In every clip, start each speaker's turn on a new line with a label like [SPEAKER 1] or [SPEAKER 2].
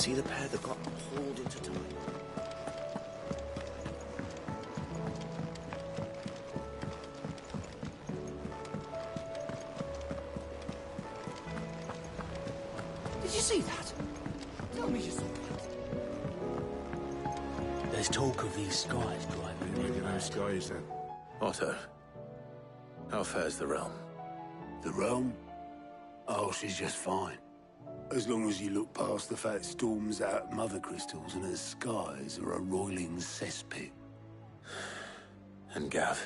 [SPEAKER 1] see the pair that got hauled into time? Did you see that? Tell me you saw that. There's talk of these skies driving in.
[SPEAKER 2] Look at those skies then.
[SPEAKER 3] Otto, how fares the realm?
[SPEAKER 2] The realm? Oh, she's just fine. As long as you look past the fact storms out mother crystals and her skies are a roiling cesspit.
[SPEAKER 3] And Gav?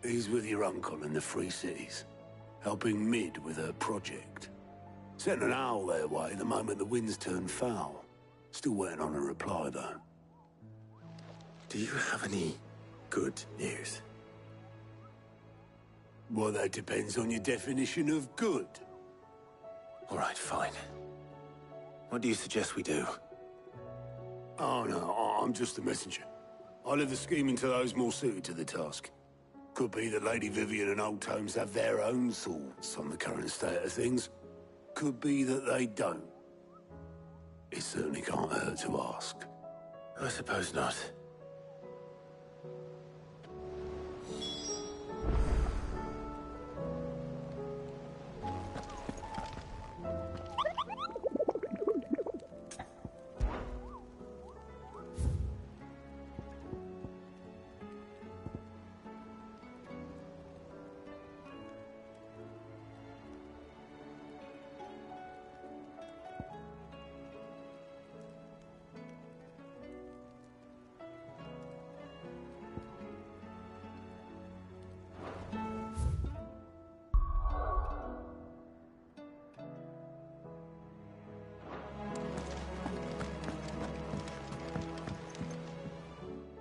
[SPEAKER 2] He's with your uncle in the Free Cities, helping Mid with her project. Sent an owl their way the moment the winds turned foul. Still waiting on a reply, though.
[SPEAKER 3] Do you have any good news?
[SPEAKER 2] Well, that depends on your definition of good.
[SPEAKER 3] All right, fine. What do you suggest we do?
[SPEAKER 2] Oh, no, I'm just a messenger. I leave the scheming to those more suited to the task. Could be that Lady Vivian and Old Tomes have their own thoughts on the current state of things. Could be that they don't. It certainly can't hurt to ask.
[SPEAKER 3] I suppose not.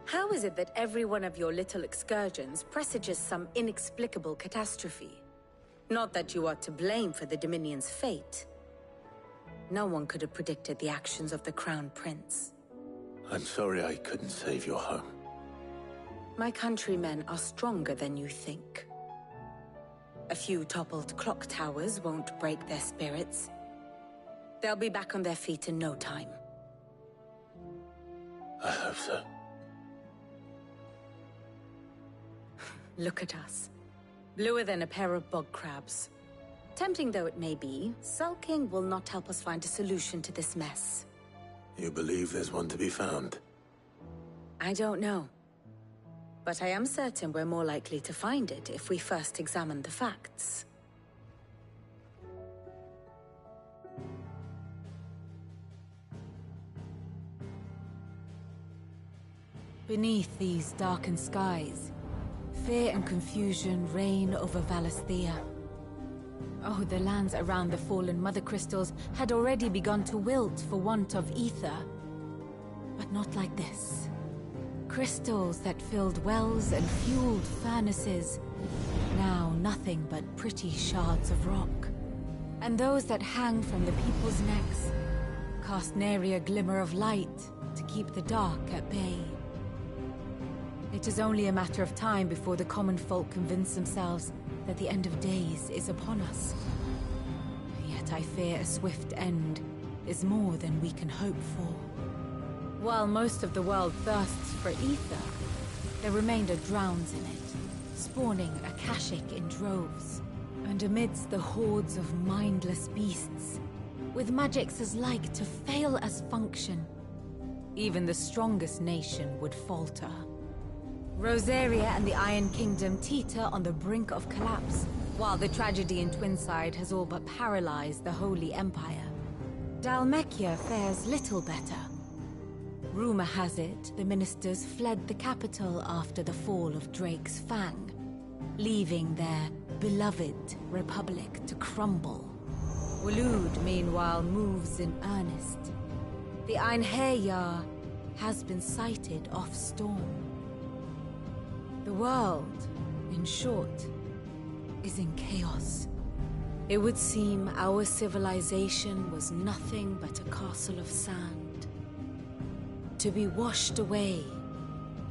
[SPEAKER 4] How is it that every one of your little excursions presages some inexplicable catastrophe? Not that you are to blame for the Dominion's fate. No one could have predicted the actions of the Crown Prince.
[SPEAKER 3] I'm sorry I couldn't save your home.
[SPEAKER 4] My countrymen are stronger than you think. A few toppled clock towers won't break their spirits. They'll be back on their feet in no time.
[SPEAKER 3] I hope so.
[SPEAKER 4] Look at us. Bluer than a pair of bog crabs. Tempting though it may be, sulking will not help us find a solution to this mess.
[SPEAKER 3] You believe there's one to be found?
[SPEAKER 4] I don't know. But I am certain we're more likely to find it if we first examine the facts.
[SPEAKER 5] Beneath these darkened skies, fear and confusion reign over Valisthea. Oh, the lands around the fallen mother crystals had already begun to wilt for want of ether. But not like this. Crystals that filled wells and fueled furnaces, now nothing but pretty shards of rock. And those that hang from the people's necks cast nary a glimmer of light to keep the dark at bay. It is only a matter of time before the common folk convince themselves that the end of days is upon us. Yet I fear a swift end is more than we can hope for. While most of the world thirsts for ether, the remainder drowns in it, spawning Akashic in droves. And amidst the hordes of mindless beasts, with magics as like to fail as function, even the strongest nation would falter. Rosaria and the Iron Kingdom teeter on the brink of collapse, while the tragedy in Twinside has all but paralyzed the Holy Empire. Dalmekia fares little better. Rumor has it the ministers fled the capital after the fall of Drake's Fang, leaving their beloved republic to crumble. Waloed, meanwhile, moves in earnest. The Einherjar has been sighted off-storm. The world, in short, is in chaos. It would seem our civilization was nothing but a castle of sand, to be washed away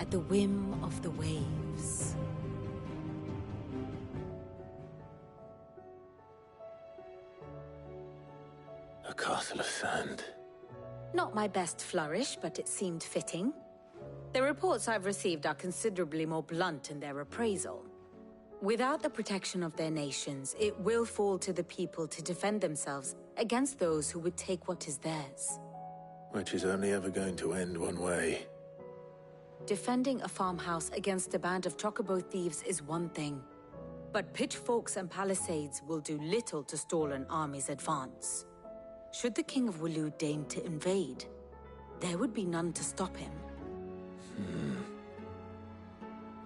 [SPEAKER 5] at the whim of the waves.
[SPEAKER 3] A castle of sand.
[SPEAKER 4] Not my best flourish, but it seemed fitting. The reports I've received are considerably more blunt in their appraisal. Without the protection of their nations, it will fall to the people to defend themselves against those who would take what is theirs.
[SPEAKER 3] Which is only ever going to end one way.
[SPEAKER 4] Defending a farmhouse against a band of chocobo thieves is one thing, but pitchforks and palisades will do little to stall an army's advance. Should the King of Waloed deign to invade, there would be none to stop him.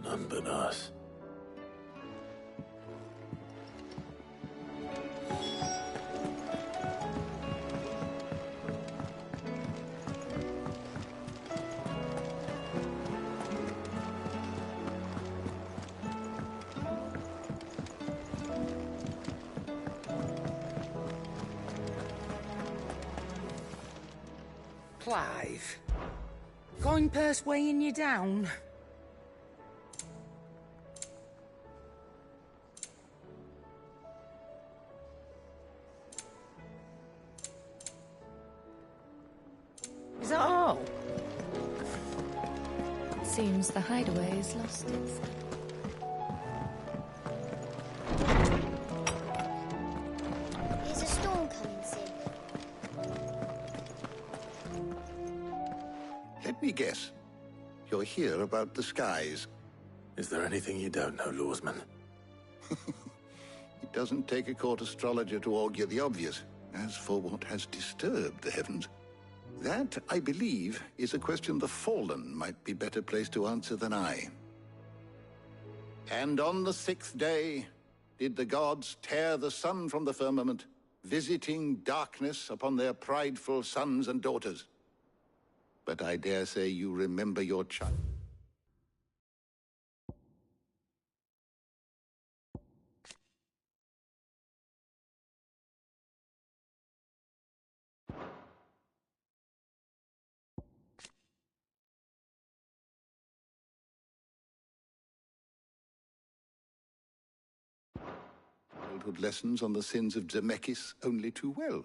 [SPEAKER 3] None but us.
[SPEAKER 6] Clive, coin purse weighing you down? Is that all?
[SPEAKER 5] Seems the hideaway has lost its...
[SPEAKER 7] Is a storm coming soon?
[SPEAKER 8] Let me guess. You're here about the skies.
[SPEAKER 3] Is there anything you don't know, Lawsman?
[SPEAKER 8] It doesn't take a court astrologer to augur the obvious. As for what has disturbed the heavens, that, I believe, is a question the Fallen might be better placed to answer than I. And on the 6th day did the gods tear the sun from the firmament, visiting darkness upon their prideful sons and daughters. But I dare say you remember your child. Childhood lessons on the sins of Zemeckis only too well.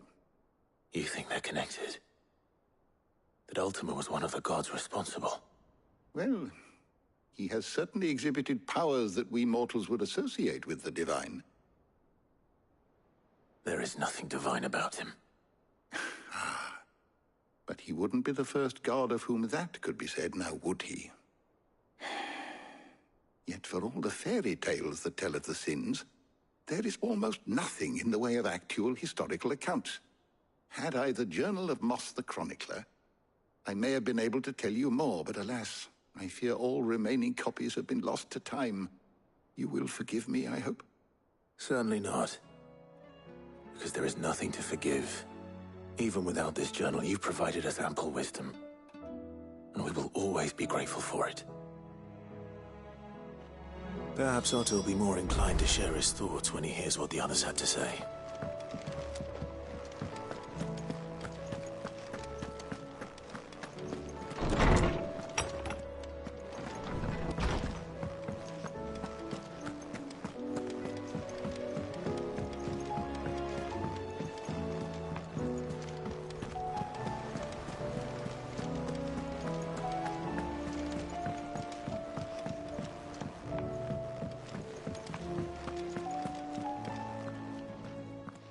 [SPEAKER 3] You think they're connected? That Ultima was one of the gods responsible?
[SPEAKER 8] Well, he has certainly exhibited powers that we mortals would associate with the divine.
[SPEAKER 3] There is nothing divine about him.
[SPEAKER 8] But he wouldn't be the first god of whom that could be said, now would he? Yet for all the fairy tales that tell of the sins, there is almost nothing in the way of actual historical accounts. Had I the Journal of Moss the Chronicler, I may have been able to tell you more, but alas, I fear all remaining copies have been lost to time. You will forgive me, I hope?
[SPEAKER 3] Certainly not. Because there is nothing to forgive. Even without this journal, you've provided us ample wisdom. And we will always be grateful for it. Perhaps Otto will be more inclined to share his thoughts when he hears what the others had to say.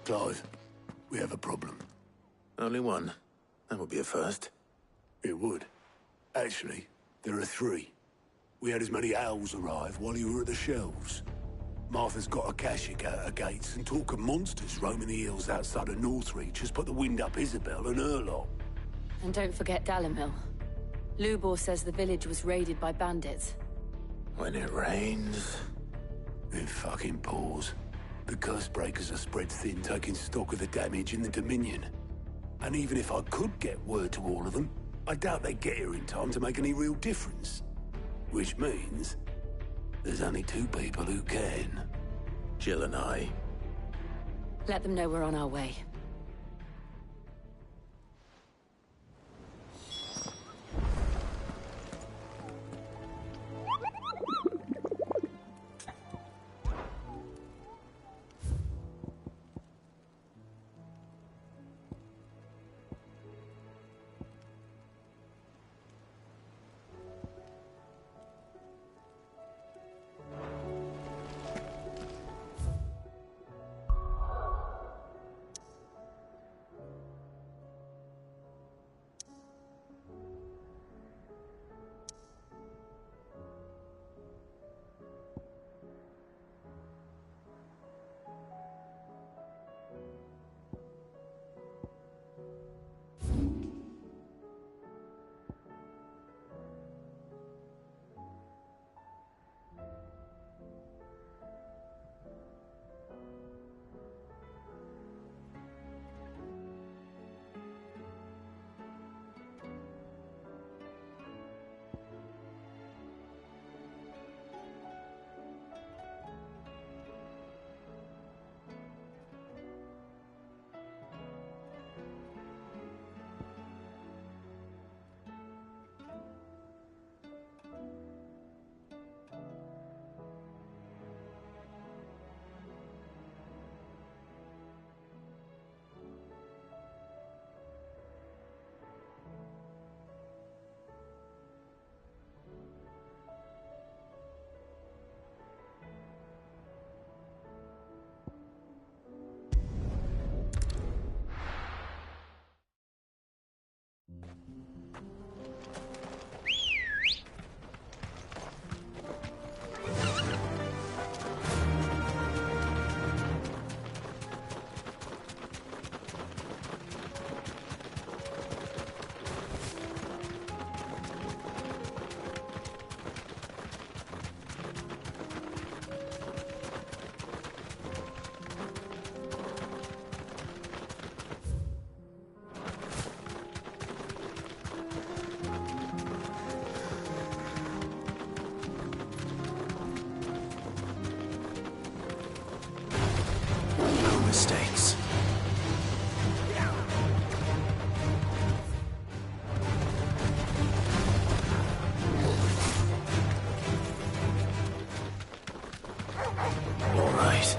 [SPEAKER 2] Clive, we have a problem.
[SPEAKER 3] Only one. That would be a first.
[SPEAKER 2] It would. Actually, there are three. We had as many owls arrive while you were at the shelves. Martha's got a cashier out her gates, and talk of monsters roaming the hills outside of Northreach has put the wind up Isabel and her lot.
[SPEAKER 4] And don't forget Dalimil. Lubor says the village was raided by bandits.
[SPEAKER 3] When it rains...
[SPEAKER 2] It fucking pours. The Cursebreakers are spread thin, taking stock of the damage in the Dominion. And even if I could get word to all of them, I doubt they'd get here in time to make any real difference. Which means... there's only two people who can.
[SPEAKER 3] Jill and I.
[SPEAKER 4] Let them know we're on our way.
[SPEAKER 1] mistakes. All right.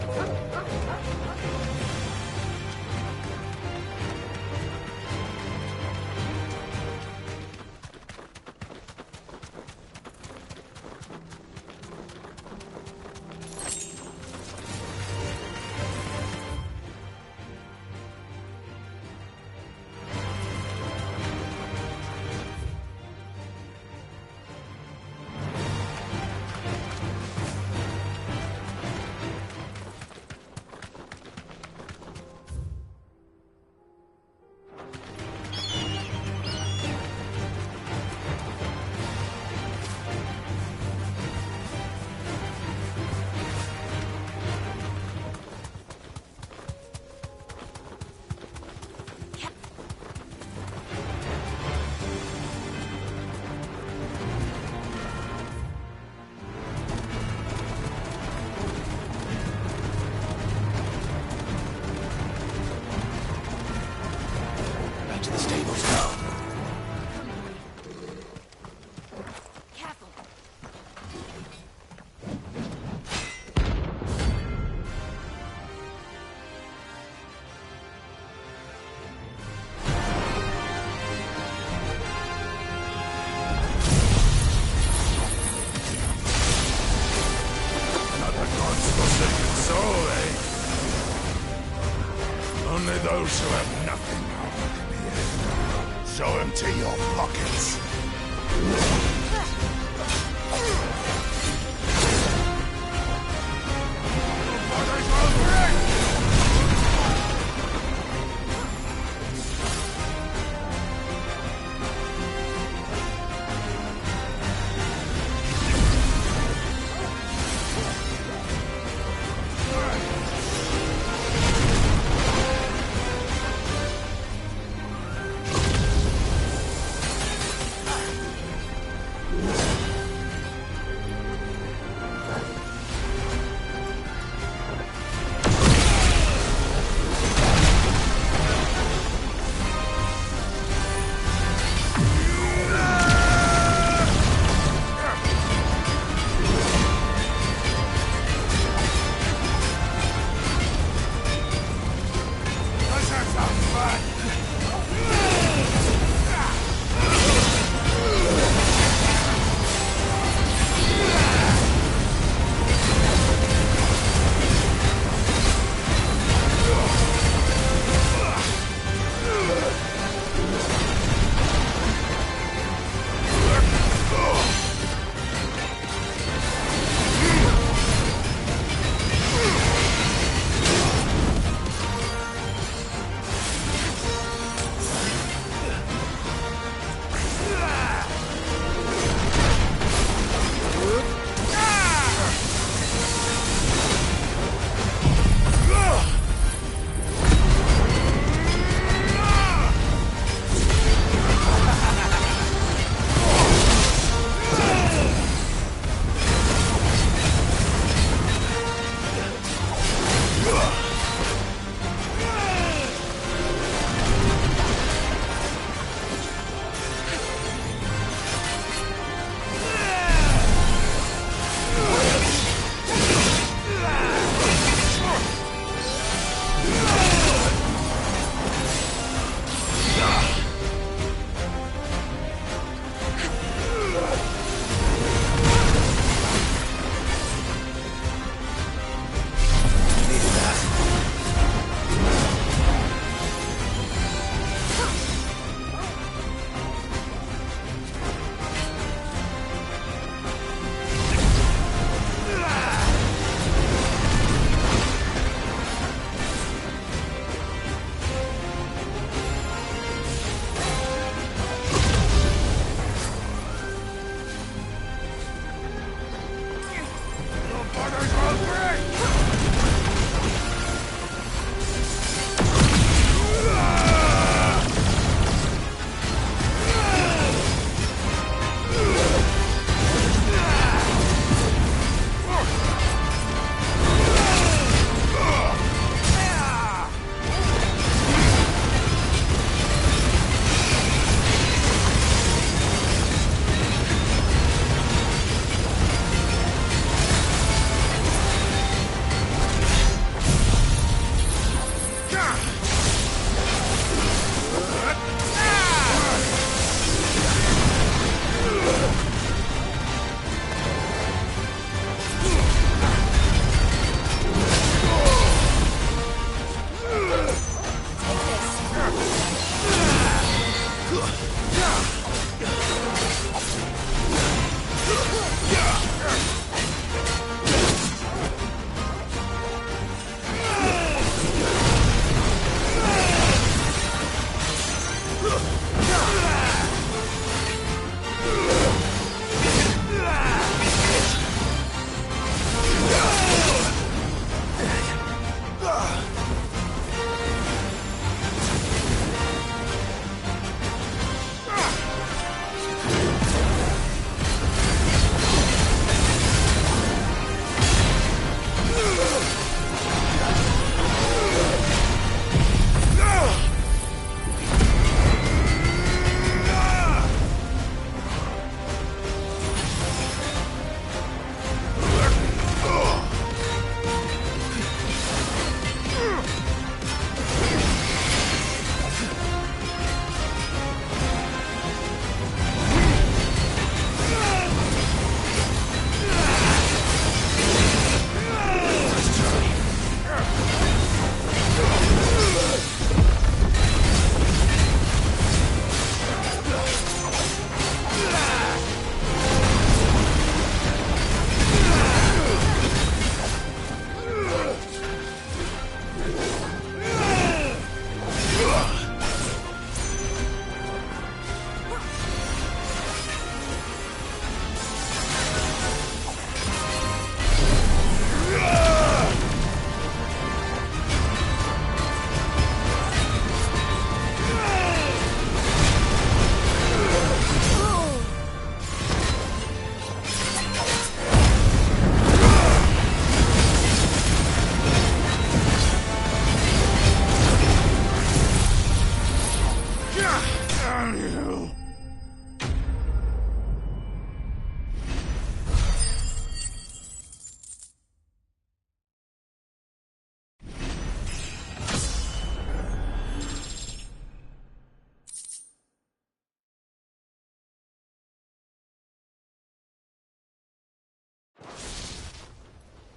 [SPEAKER 1] To the stables now.
[SPEAKER 5] Careful.
[SPEAKER 9] Another God's forsaken soul, eh? Only those who have nothing are welcome here. So empty your pockets.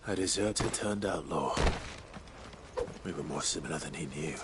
[SPEAKER 3] A deserter turned outlaw. We were more similar than he knew.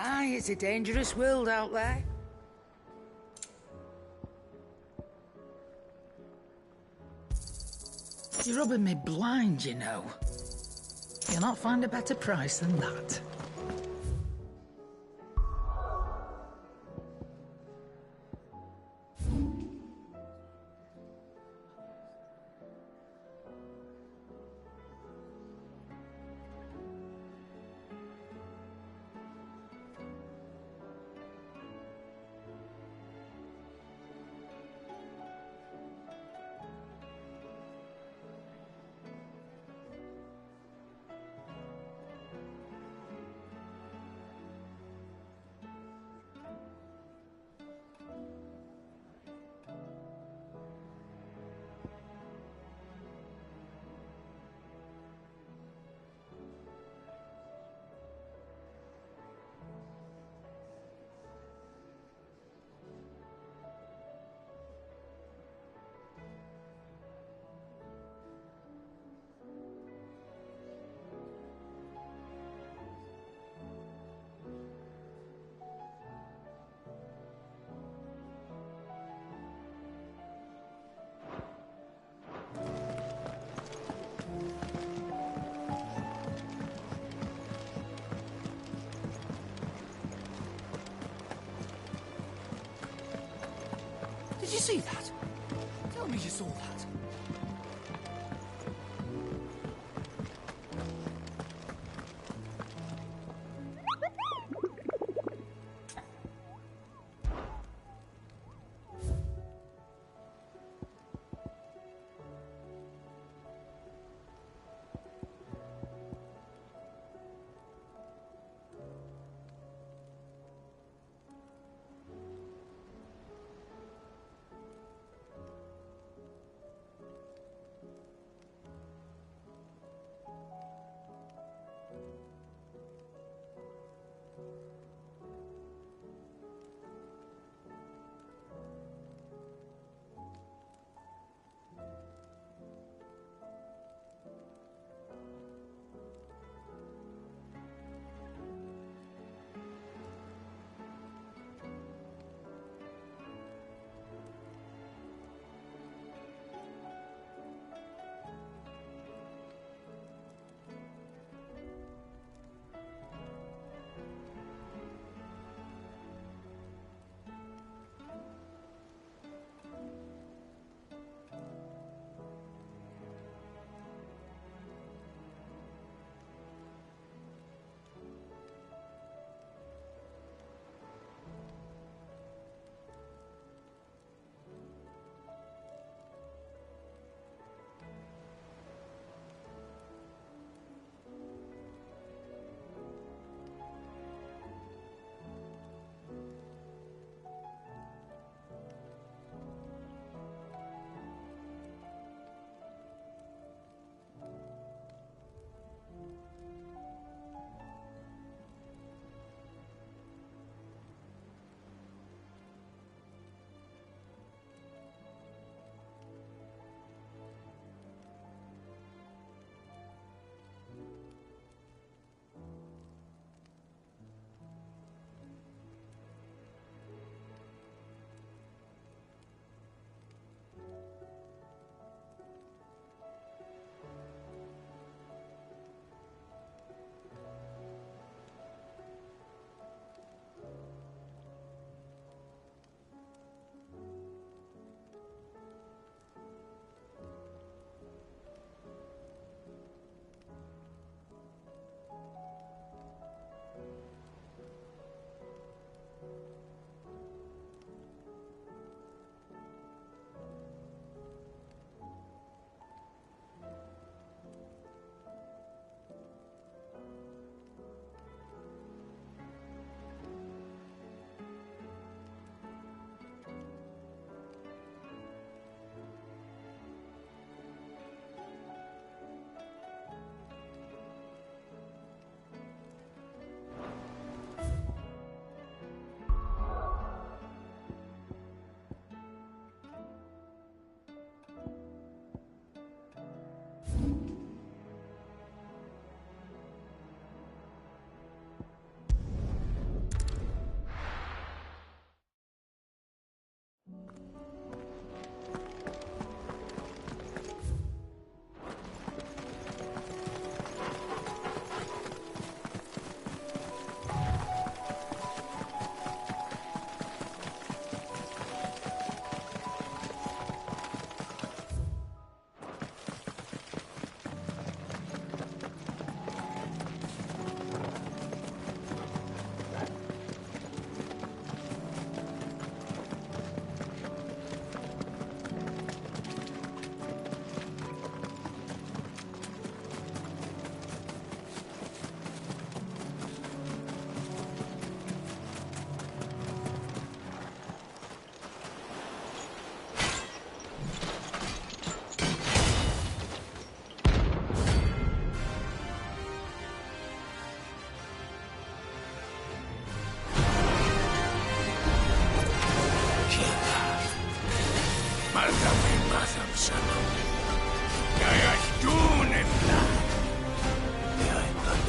[SPEAKER 6] Aye, it's a dangerous world out there. You're rubbing me blind, you know. You'll not find a better price than that.
[SPEAKER 1] Did you see that? Tell me you saw that.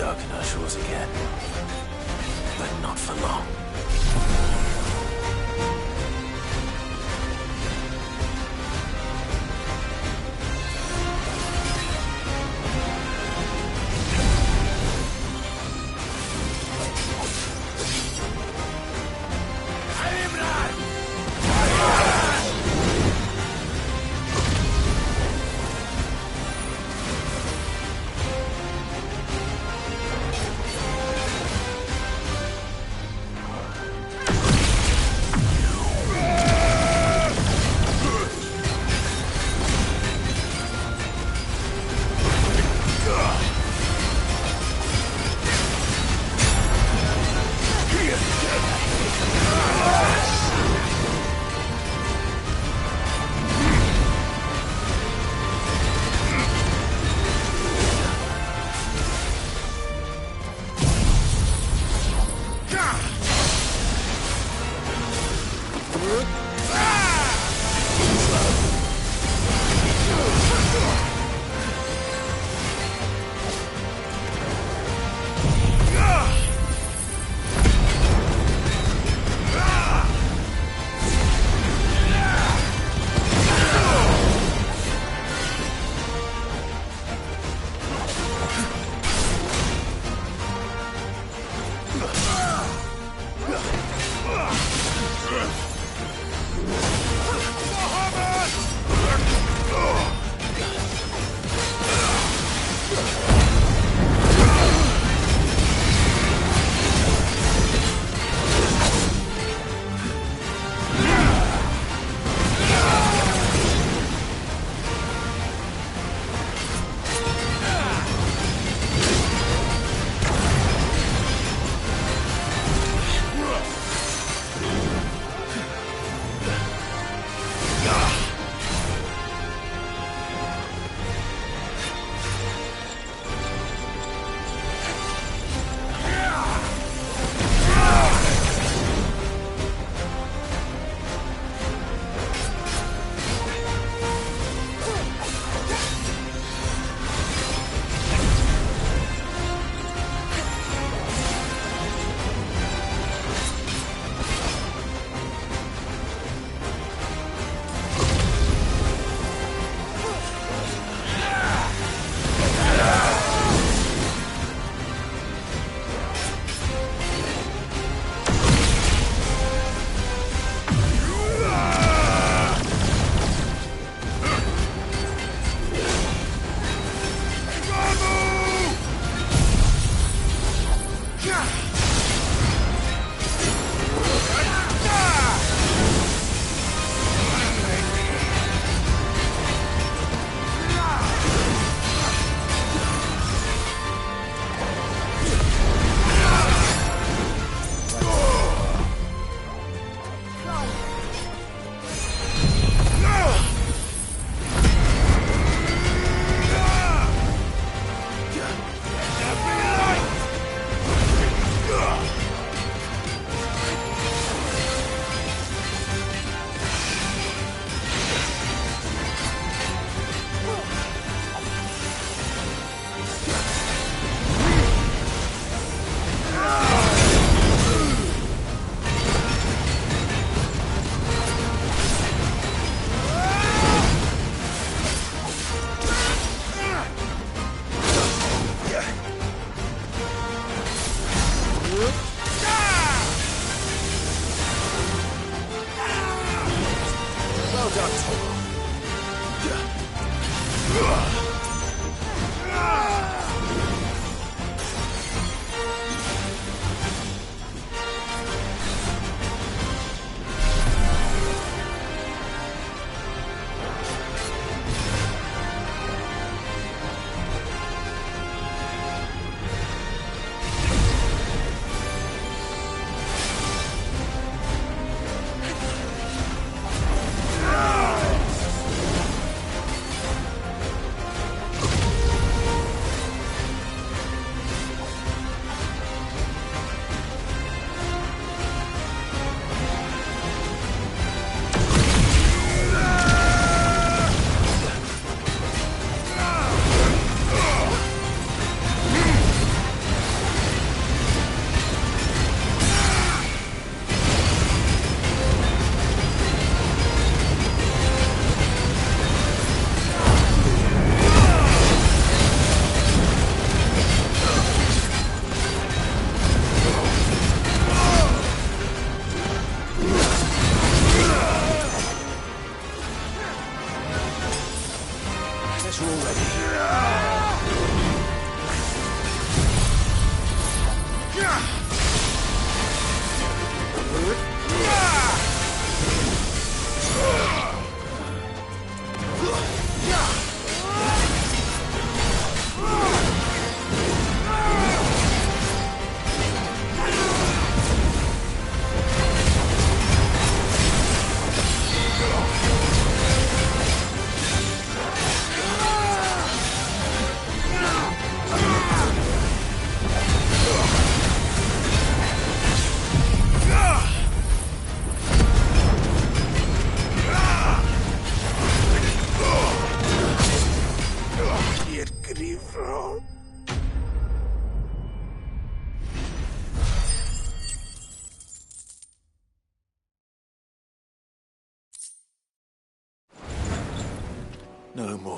[SPEAKER 3] darken our shores again. But not for long.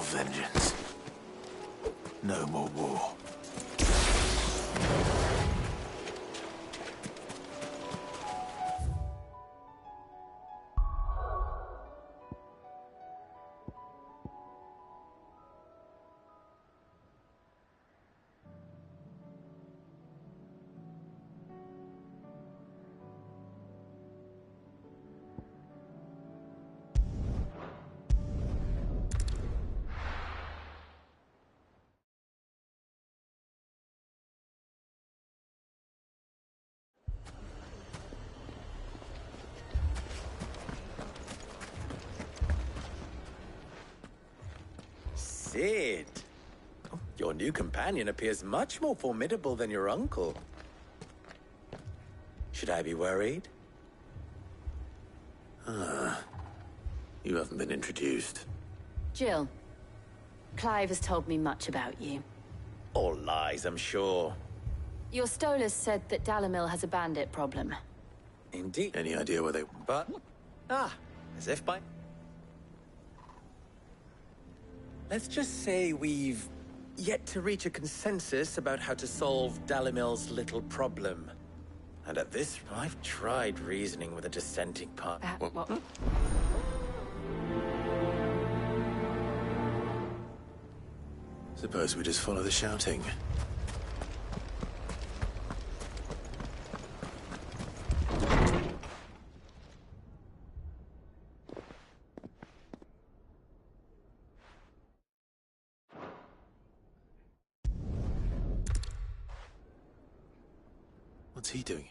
[SPEAKER 3] vengeance. No more war.
[SPEAKER 10] Sid. Oh, your new companion appears much more formidable than your uncle. Should I be worried?
[SPEAKER 3] You haven't been introduced.
[SPEAKER 11] Jill, Clive has told me much about you.
[SPEAKER 10] All lies, I'm sure.
[SPEAKER 11] Your Stolas said that Dalamil has a bandit problem.
[SPEAKER 10] Indeed.
[SPEAKER 3] Any idea where they...
[SPEAKER 10] But... as if by... Let's just say we've yet to reach a consensus about how to solve Dalamil's little problem. And at this, I've tried reasoning with a dissenting part.
[SPEAKER 11] What?
[SPEAKER 3] Suppose we just follow the shouting. What's he doing?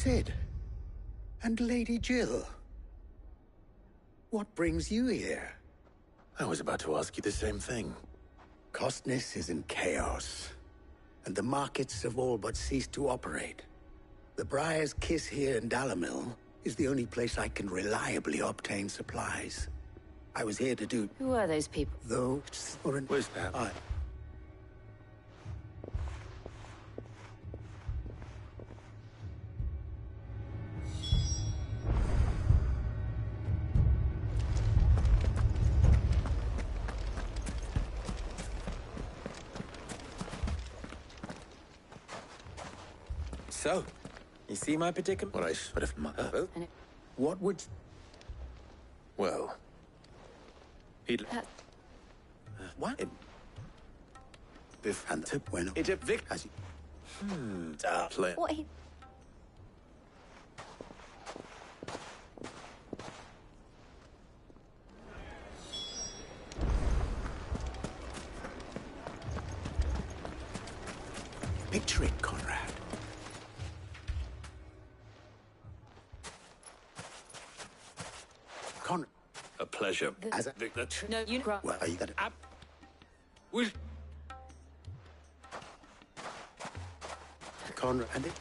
[SPEAKER 12] Sid. And Lady Jill. What brings you here?
[SPEAKER 3] I was about to ask you the same thing.
[SPEAKER 12] Costness is in chaos, and the markets have all but ceased to operate. The Briar's Kiss here in Dalamil is the only place I can reliably obtain supplies. I was here to do...
[SPEAKER 11] Who are those people?
[SPEAKER 12] Those...
[SPEAKER 3] Where's that?
[SPEAKER 10] So, you see my predicament?
[SPEAKER 3] What I should have...
[SPEAKER 12] What would...
[SPEAKER 3] Well... He'd...
[SPEAKER 10] What?
[SPEAKER 12] Bifante bueno.
[SPEAKER 10] It Vic...
[SPEAKER 3] Play.
[SPEAKER 11] What?
[SPEAKER 12] Picture it, Conrad.
[SPEAKER 3] A pleasure.
[SPEAKER 12] As a...
[SPEAKER 3] Victor.
[SPEAKER 11] No, you...
[SPEAKER 12] Well, are you gonna... Conrad, and it...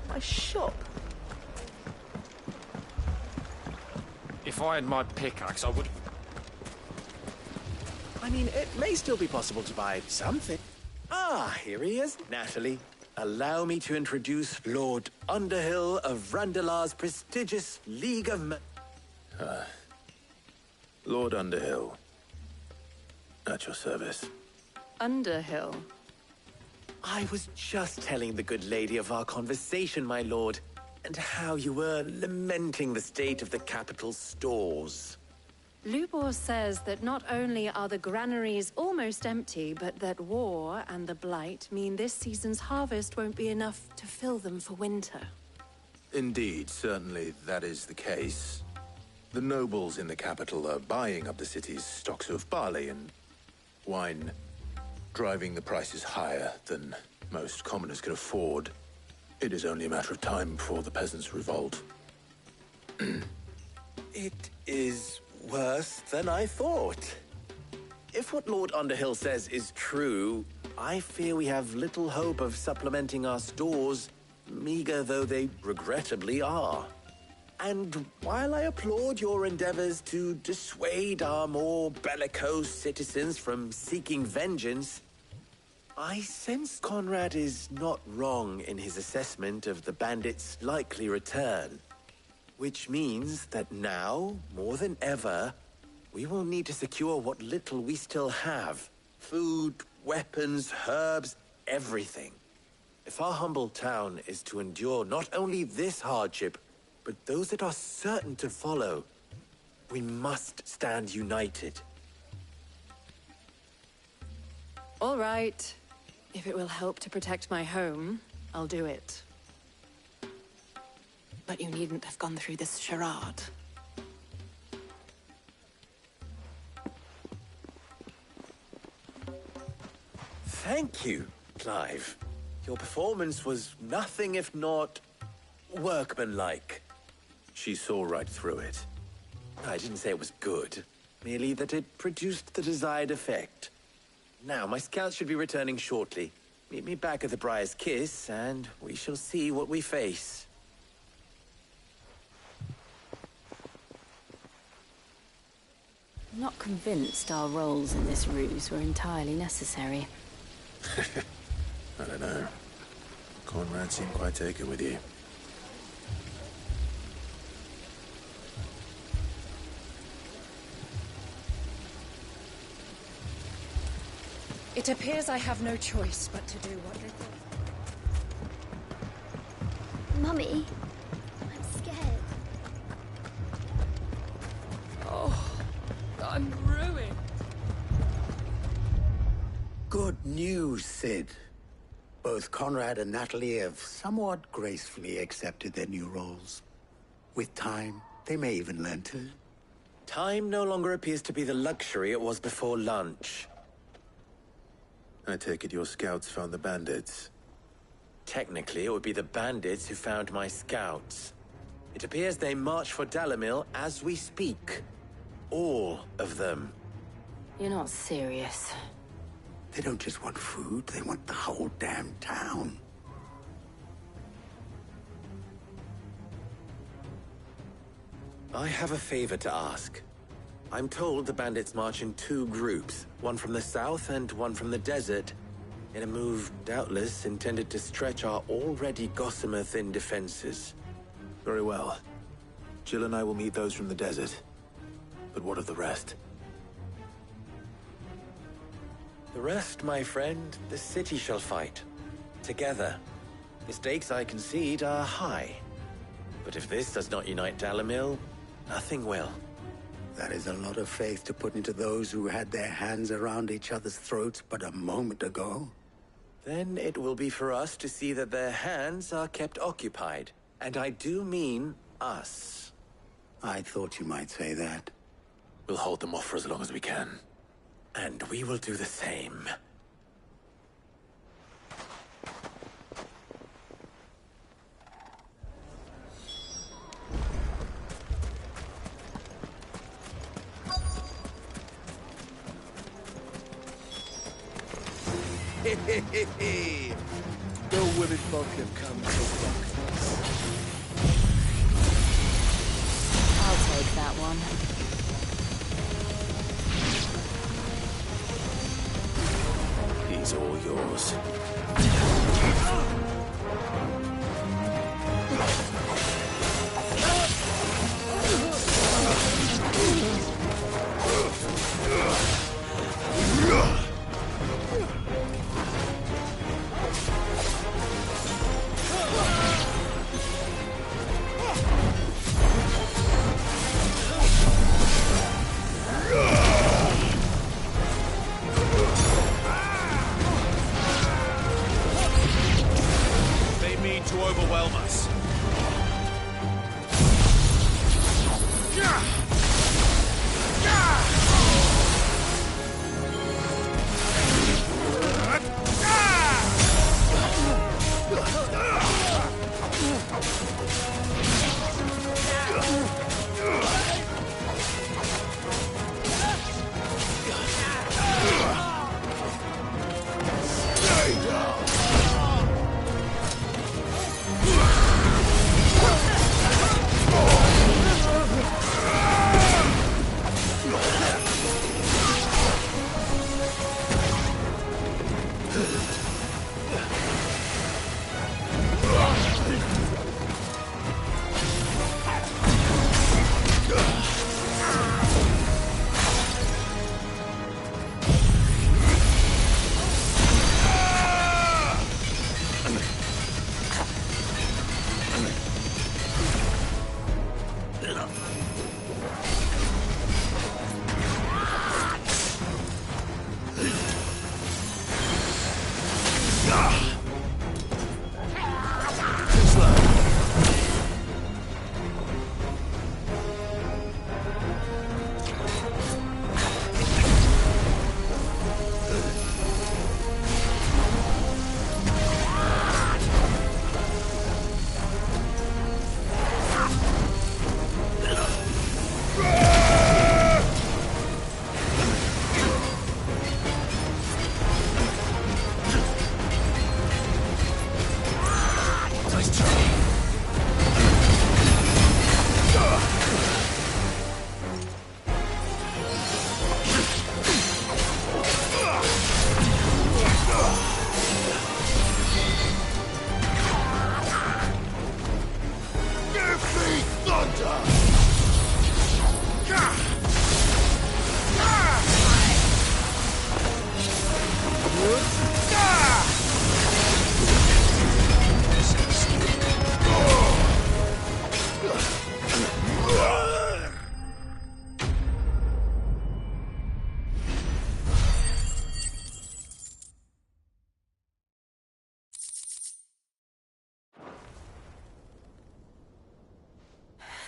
[SPEAKER 1] My shop.
[SPEAKER 13] If I had my pickaxe, I would...
[SPEAKER 10] I mean, it may still be possible to buy something. Ah, here he is. Natalie, allow me to introduce Lord Underhill of Randalar's prestigious League of...
[SPEAKER 3] Lord Underhill. At your service.
[SPEAKER 11] Underhill.
[SPEAKER 10] I was just telling the good lady of our conversation, my lord, and how you were lamenting the state of the capital's stores.
[SPEAKER 14] Lubor says that not only are the granaries almost empty, but that war and the Blight mean this season's harvest won't be enough to fill them for winter.
[SPEAKER 3] Indeed, certainly that is the case. The nobles in the capital are buying up the city's stocks of barley and wine, driving the prices higher than most commoners can afford. It is only a matter of time before the peasants revolt.
[SPEAKER 10] It is worse than I thought. If what Lord Underhill says is true, I fear we have little hope of supplementing our stores, meager though they regrettably are. And while I applaud your endeavors to dissuade our more bellicose citizens from seeking vengeance, I sense Conrad is not wrong in his assessment of the bandits' likely return. Which means that now, more than ever, we will need to secure what little we still have. Food, weapons, herbs, everything. If our humble town is to endure not only this hardship, but those that are certain to follow, we must stand united.
[SPEAKER 14] All right. If it will help to protect my home, I'll do it. But you needn't have gone through this charade.
[SPEAKER 10] Thank you, Clive. Your performance was nothing if not workmanlike.
[SPEAKER 3] She saw right through it.
[SPEAKER 10] I didn't say it was good, merely that it produced the desired effect. Now, my scouts should be returning shortly. Meet me back at the Briar's Kiss, and we shall see what we face.
[SPEAKER 11] I'm not convinced our roles in this ruse were entirely necessary.
[SPEAKER 3] I don't know. Conrad seemed quite taken with you.
[SPEAKER 14] It appears I have no choice but to do what they thought.
[SPEAKER 7] Mummy, I'm scared.
[SPEAKER 14] Oh, I'm ruined.
[SPEAKER 12] Good news, Sid. Both Conrad and Natalie have somewhat gracefully accepted their new roles. With time, they may even learn to.
[SPEAKER 10] Time no longer appears to be the luxury it was before lunch.
[SPEAKER 3] I take it your scouts found the bandits.
[SPEAKER 10] Technically, it would be the bandits who found my scouts. It appears they march for Dalimil as we speak. All of them.
[SPEAKER 11] You're not serious.
[SPEAKER 12] They don't just want food, they want the whole damn town.
[SPEAKER 10] I have a favor to ask. I'm told the bandits march in two groups, one from the south and one from the desert, in a move doubtless intended to stretch our already gossamer-thin defenses.
[SPEAKER 3] Very well. Jill and I will meet those from the desert. But what of the rest?
[SPEAKER 10] The rest, my friend, the city shall fight. Together. The stakes, I concede, are high. But if this does not unite Dalimil, nothing will.
[SPEAKER 12] That is a lot of faith to put into those who had their hands around each other's throats but a moment ago.
[SPEAKER 10] Then it will be for us to see that their hands are kept occupied. And I do mean us.
[SPEAKER 12] I thought you might say that.
[SPEAKER 3] We'll hold them off for as long as we can.
[SPEAKER 10] And we will do the same.
[SPEAKER 1] The women folk have come to fuck us.
[SPEAKER 11] I'll take that one.
[SPEAKER 3] He's all yours.
[SPEAKER 13] They mean to overwhelm us.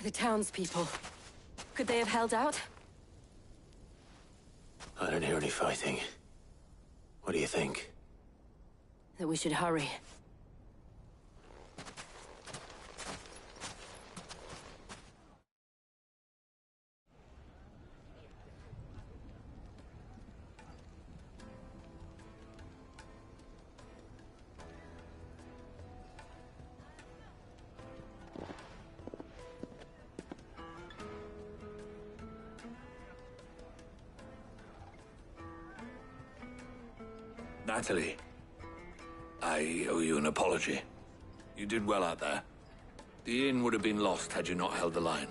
[SPEAKER 15] The townspeople. Could they have held out?
[SPEAKER 3] I don't hear any fighting. What do you think?
[SPEAKER 15] That we should hurry.
[SPEAKER 16] Natalie, I owe you an apology. You did well out there. The inn would have been lost had you not held the line.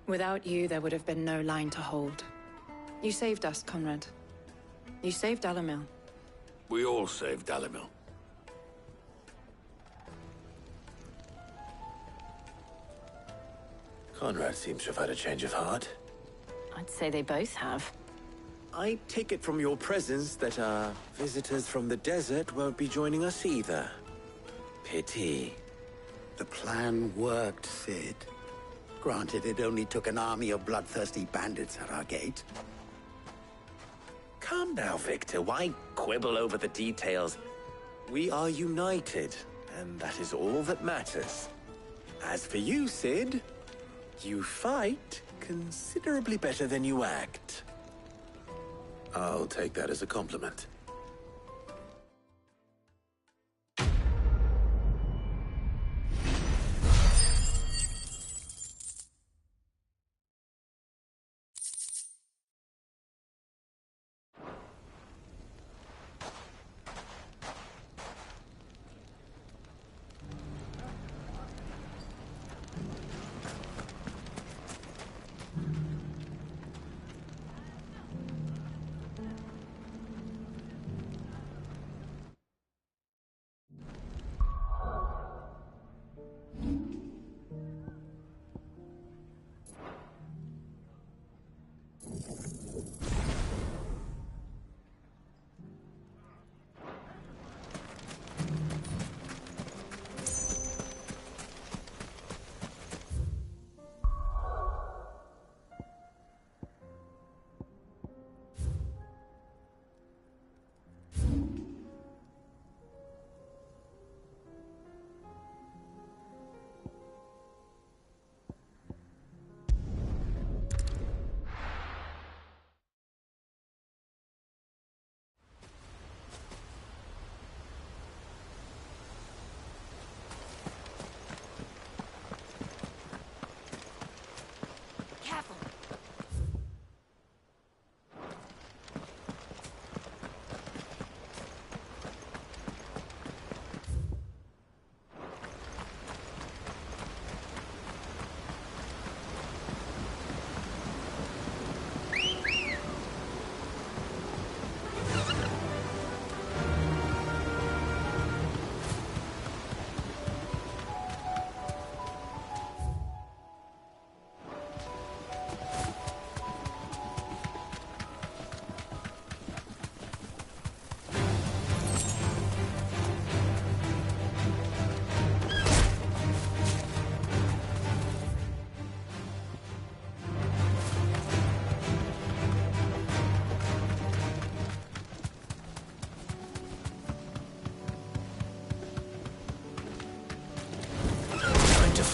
[SPEAKER 14] Without you, there would have been no line to hold. You saved us, Conrad. You saved Dalimil.
[SPEAKER 16] We all saved Dalimil.
[SPEAKER 3] Conrad seems to have had a change of heart.
[SPEAKER 11] I'd say they both have.
[SPEAKER 10] I take it from your presence that our visitors from the desert won't be joining us either. Pity.
[SPEAKER 12] The plan worked, Sid. Granted, it only took an army of bloodthirsty bandits at our gate.
[SPEAKER 10] Calm now, Victor. Why quibble over the details? We are united, and that is all that matters. As for you, Sid, you fight considerably better than you act.
[SPEAKER 3] I'll take that as a compliment.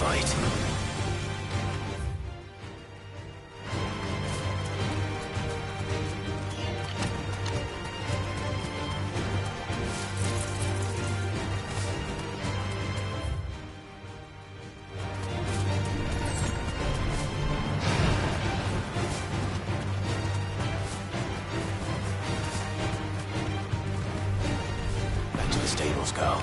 [SPEAKER 3] Fight. Back to the stables, go.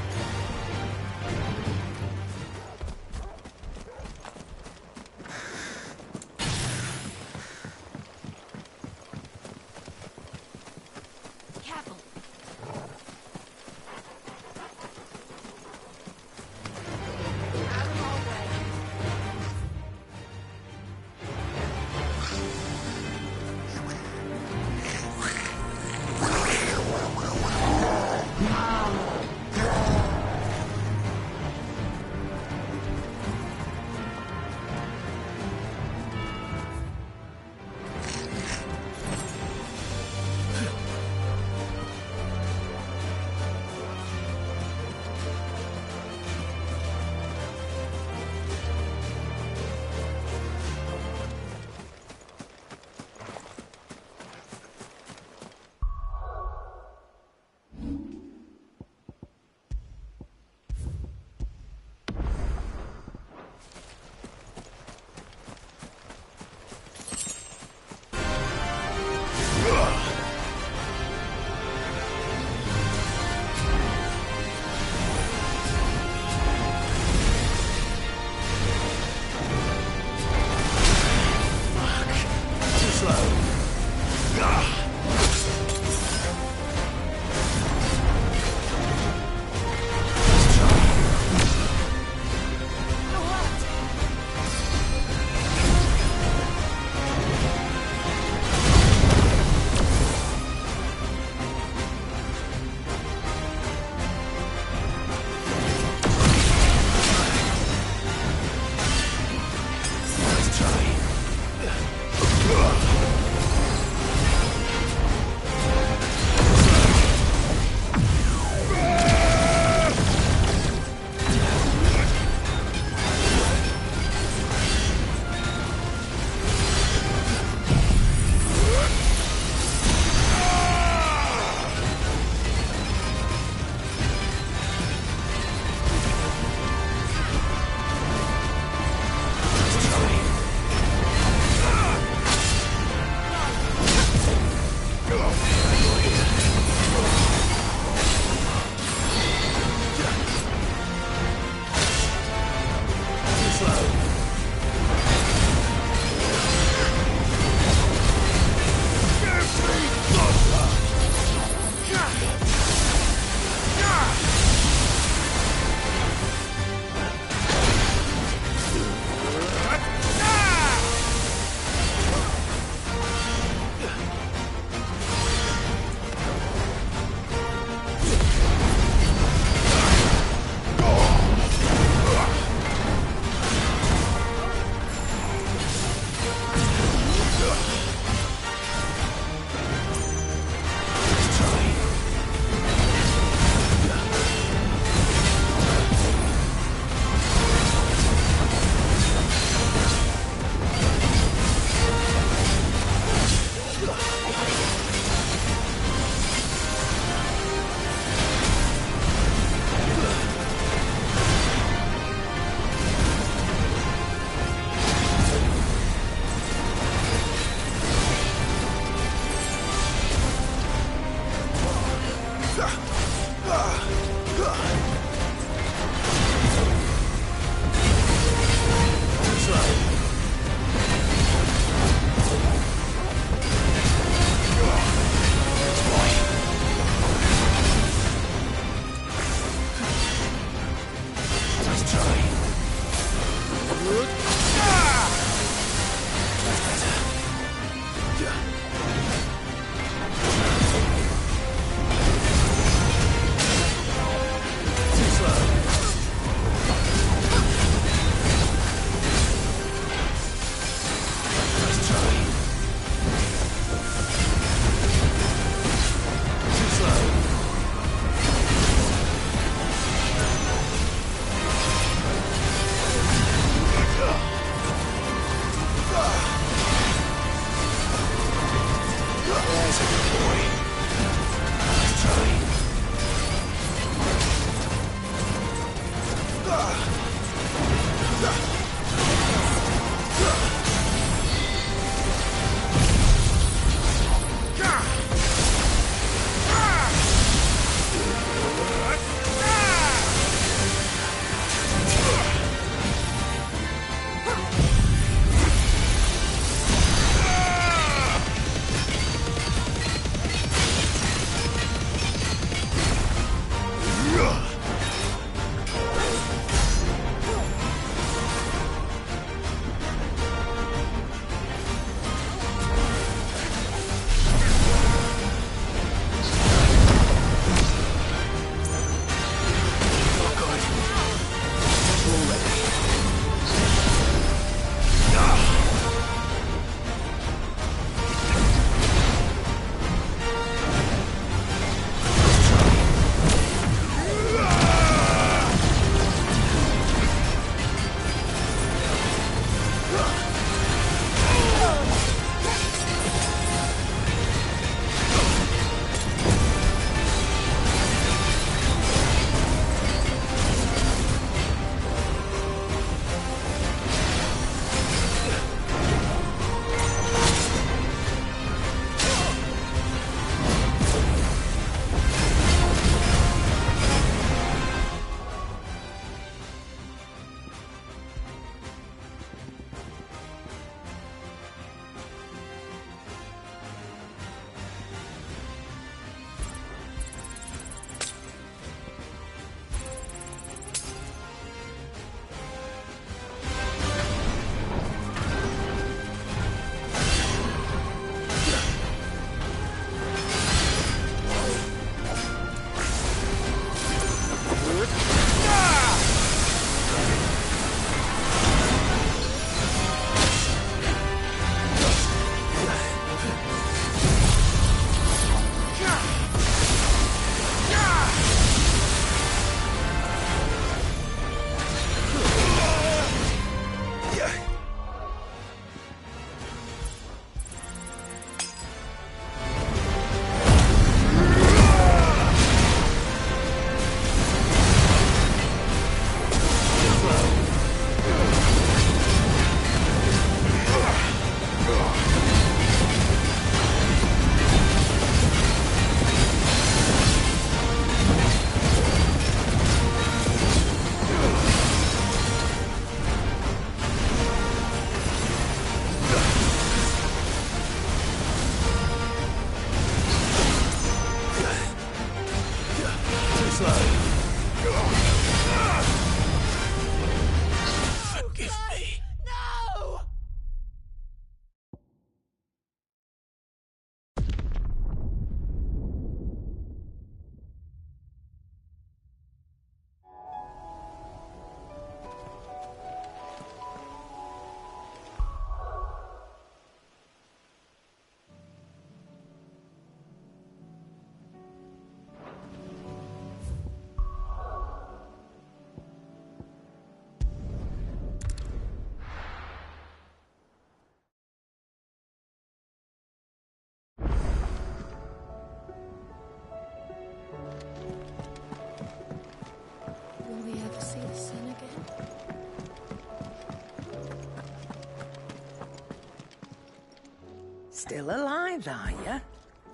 [SPEAKER 6] Still alive, are you?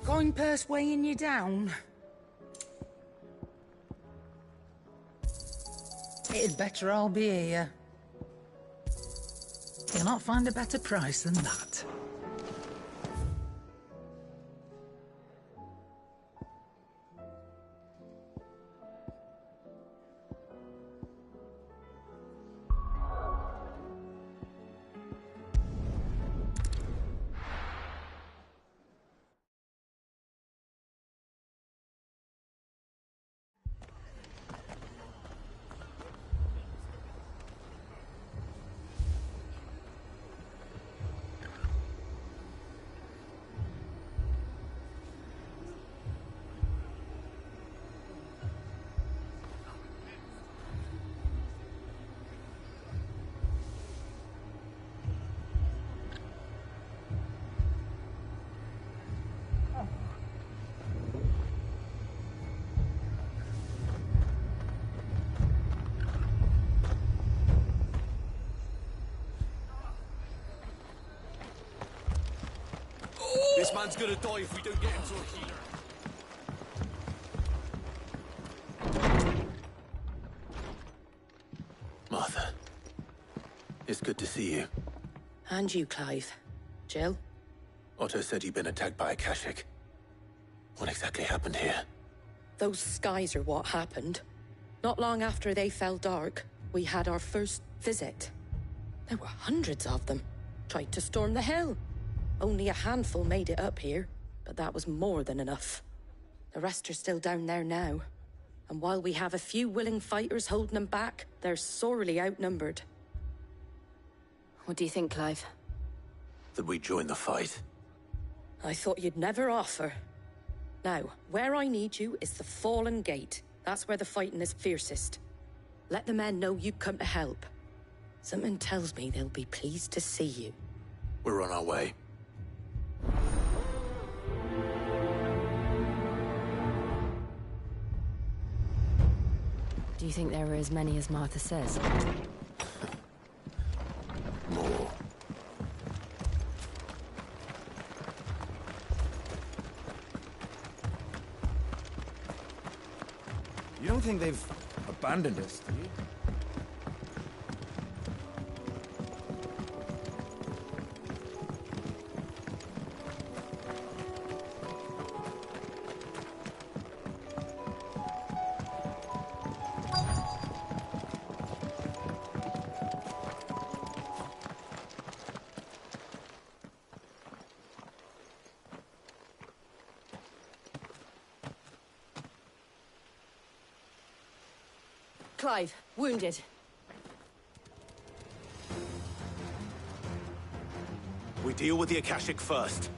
[SPEAKER 6] Coin purse weighing you down? It'd better all be here. You'll not find a better price than that.
[SPEAKER 1] This man's gonna die if we don't get him to a healer.
[SPEAKER 3] Martha. It's good to see you.
[SPEAKER 15] And you, Clive. Jill?
[SPEAKER 3] Otto said you'd been attacked by a Kashik. What exactly happened here?
[SPEAKER 15] Those skies are what happened. Not long after they fell dark, we had our first visit. There were hundreds of them. Tried to storm the hill. Only a handful made it up here, but that was more than enough. The rest are still down there now. And while we have a few willing fighters holding them back, they're sorely outnumbered.
[SPEAKER 11] What do you think, Clive?
[SPEAKER 3] That we join the fight.
[SPEAKER 15] I thought you'd never offer. Now, where I need you is the Fallen Gate. That's where the fighting is fiercest. Let the men know you come to help. Something tells me they'll be pleased to see you.
[SPEAKER 3] We're on our way.
[SPEAKER 11] Do you think there are as many as Martha says?
[SPEAKER 3] More.
[SPEAKER 13] You don't think they've abandoned us, do you?
[SPEAKER 15] Clive, wounded.
[SPEAKER 3] We deal with the Akashic first.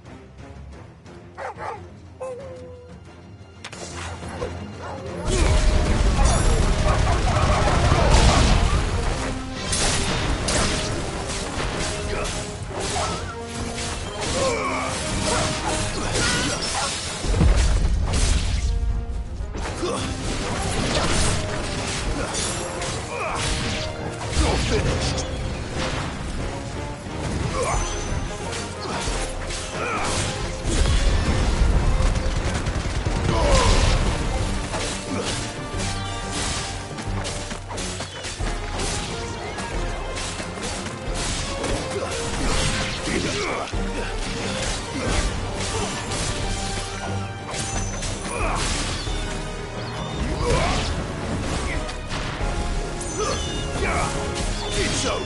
[SPEAKER 9] It's over.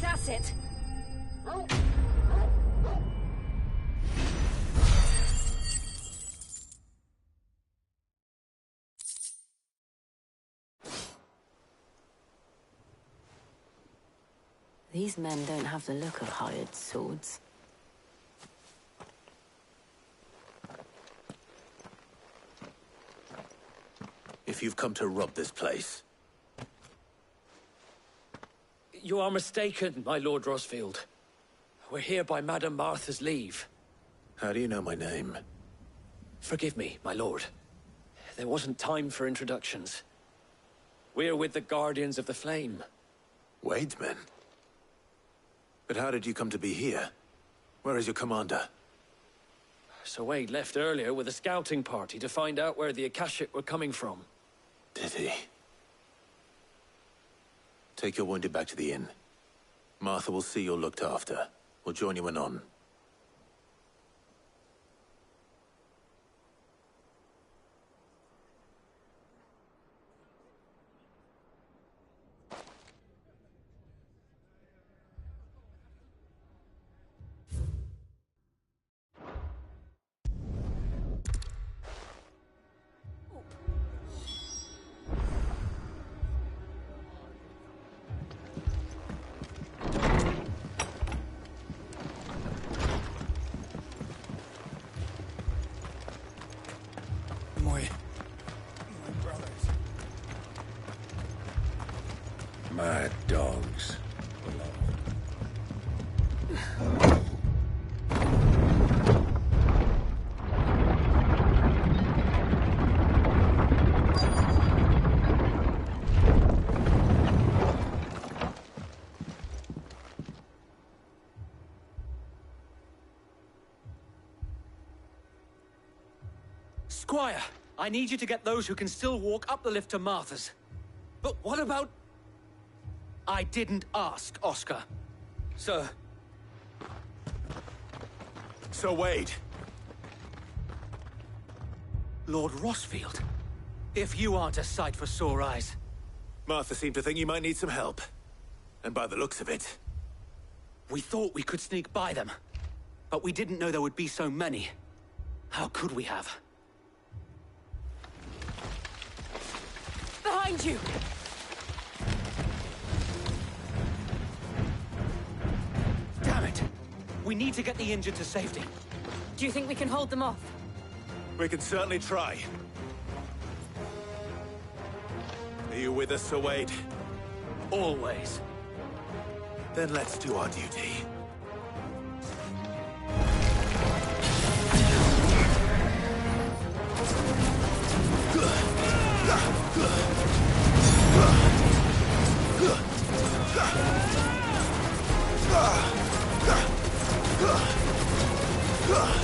[SPEAKER 15] That's it.
[SPEAKER 11] These men don't have the look of hired swords.
[SPEAKER 3] If you've come to rob this place...
[SPEAKER 16] You are mistaken, my Lord Rosfield. We're here by Madame Martha's leave.
[SPEAKER 3] How do you know my name?
[SPEAKER 16] Forgive me, my lord. There wasn't time for introductions. We're with the Guardians of the Flame.
[SPEAKER 3] Wade's men? But how did you come to be here? Where is your commander?
[SPEAKER 13] So Wade left earlier with a scouting party to find out where the Akashic were coming from.
[SPEAKER 3] Did he? Take your wounded back to the inn. Martha will see you're looked after. We'll join you anon.
[SPEAKER 9] Mad dogs.
[SPEAKER 1] Squire, I need you to get those who can still walk up the lift to Martha's. But what about... I didn't ask, Oscar. Sir.
[SPEAKER 3] So Wade.
[SPEAKER 1] Lord Rossfield. If you aren't a sight for sore eyes.
[SPEAKER 3] Martha seemed to think you might need some help. And by the looks of it...
[SPEAKER 1] We thought we could sneak by them. But we didn't know there would be so many. How could we have?
[SPEAKER 15] Behind you!
[SPEAKER 1] Damn it! We need to get the injured to safety.
[SPEAKER 15] Do you think we can hold them off?
[SPEAKER 3] We can certainly try. Are you with us, Sir Wade?
[SPEAKER 1] Always.
[SPEAKER 3] Then let's do our duty.
[SPEAKER 9] Ugh!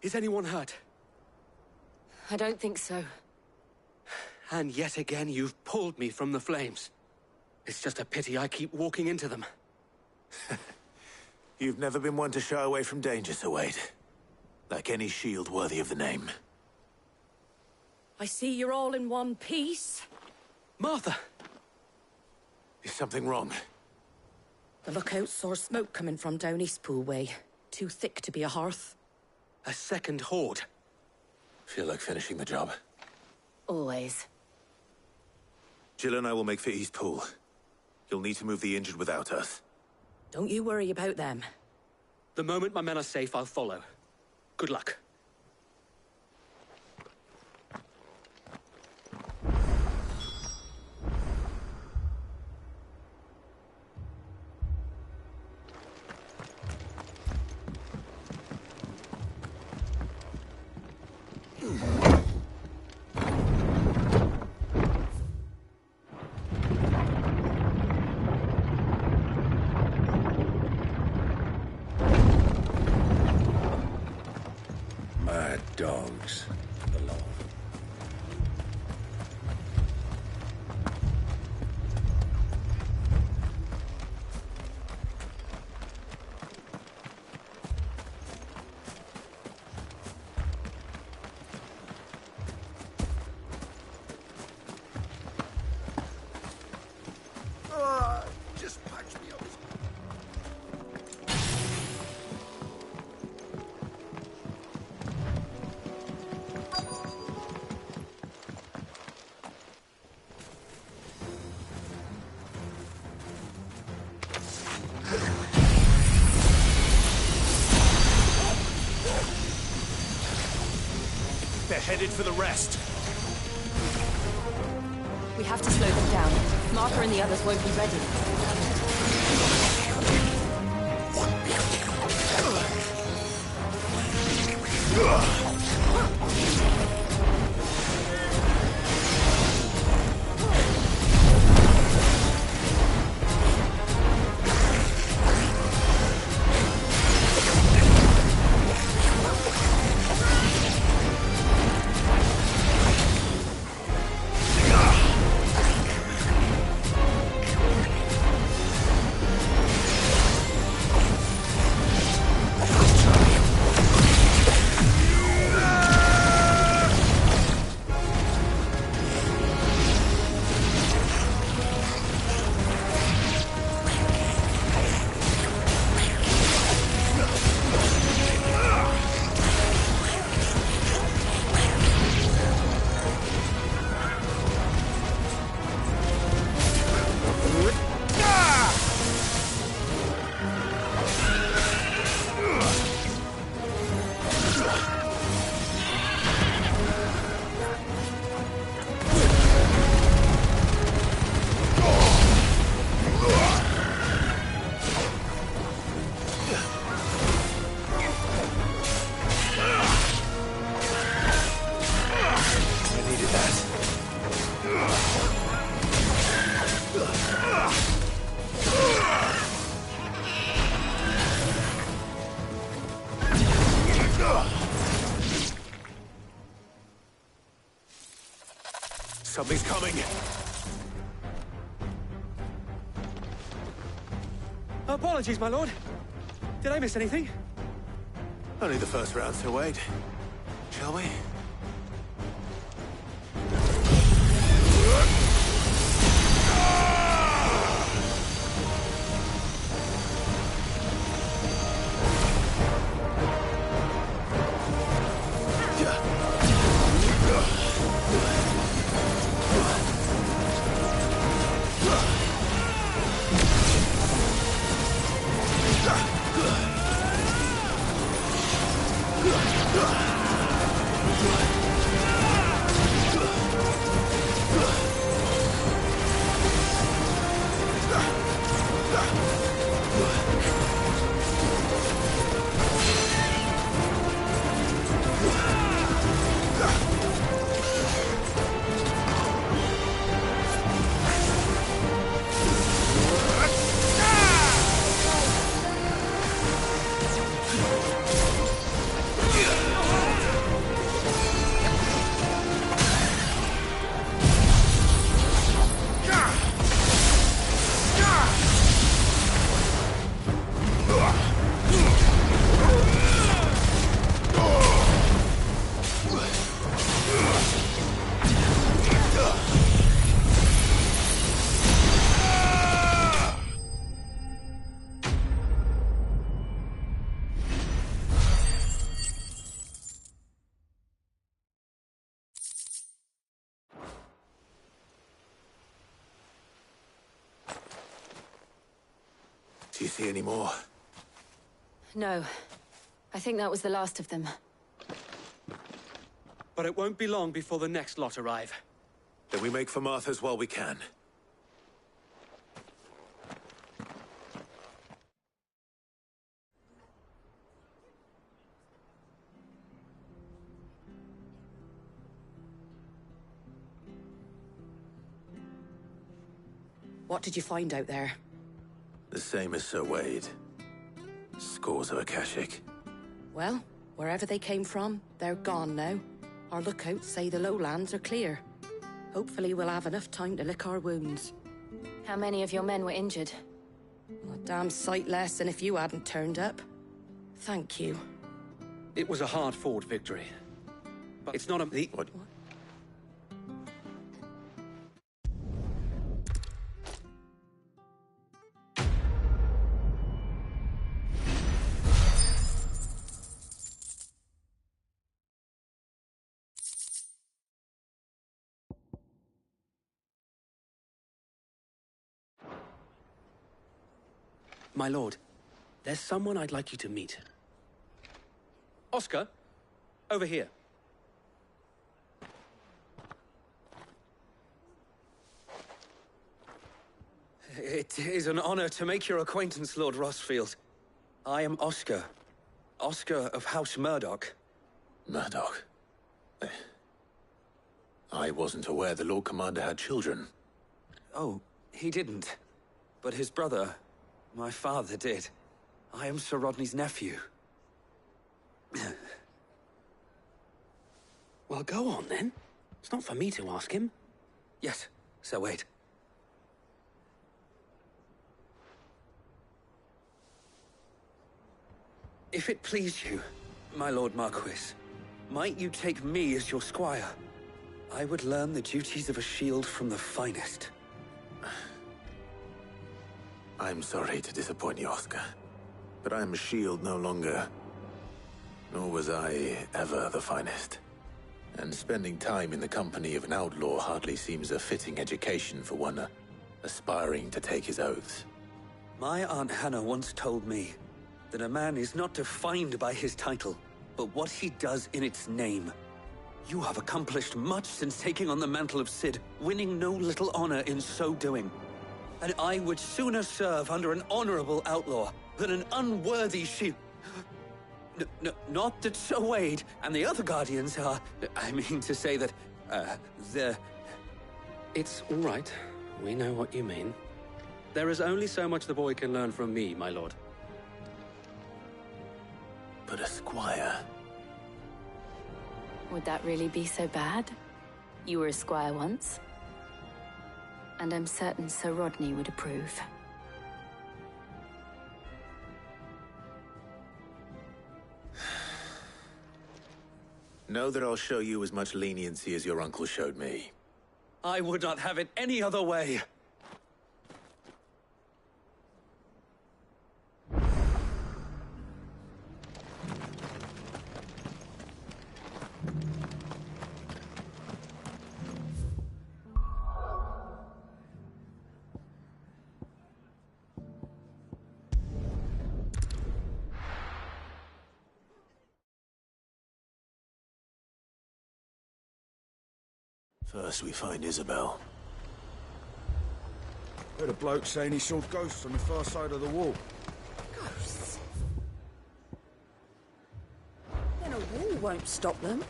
[SPEAKER 1] Is anyone hurt?
[SPEAKER 15] I don't think so.
[SPEAKER 1] And yet again, you've pulled me from the flames. It's just a pity I keep walking into them.
[SPEAKER 3] You've never been one to shy away from danger, Sir Wade. Like any shield worthy of the name.
[SPEAKER 15] I see you're all in one piece.
[SPEAKER 1] Martha!
[SPEAKER 3] Is something wrong?
[SPEAKER 15] The lookout saw smoke coming from down Eastpool way. Too thick to be a hearth.
[SPEAKER 1] A second horde.
[SPEAKER 3] Feel like finishing the job.
[SPEAKER 11] Always.
[SPEAKER 3] Jill and I will make for Eastpool. You'll need to move the injured without us.
[SPEAKER 15] Don't you worry about them.
[SPEAKER 1] The moment my men are safe, I'll follow. Good luck.
[SPEAKER 9] Mad dogs. The law.
[SPEAKER 8] Just punch me over.
[SPEAKER 3] They're headed for the rest.
[SPEAKER 11] We have to slow them down. Martha and the others won't be ready.
[SPEAKER 3] Something's coming.
[SPEAKER 1] Apologies, my lord. Did I miss anything?
[SPEAKER 3] Only the first round, Sir Wade. Shall we? Do you see any more?
[SPEAKER 11] No. I think that was the last of them.
[SPEAKER 1] But it won't be long before the next lot arrive.
[SPEAKER 3] Then we make for Martha's while we can.
[SPEAKER 15] What did you find out there?
[SPEAKER 3] The same as Sir Wade. Scores of Akashic.
[SPEAKER 15] Well, wherever they came from, they're gone now. Our lookouts say the lowlands are clear. Hopefully we'll have enough time to lick our wounds.
[SPEAKER 11] How many of your men were injured?
[SPEAKER 15] A damn sight less than if you hadn't turned up. Thank you.
[SPEAKER 1] It was a hard-fought victory. But it's not a...
[SPEAKER 3] What?
[SPEAKER 1] My lord, there's someone I'd like you to meet. Oscar, over here.
[SPEAKER 17] It is an honor to make your acquaintance, Lord Rossfield. I am Oscar. Oscar of House Murdoch.
[SPEAKER 3] Murdoch? I wasn't aware the Lord Commander had children.
[SPEAKER 17] Oh, he didn't. But his brother, my father, did. I am Sir Rodney's nephew.
[SPEAKER 1] Well, go on, then. It's not for me to ask him.
[SPEAKER 17] Yes, Sir Wade. If it please you, my Lord Marquis, might you take me as your squire? I would learn the duties of a shield from the finest.
[SPEAKER 3] I'm sorry to disappoint you, Oscar, but I am a shield no longer. Nor was I ever the finest. And spending time in the company of an outlaw hardly seems a fitting education for one aspiring to take his oaths.
[SPEAKER 17] My Aunt Hannah once told me that a man is not defined by his title, but what he does in its name. You have accomplished much since taking on the mantle of Cid, winning no little honor in so doing. And I would sooner serve under an honorable outlaw than an unworthy shield. Not that Sir Wade and the other Guardians are... I mean to say that, they're...
[SPEAKER 1] It's all right. We know what you mean. There is only so much the boy can learn from me, my lord.
[SPEAKER 3] But a squire...
[SPEAKER 11] Would that really be so bad? You were a squire once. And I'm certain Sir Rodney would approve.
[SPEAKER 3] Know that I'll show you as much leniency as your uncle showed me.
[SPEAKER 17] I would not have it any other way.
[SPEAKER 3] First we find Isabel.
[SPEAKER 9] Heard a bloke saying he saw ghosts on the far side of the wall.
[SPEAKER 15] Ghosts? Then a wall won't stop them.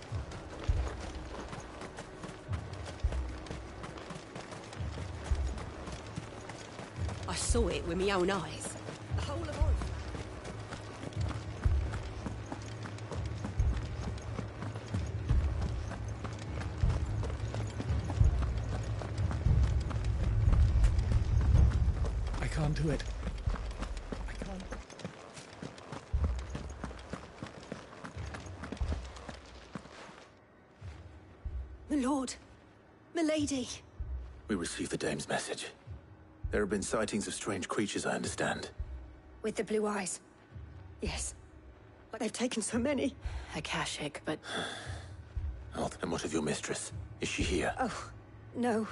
[SPEAKER 18] I saw it with my own eyes. The whole of Oz.
[SPEAKER 6] I can't do it. I can't.
[SPEAKER 18] My lord. My lady.
[SPEAKER 3] We received the dame's message. There have been sightings of strange creatures, I understand.
[SPEAKER 18] With the blue eyes. Yes. But they've taken so many.
[SPEAKER 11] Akashic, but...
[SPEAKER 3] Oh, and what of your mistress? Is she here?
[SPEAKER 18] Oh, no.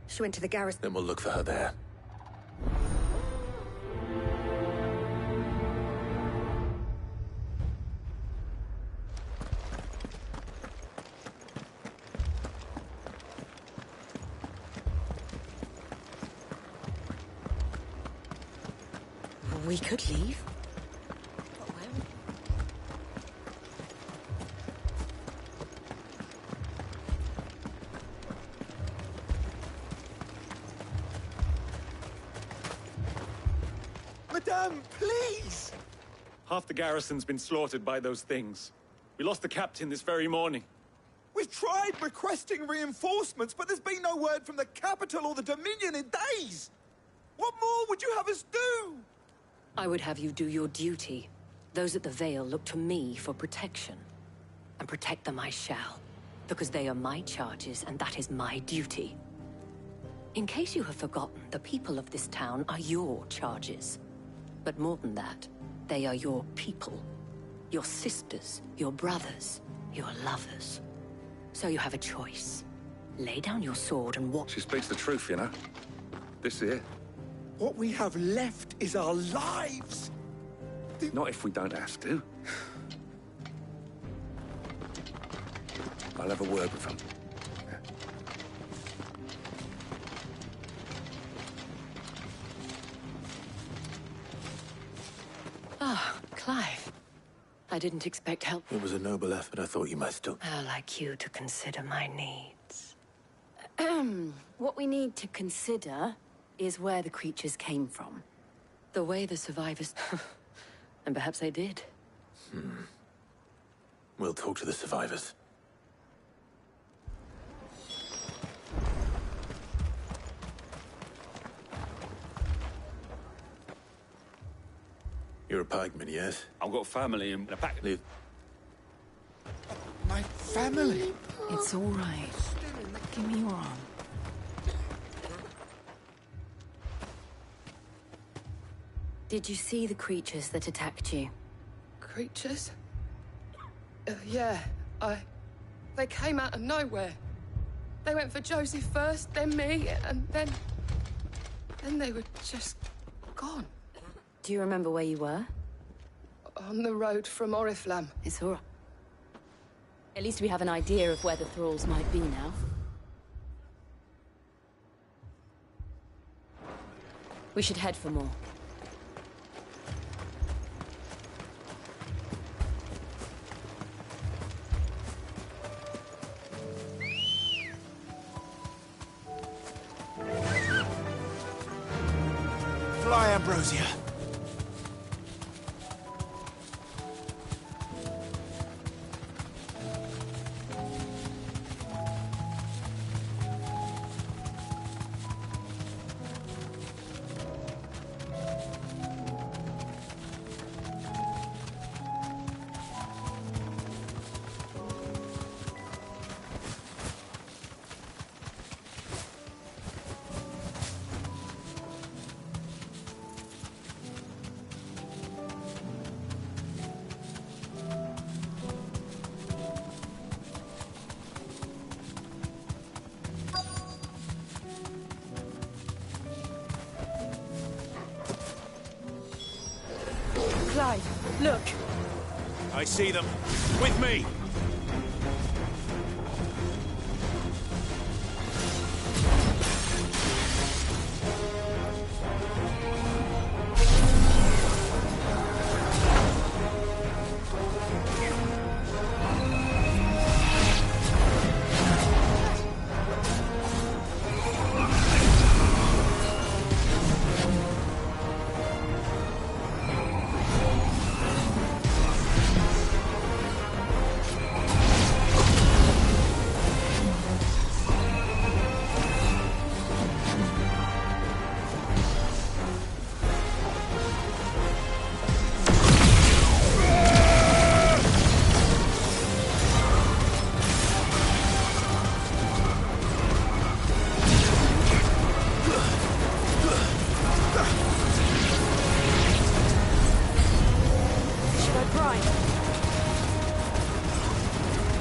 [SPEAKER 18] She went to the garrison.
[SPEAKER 3] Then we'll look for her there.
[SPEAKER 15] We could leave.
[SPEAKER 19] Madame, please!
[SPEAKER 20] Half the garrison's been slaughtered by those things. We lost the captain this very morning.
[SPEAKER 19] We've tried requesting reinforcements, but there's been no word from the capital or the Dominion in days! What more would you have us do?
[SPEAKER 21] I would have you do your duty. Those at the Vale look to me for protection. And protect them I shall. Because they are my charges, and that is my duty. In case you have forgotten, the people of this town are your charges. But more than that, they are your people. Your sisters, your brothers, your lovers. So you have a choice. Lay down your sword and walk.
[SPEAKER 22] She speaks the truth, you know. This here.
[SPEAKER 19] What we have left is our lives!
[SPEAKER 22] Not if we don't have to. I'll have a word with them.
[SPEAKER 21] Ah, Clive. I didn't expect help.
[SPEAKER 3] It was a noble effort. I thought you might still...
[SPEAKER 21] I'd like you to consider my needs. What we need to consider is where the creatures came from. The way the survivors... and perhaps they did.
[SPEAKER 3] We'll talk to the survivors. You're a pikeman, yes?
[SPEAKER 20] I've got family and a pack...
[SPEAKER 3] Leave.
[SPEAKER 19] My family?
[SPEAKER 5] It's all right. Give me your arm.
[SPEAKER 21] Did you see the creatures that attacked you?
[SPEAKER 23] Creatures? Yeah, They came out of nowhere. They went for Joseph first, then me, and then they were just gone.
[SPEAKER 21] Do you remember where you were?
[SPEAKER 23] On the road from Oriflamme.
[SPEAKER 21] It's all right. At least we have an idea of where the thralls might be now. We should head for more.
[SPEAKER 19] Fly, Ambrosia.
[SPEAKER 23] Clive, look.
[SPEAKER 19] I see them. With me.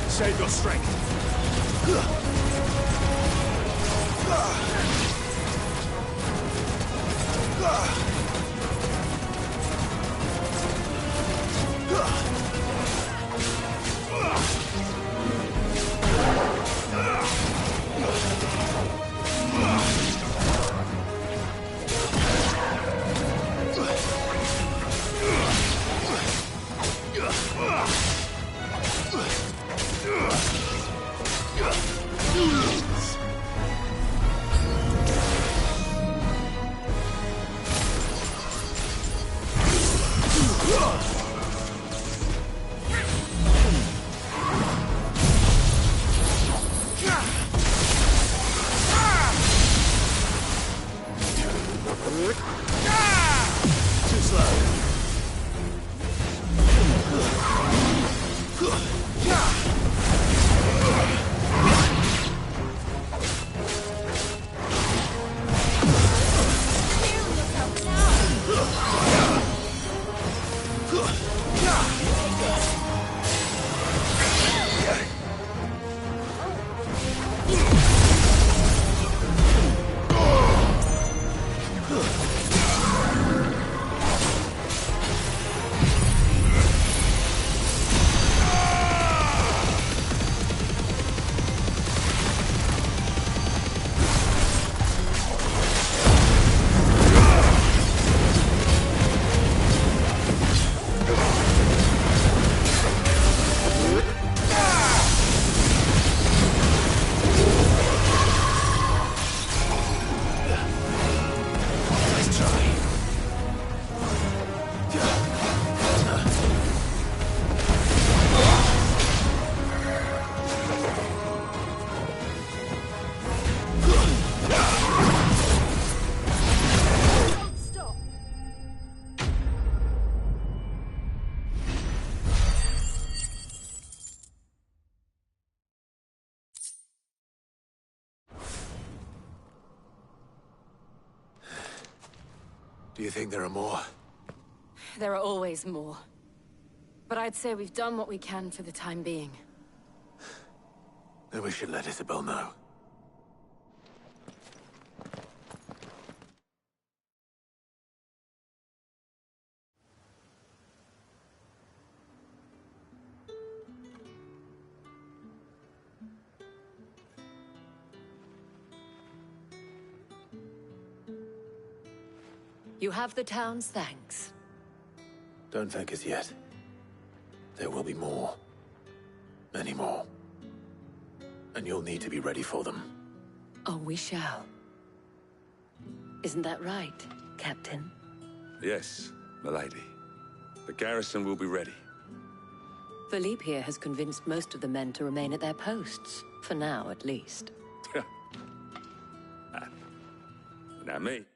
[SPEAKER 19] Save your strength.
[SPEAKER 3] Do you think there are more?
[SPEAKER 21] There are always more. But I'd say we've done what we can for the time being.
[SPEAKER 3] Then we should let Isabel know.
[SPEAKER 21] You have the town's thanks.
[SPEAKER 3] Don't thank us yet. There will be more. Many more. And you'll need to be ready for them.
[SPEAKER 21] Oh, we shall. Isn't that right, Captain?
[SPEAKER 22] Yes, milady. The garrison will be ready.
[SPEAKER 21] Philippe here has convinced most of the men to remain at their posts. For now, at least.
[SPEAKER 22] Not me.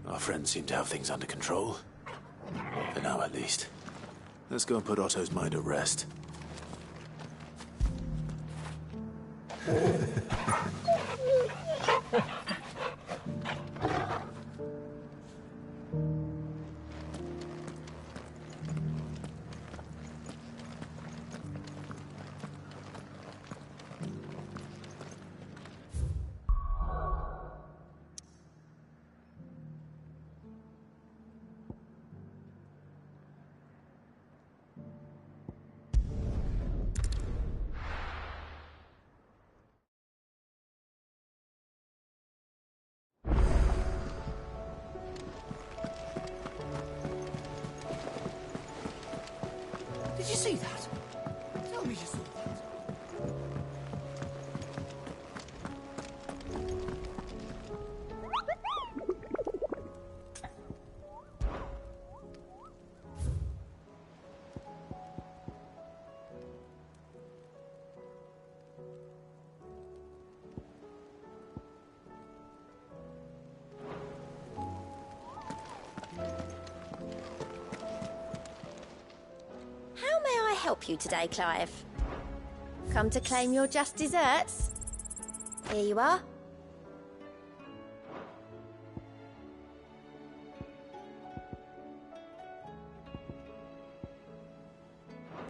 [SPEAKER 3] Our friends seem to have things under control. For now, at least. Let's go and put Otto's mind at rest.
[SPEAKER 1] Did you see that? Tell me you saw that.
[SPEAKER 2] Help you today, Clive? Come to claim your just desserts? Here you are.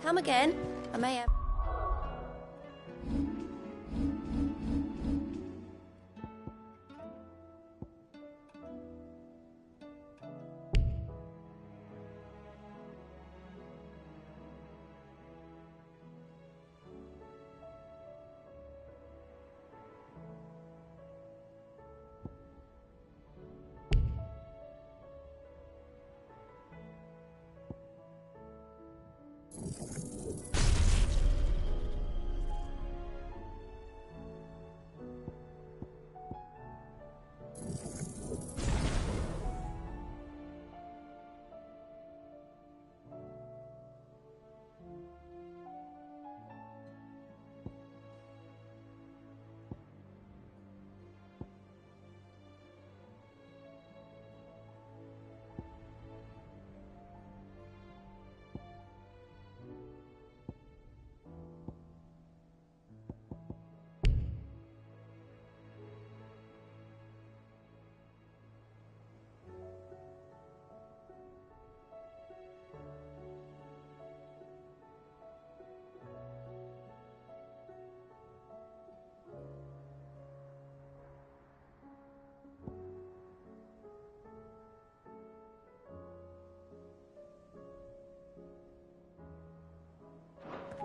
[SPEAKER 2] Come again. I may have...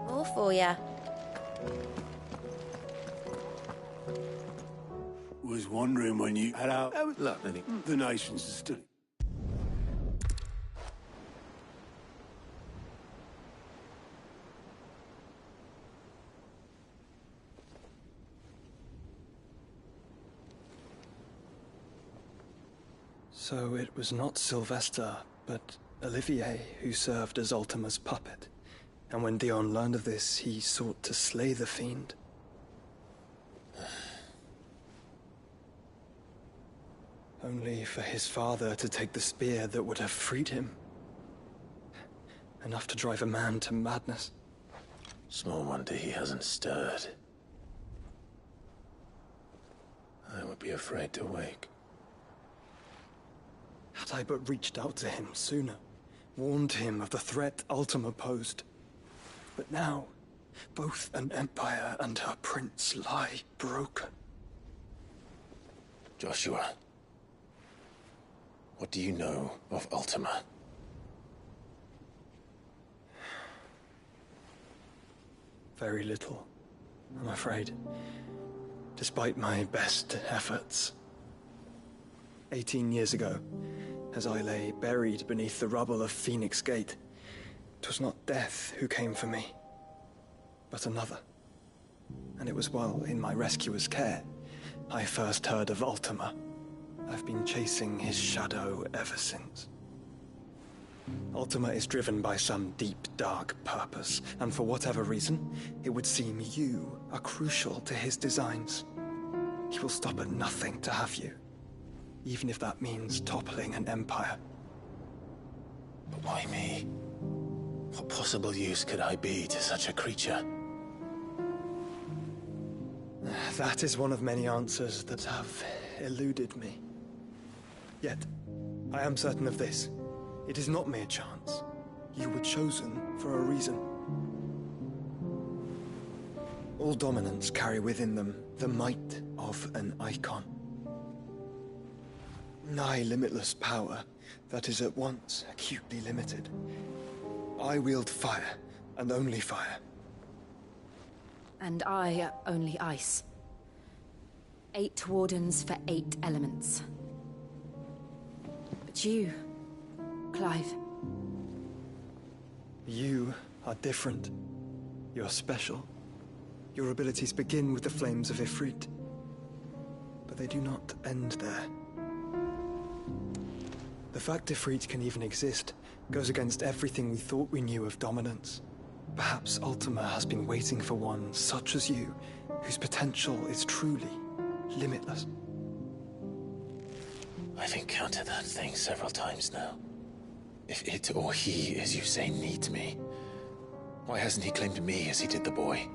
[SPEAKER 2] More for ya.
[SPEAKER 4] Was wondering when you had out
[SPEAKER 3] Look, Lenny.
[SPEAKER 4] the nations stood.
[SPEAKER 7] So it was not Sylvester, but Olivier who served as Ultima's puppet. And when Dion learned of this, he sought to slay the fiend. Only for his father to take the spear that would have freed him. enough to drive a man to madness.
[SPEAKER 3] Small wonder he hasn't stirred. I would be afraid to wake.
[SPEAKER 7] Had I but reached out to him sooner, warned him of the threat Ultima posed. But now, both an empire and her prince lie broken.
[SPEAKER 3] Joshua, what do you know of Ultima?
[SPEAKER 7] Very little, I'm afraid. Despite my best efforts. 18 years ago, as I lay buried beneath the rubble of Phoenix Gate, 'twas not death who came for me, but another. And it was while in my rescuer's care I first heard of Ultima. I've been chasing his shadow ever since. Ultima is driven by some deep, dark purpose, and for whatever reason, it would seem you are crucial to his designs. He will stop at nothing to have you, even if that means toppling an empire.
[SPEAKER 3] But why me? What possible use could I be to such a creature?
[SPEAKER 7] That is one of many answers that have eluded me. Yet, I am certain of this. It is not mere chance. You were chosen for a reason. All dominants carry within them the might of an icon. Nigh limitless power that is at once acutely limited. I wield fire, and only fire.
[SPEAKER 5] And I only ice. 8 wardens for 8 elements. But you, Clive.
[SPEAKER 7] You are different. You're special. Your abilities begin with the flames of Ifrit. But they do not end there. The fact Ifrit can even exist goes against everything we thought we knew of dominance. Perhaps Ultima has been waiting for one such as you, whose potential is truly limitless.
[SPEAKER 3] I've encountered that thing several times now. If it or he, as you say, needs me, why hasn't he claimed me as he did the boy?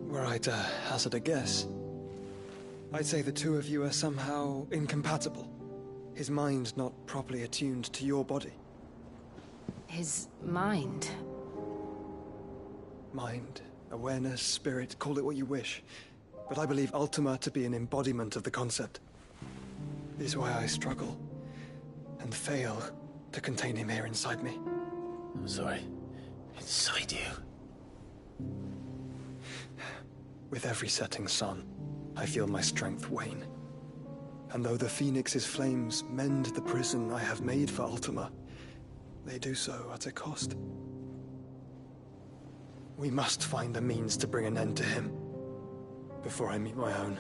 [SPEAKER 7] Were I to hazard a guess, I'd say the two of you are somehow incompatible. His mind not properly attuned to your body.
[SPEAKER 5] His mind?
[SPEAKER 7] Mind, awareness, spirit, call it what you wish. But I believe Ultima to be an embodiment of the concept. This is why I struggle and fail to contain him here inside me.
[SPEAKER 3] I'm sorry. Inside you?
[SPEAKER 7] With every setting sun, I feel my strength wane. And though the Phoenix's flames mend the prison I have made for Ultima, they do so at a cost. We must find a means to bring an end to him before I meet my own.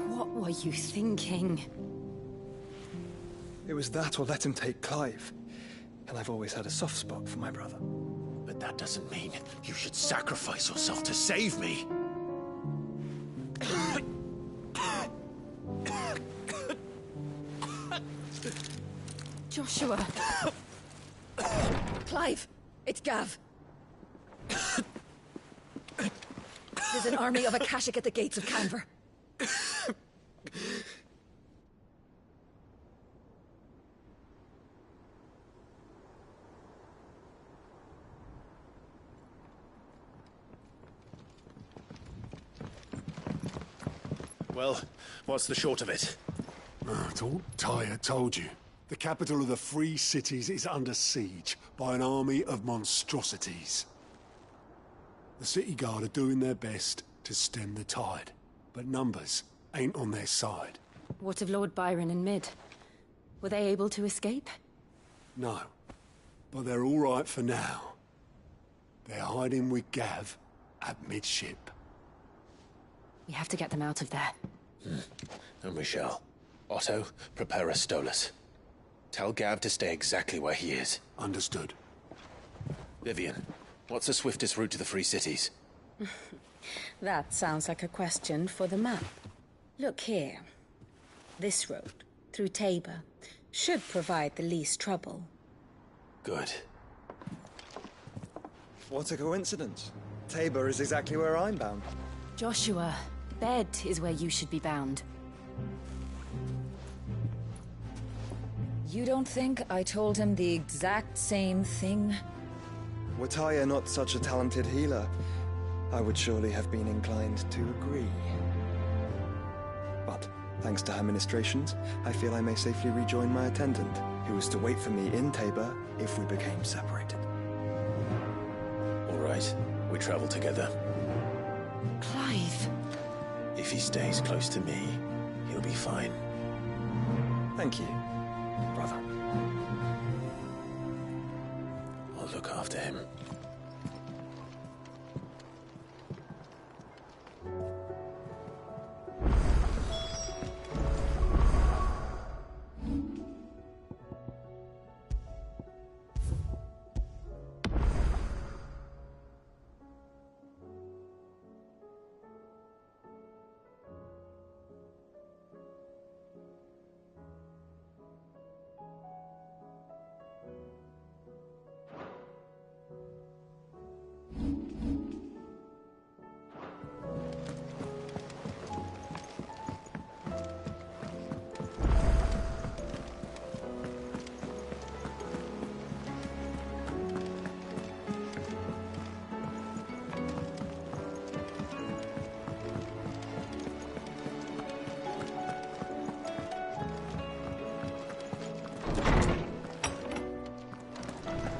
[SPEAKER 5] What were you thinking?
[SPEAKER 7] It was that or let him take Clive. And I've always had a soft spot for my brother.
[SPEAKER 3] But that doesn't mean you should sacrifice yourself to save me.
[SPEAKER 18] Joshua. Clive, it's Gav. There's an army of Akashic at the gates of Canver.
[SPEAKER 3] Well, what's the short of it?
[SPEAKER 4] It's all Tyre told you. The capital of the Free Cities is under siege by an army of monstrosities. The City Guard are doing their best to stem the tide, but numbers ain't on their side.
[SPEAKER 5] What of Lord Byron and Mid? Were they able to escape?
[SPEAKER 4] No, but they're all right for now. They're hiding with Gav at midship.
[SPEAKER 5] We have to get them out of there.
[SPEAKER 3] And we shall. Otto, prepare a Stolas. Tell Gav to stay exactly where he is.
[SPEAKER 4] Understood.
[SPEAKER 3] Vivian, what's the swiftest route to the Free Cities?
[SPEAKER 5] That sounds like a question for the map. Look here. This road, through Tabor, Should provide the least trouble.
[SPEAKER 3] Good.
[SPEAKER 7] What a coincidence. Tabor is exactly where I'm bound.
[SPEAKER 21] Joshua, bed is where you should be bound.
[SPEAKER 10] You don't think I told him the exact same thing?
[SPEAKER 7] Were Tyre not such a talented healer, I would surely have been inclined to agree. But, thanks to her ministrations, I feel I may safely rejoin my attendant, who was to wait for me in Tabor if we became separated.
[SPEAKER 3] All right, we travel together.
[SPEAKER 21] Clive.
[SPEAKER 3] If he stays close to me, he'll be fine.
[SPEAKER 7] Thank you, brother.
[SPEAKER 3] I'll look after him.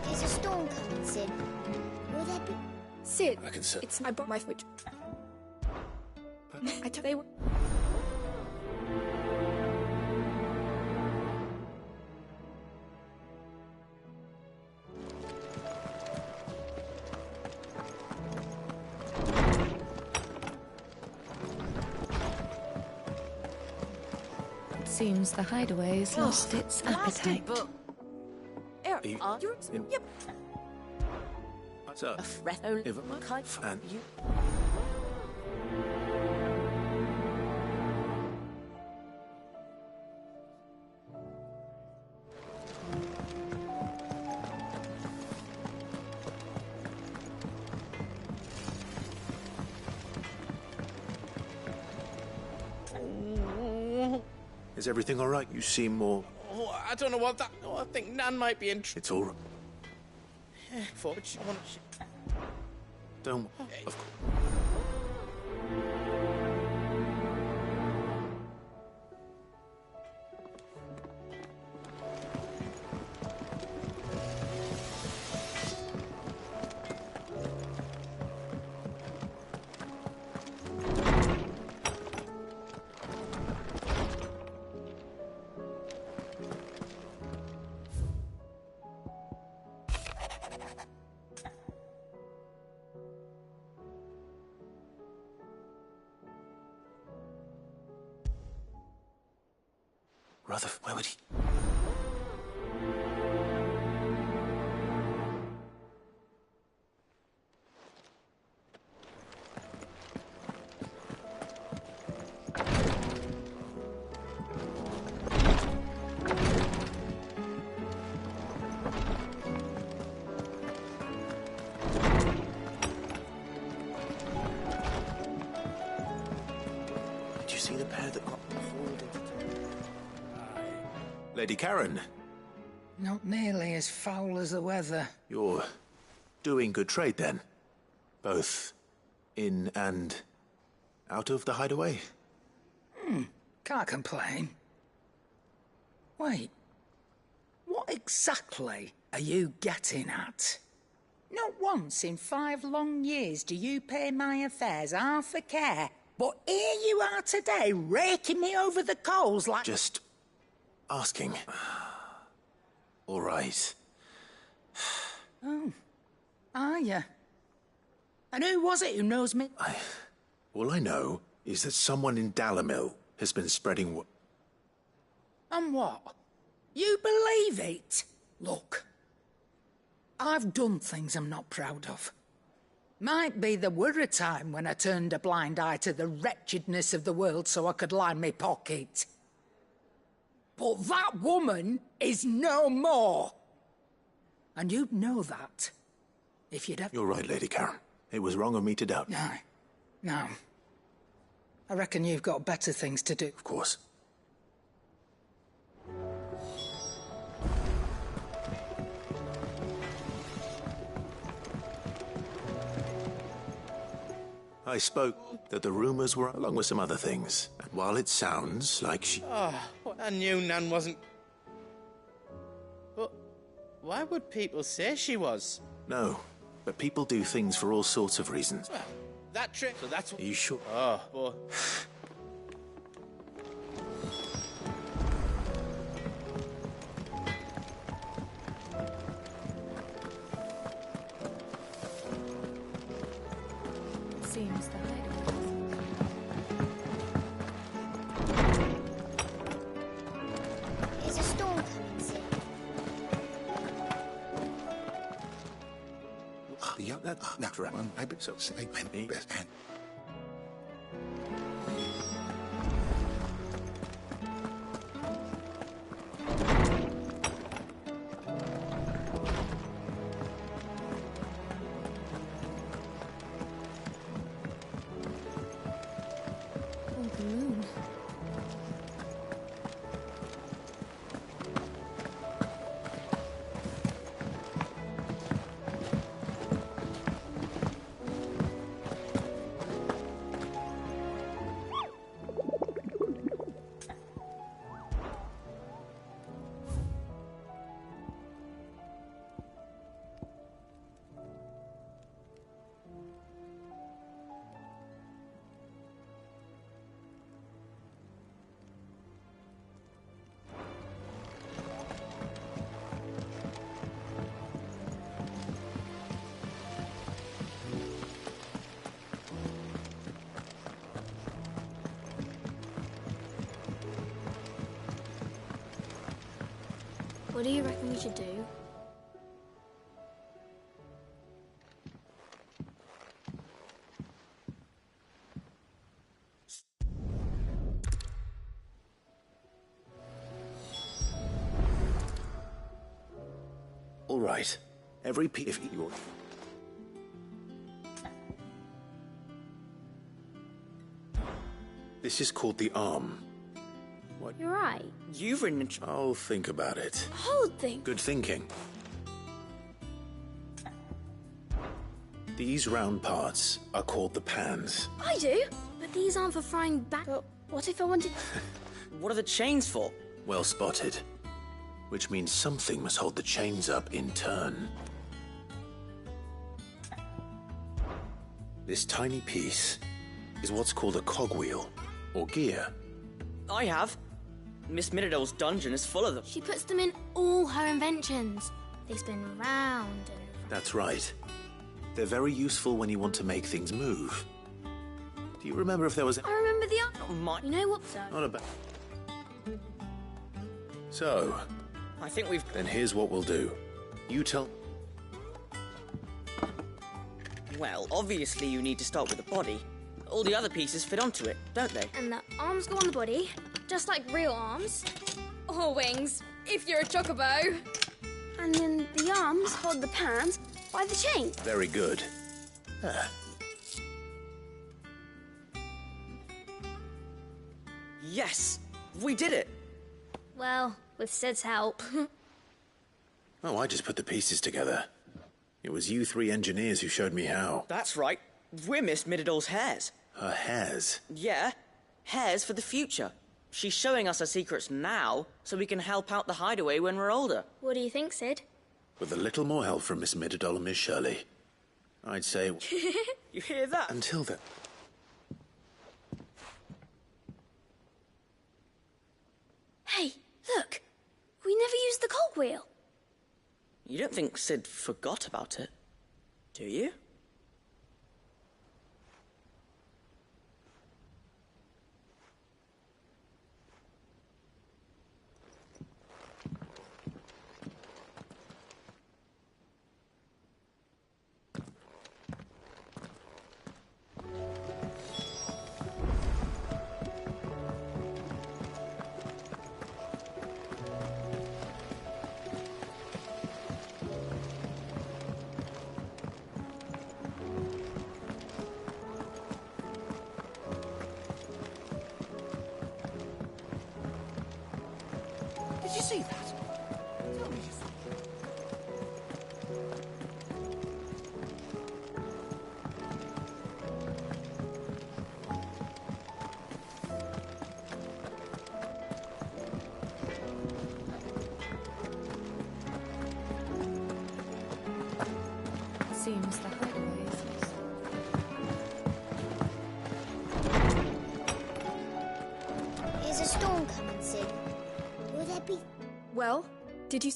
[SPEAKER 2] There's a storm coming, Sid. Will there be...
[SPEAKER 18] Sid,
[SPEAKER 3] I can sit.
[SPEAKER 18] I brought my food. I took they were...
[SPEAKER 5] It seems the hideaway's lost its appetite.
[SPEAKER 3] Yep. So, if and is everything all right? You seem more.
[SPEAKER 12] Oh, I don't know what that... Oh, I think Nan might be in...
[SPEAKER 3] It's all right.
[SPEAKER 12] Forge, I want to...
[SPEAKER 3] Don't. Of course. Rutherford, where would he? Did you see the pair that got hauled into Lady Karen?
[SPEAKER 6] Not nearly as foul as the weather.
[SPEAKER 3] You're doing good trade then? Both in and out of the hideaway?
[SPEAKER 6] Can't complain. Wait. What exactly are you getting at? Not once in 5 long years do you pay my affairs half a care. But here you are today, raking me over the coals like...
[SPEAKER 3] Just asking. All right.
[SPEAKER 6] Oh, are you? And who was it who knows me?
[SPEAKER 3] All I know is that someone in Dalamil has been spreading
[SPEAKER 6] And what? You believe it? Look, I've done things I'm not proud of. Might be there were a time when I turned a blind eye to the wretchedness of the world so I could line my pocket. But that woman is no more. And you'd know that if you'd ever...
[SPEAKER 3] You're right, Lady Karen. It was wrong of me to doubt.
[SPEAKER 6] No. I reckon you've got better things to do.
[SPEAKER 3] Of course. I spoke that the rumors were along with some other things. And while it sounds like she...
[SPEAKER 12] Oh, I knew Nan wasn't... But why would people say she was?
[SPEAKER 3] No, but people do things for all sorts of reasons.
[SPEAKER 12] Well, that trick, so that's...
[SPEAKER 3] Are you sure?
[SPEAKER 12] Oh, boy.
[SPEAKER 5] Seems the hideaway.
[SPEAKER 2] Is a storm coming soon?
[SPEAKER 3] Yeah, that's right. Maybe so. Maybe best.
[SPEAKER 5] Oh, the moon.
[SPEAKER 2] What do you reckon we should do?
[SPEAKER 3] All right. Every piece... If you're... This is called the arm. What?
[SPEAKER 2] You're right.
[SPEAKER 12] You've written...
[SPEAKER 3] I'll think about it.
[SPEAKER 2] The whole thing.
[SPEAKER 3] Good thinking. These round parts are called the pans.
[SPEAKER 2] I do, but these aren't for frying back. But what if I wanted...
[SPEAKER 12] What are the chains for?
[SPEAKER 3] Well spotted. Which means something must hold the chains up in turn. This tiny piece is what's called a cogwheel, or gear.
[SPEAKER 12] I have. Miss Miradol's dungeon is full of them.
[SPEAKER 2] She puts them in all her inventions. They spin round and round.
[SPEAKER 3] That's right. They're very useful when you want to make things move. Do you remember if there was...
[SPEAKER 2] I remember the other... You know what, sir?
[SPEAKER 3] Not a bad... So...
[SPEAKER 12] I think we've...
[SPEAKER 3] Then here's what we'll do. You tell...
[SPEAKER 12] Well, obviously you need to start with the body. All the other pieces fit onto it, don't they?
[SPEAKER 2] And the arms go on the body, just like real arms. Or wings, if you're a chocobo. And then the arms hold the pans by the chain.
[SPEAKER 3] Very good. Ah.
[SPEAKER 12] Yes! We did it!
[SPEAKER 2] Well, with Sid's help.
[SPEAKER 3] Oh, I just put the pieces together. It was you three engineers who showed me how.
[SPEAKER 12] That's right. We're Miss Miradol's hairs.
[SPEAKER 3] Her hairs?
[SPEAKER 12] Yeah. Hairs for the future. She's showing us her secrets now, so we can help out the hideaway when we're older.
[SPEAKER 2] What do you think, Sid?
[SPEAKER 3] With a little more help from Miss Miradol and Miss Shirley, I'd say...
[SPEAKER 12] You hear that?
[SPEAKER 3] Until then...
[SPEAKER 2] Hey, look! We never used the cogwheel.
[SPEAKER 12] You don't think Sid forgot about it, do you?
[SPEAKER 13] Did you see that? Tell me you saw it.
[SPEAKER 5] Seems the hideaway is
[SPEAKER 14] There's a storm coming soon. Will there be...
[SPEAKER 2] Well, did you...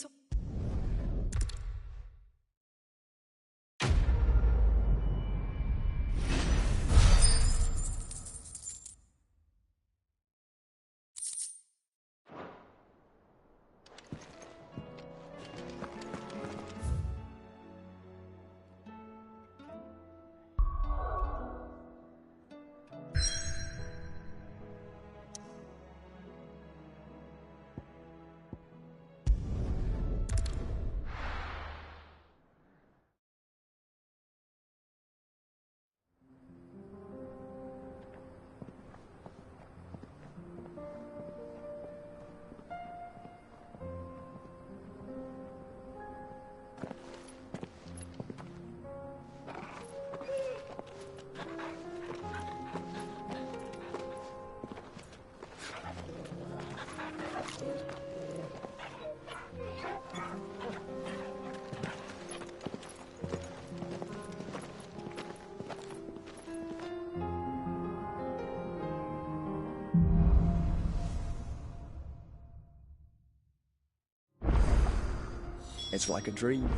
[SPEAKER 16] It's like a dream,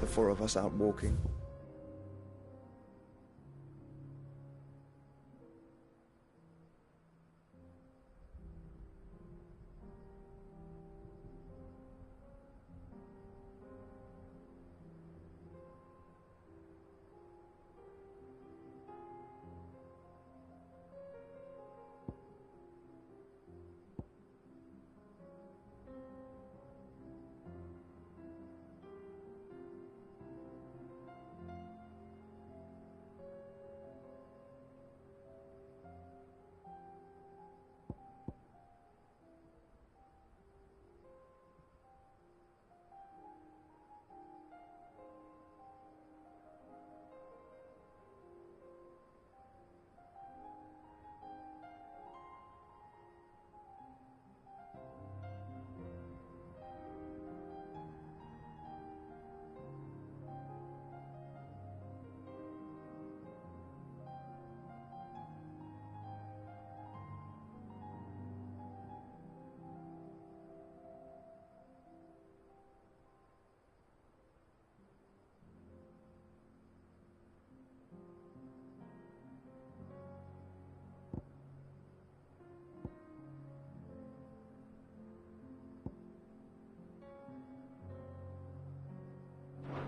[SPEAKER 16] the four of us out walking.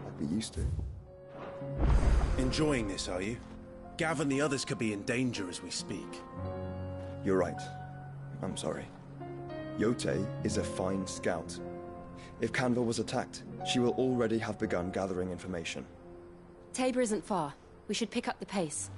[SPEAKER 16] Like we used to.
[SPEAKER 24] Enjoying this, are you? Gav and the others could be in danger as we speak.
[SPEAKER 16] You're right. I'm sorry. Yote is a fine scout. If Canva was attacked, she will already have begun gathering information.
[SPEAKER 21] Tabor isn't far. We should pick up the pace.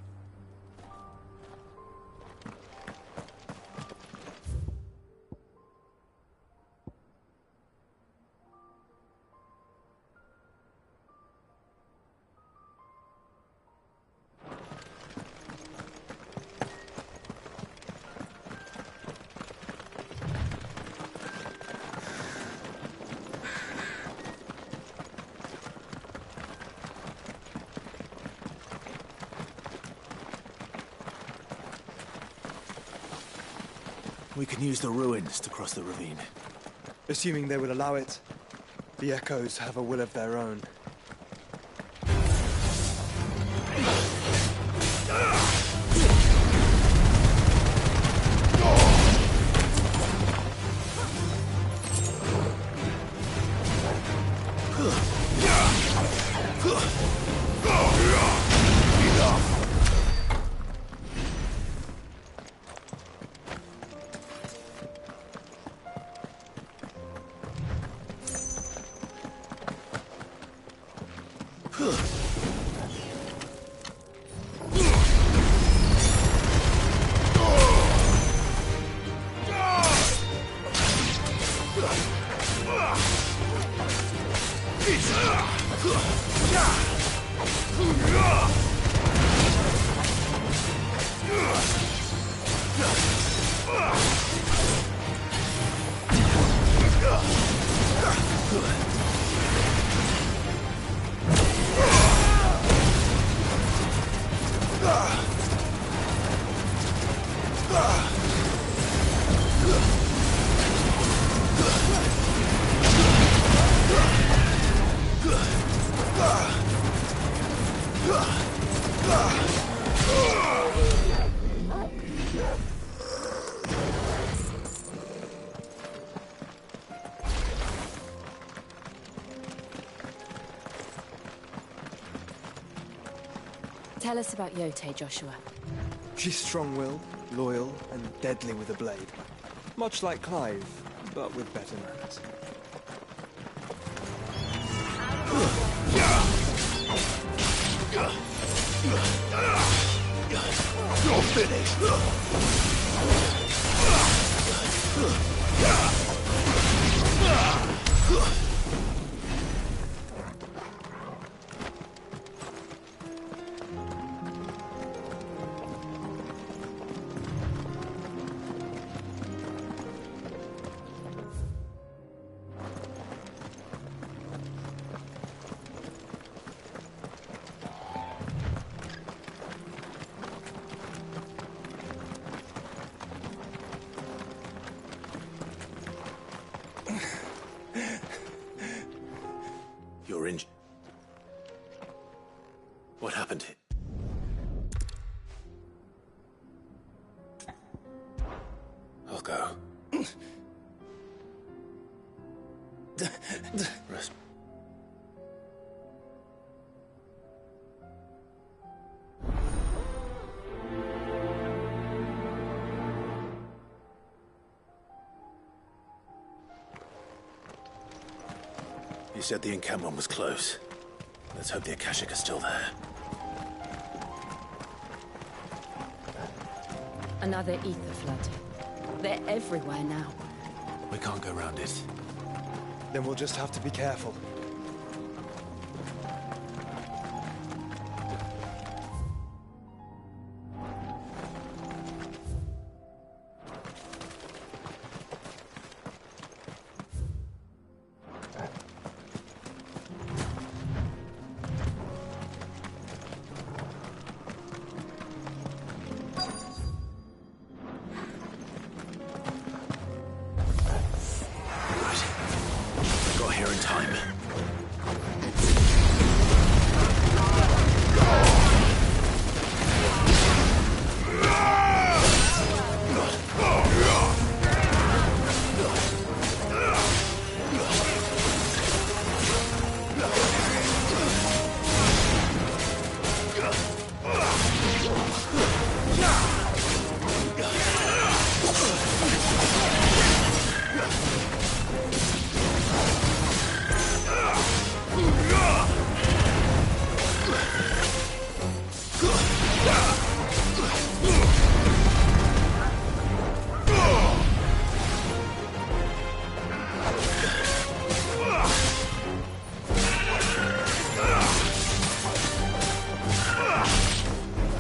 [SPEAKER 24] We can use the ruins to cross the ravine.
[SPEAKER 7] Assuming they will allow it. The Echoes have a will of their own.
[SPEAKER 5] Tell us about Yote, Joshua.
[SPEAKER 7] She's strong-willed, loyal, and deadly with a blade. Much like Clive, but with better manners.
[SPEAKER 4] You're finished!
[SPEAKER 3] You're injured. What happened? I'll go. Rest. You said the encampment was close. Let's hope the Akashic are still there.
[SPEAKER 5] Another ether flood. They're everywhere now.
[SPEAKER 3] We can't go around it.
[SPEAKER 7] Then we'll just have to be careful.
[SPEAKER 3] Got here in time.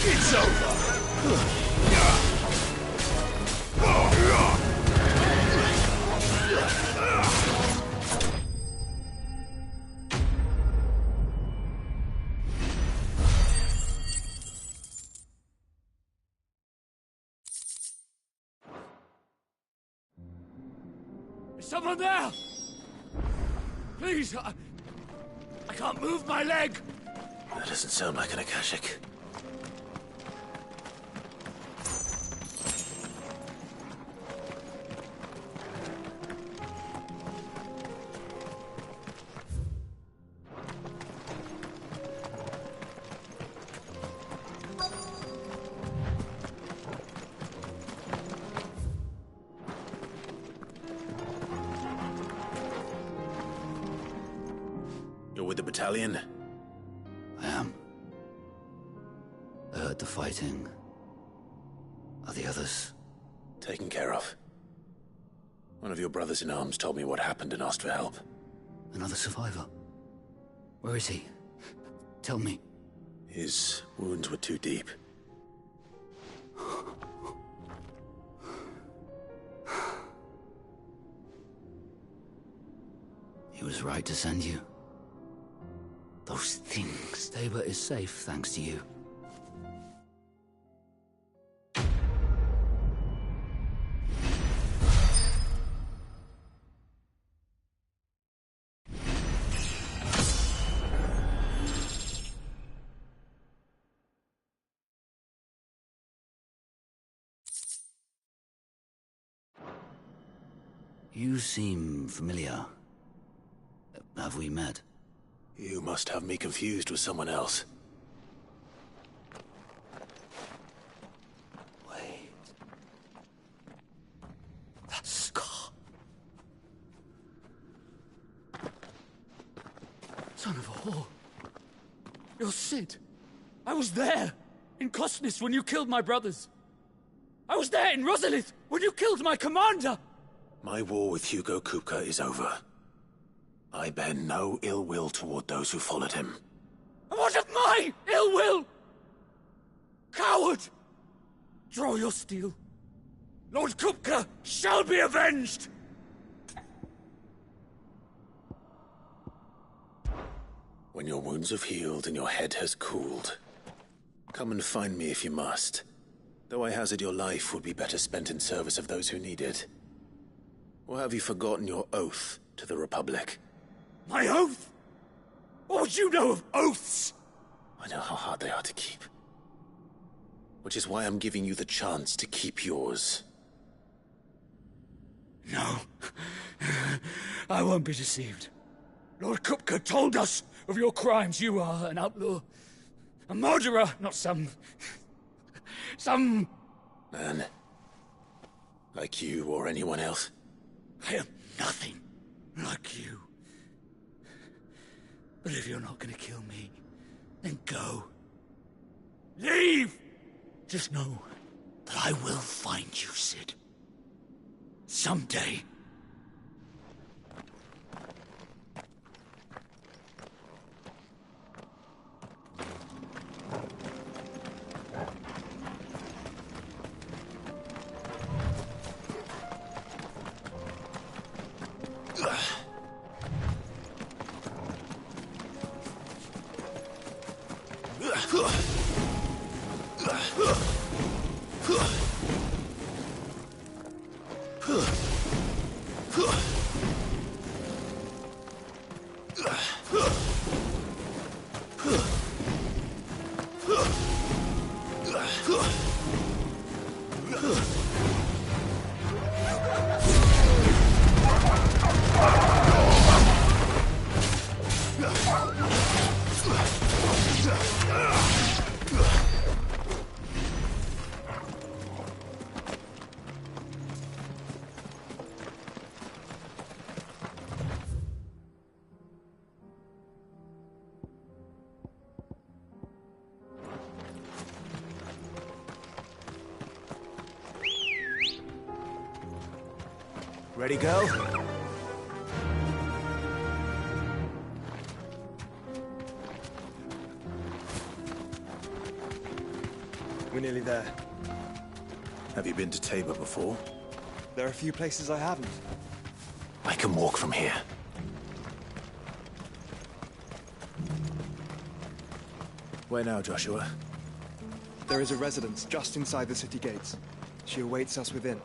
[SPEAKER 4] It's over!
[SPEAKER 1] Is someone there? Please, I can't move my leg!
[SPEAKER 3] That doesn't sound like an Akashic. You're with the battalion?
[SPEAKER 8] I am. I heard the fighting. Are the others?
[SPEAKER 3] Taken care of. One of your brothers in arms told me what happened and asked for help.
[SPEAKER 8] Another survivor? Where is he? Tell me.
[SPEAKER 3] His wounds were too deep.
[SPEAKER 8] He was right to send you. Those things. Tabor is safe, thanks to you. You seem familiar. Have we met?
[SPEAKER 3] You must have me confused with someone else.
[SPEAKER 9] Son of a whore. You're Sid. I was there, in Cosnis, when you killed my brothers. I was there in Rosalith, when you killed my commander!
[SPEAKER 24] My war with Hugo Kupka is over. I bear no ill will toward those who followed him.
[SPEAKER 9] And what of my ill will? Coward! Draw your steel. Lord Kupka shall be avenged!
[SPEAKER 3] When your wounds have healed and your head has cooled, come and find me if you must. Though I hazard your life would be better spent in service of those who need it. Or have you forgotten your oath to the Republic?
[SPEAKER 9] My oath? What would you know of oaths?
[SPEAKER 3] I know how hard they are to keep. Which is why I'm giving you the chance to keep yours.
[SPEAKER 9] No. I won't be deceived. Lord Kupka told us of your crimes. You are an outlaw. A murderer, not some...
[SPEAKER 3] Man. Like you or anyone else.
[SPEAKER 9] I am nothing like you. But if you're not gonna kill me, then go. Leave! Just know that I will find you, Sid. Someday.
[SPEAKER 24] Ready, go?
[SPEAKER 16] We're nearly there.
[SPEAKER 3] Have you been to Tabor before?
[SPEAKER 16] There are a few places I haven't.
[SPEAKER 3] I can walk from here. Where now, Joshua?
[SPEAKER 16] There is a residence just inside the city gates. She awaits us within.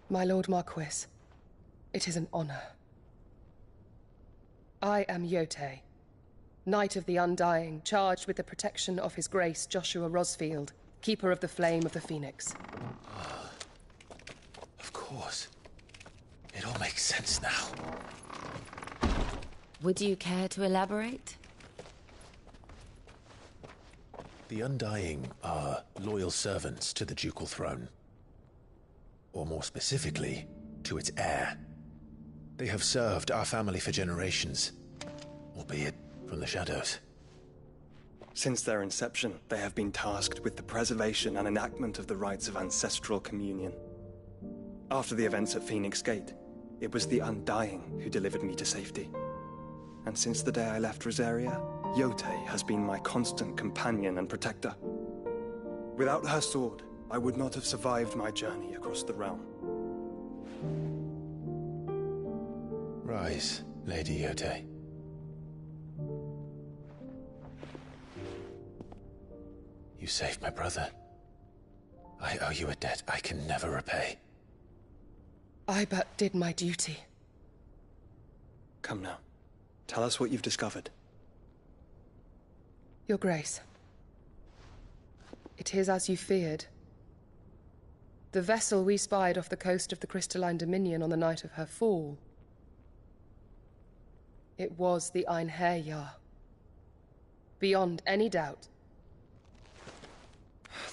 [SPEAKER 23] My Lord Marquis, it is an honor. I am Yote, Knight of the Undying, charged with the protection of His Grace Joshua Rosfield, Keeper of the Flame of the Phoenix.
[SPEAKER 3] Of course. It all makes sense now.
[SPEAKER 5] Would you care to elaborate?
[SPEAKER 3] The Undying are loyal servants to the ducal throne. Or more specifically, to its heir. They have served our family for generations, albeit from the shadows.
[SPEAKER 7] Since their inception, they have been tasked with the preservation and enactment of the rites of ancestral communion. After the events at Phoenix Gate, it was the Undying who delivered me to safety. And since the day I left Rosaria, Yote has been my constant companion and protector. Without her sword, I would not have survived my journey across the realm.
[SPEAKER 3] Rise, Lady Yote. You saved my brother. I owe you a debt I can never repay.
[SPEAKER 23] I but did my duty.
[SPEAKER 7] Come now. Tell us what you've discovered.
[SPEAKER 23] Your Grace. It is as you feared. The vessel we spied off the coast of the Crystalline Dominion on the night of her fall. It was the Einherjar. Beyond any doubt.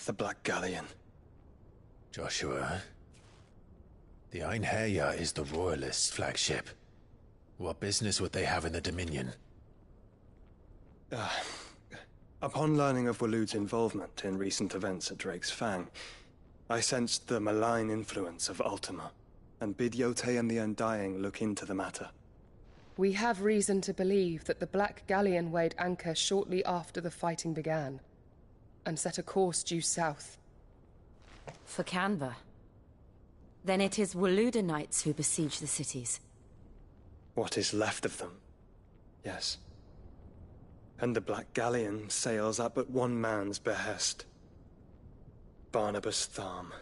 [SPEAKER 7] The Black Galleon.
[SPEAKER 3] Joshua, the Einherjar is the Royalists' flagship. What business would they have in the Dominion?
[SPEAKER 7] Upon learning of Waloed's involvement in recent events at Drake's Fang, I sensed the malign influence of Ultima, and bid Yote and the Undying look into the matter.
[SPEAKER 23] We have reason to believe that the Black Galleon weighed anchor shortly after the fighting began, and set a course due south.
[SPEAKER 11] For Canva. Then it is Waloed knights who besiege the cities.
[SPEAKER 7] What is left of them? Yes. And the Black Galleon sails at but one man's behest. Barnabas Tharm.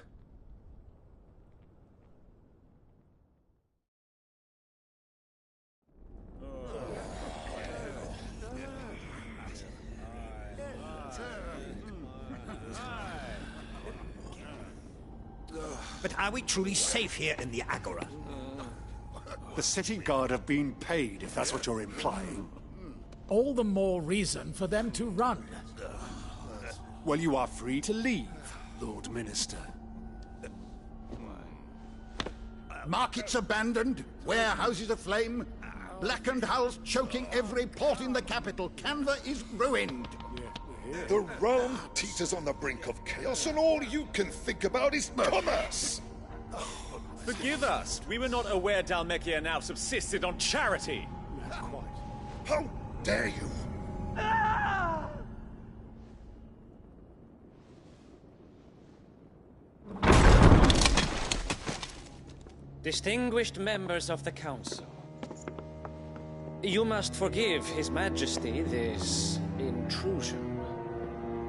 [SPEAKER 15] But are we truly safe here in the Agora?
[SPEAKER 4] The city guard have been paid, if that's what you're implying.
[SPEAKER 17] All the more reason for them to run.
[SPEAKER 4] Well, you are free to leave, Lord Minister.
[SPEAKER 15] Markets abandoned, warehouses aflame, blackened hulls choking every port in the capital. Canva is ruined.
[SPEAKER 20] The realm teeters on the brink of chaos, and all you can think about is commerce!
[SPEAKER 25] Forgive us. We were not aware Dhalmekia now subsisted on charity.
[SPEAKER 20] How dare you!
[SPEAKER 26] Distinguished members of the Council, you must forgive His Majesty this intrusion.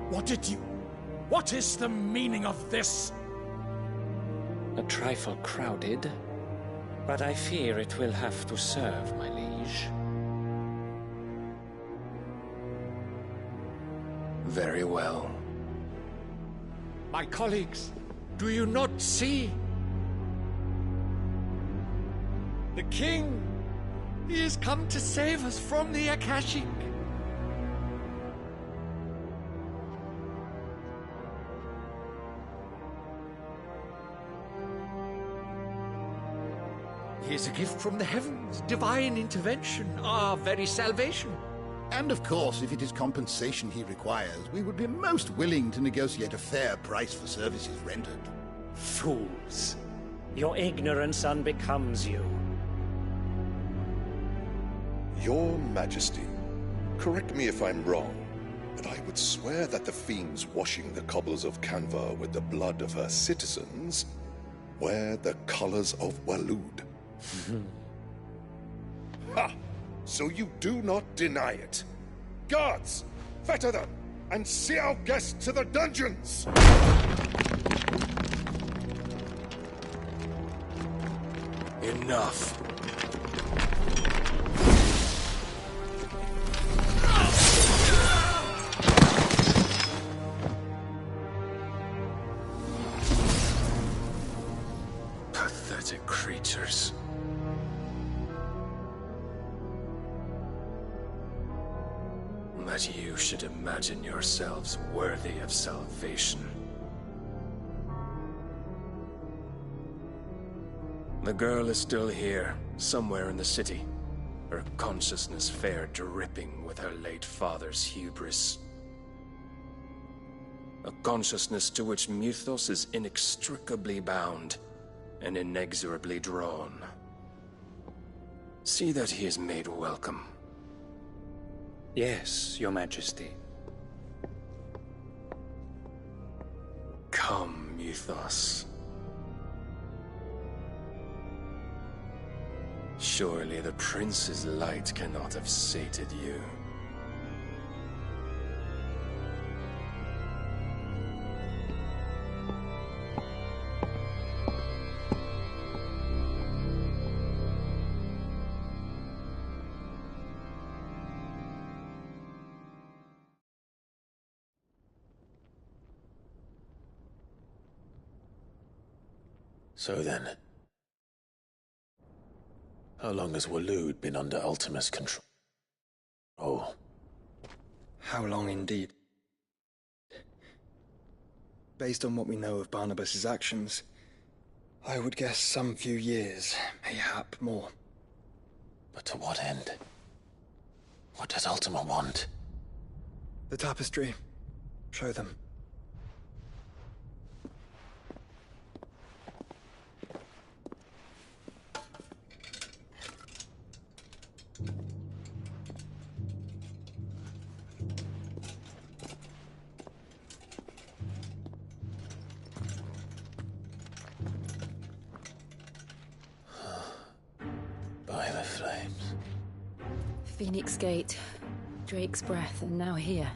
[SPEAKER 17] What is the meaning of this?
[SPEAKER 26] A trifle crowded, but I fear it will have to serve, my liege.
[SPEAKER 3] Very well.
[SPEAKER 17] My colleagues, do you not see? The king! He has come to save us from the Akashic. He is a gift from the heavens, divine intervention, our very salvation.
[SPEAKER 15] And of course, if it is compensation he requires, we would be most willing to negotiate a fair price for services rendered.
[SPEAKER 26] Fools. Your ignorance unbecomes you.
[SPEAKER 20] Your Majesty, correct me if I'm wrong, but I would swear that the fiends washing the cobbles of Canva with the blood of her citizens wear the colors of Waloed. Ha! So you do not deny it. Guards, fetter them, and see our guests to the dungeons!
[SPEAKER 15] Enough.
[SPEAKER 25] Pathetic creatures. That you should imagine yourselves worthy of salvation. The girl is still here, somewhere in the city. Her consciousness fair dripping with her late father's hubris. A consciousness to which Mythos is inextricably bound and inexorably drawn. See that he is made welcome, Yes, Your Majesty. Come, Mythos. Surely the Prince's light cannot have sated you.
[SPEAKER 3] So then, how long has Waloed been under Ultima's control? Oh.
[SPEAKER 7] How long indeed? Based on what we know of Barnabas's actions, I would guess some few years, mayhap more.
[SPEAKER 3] But to what end? What does Ultima want?
[SPEAKER 7] The tapestry. Show them.
[SPEAKER 3] By the flames.
[SPEAKER 11] Phoenix Gate, Drake's Breath, and now here.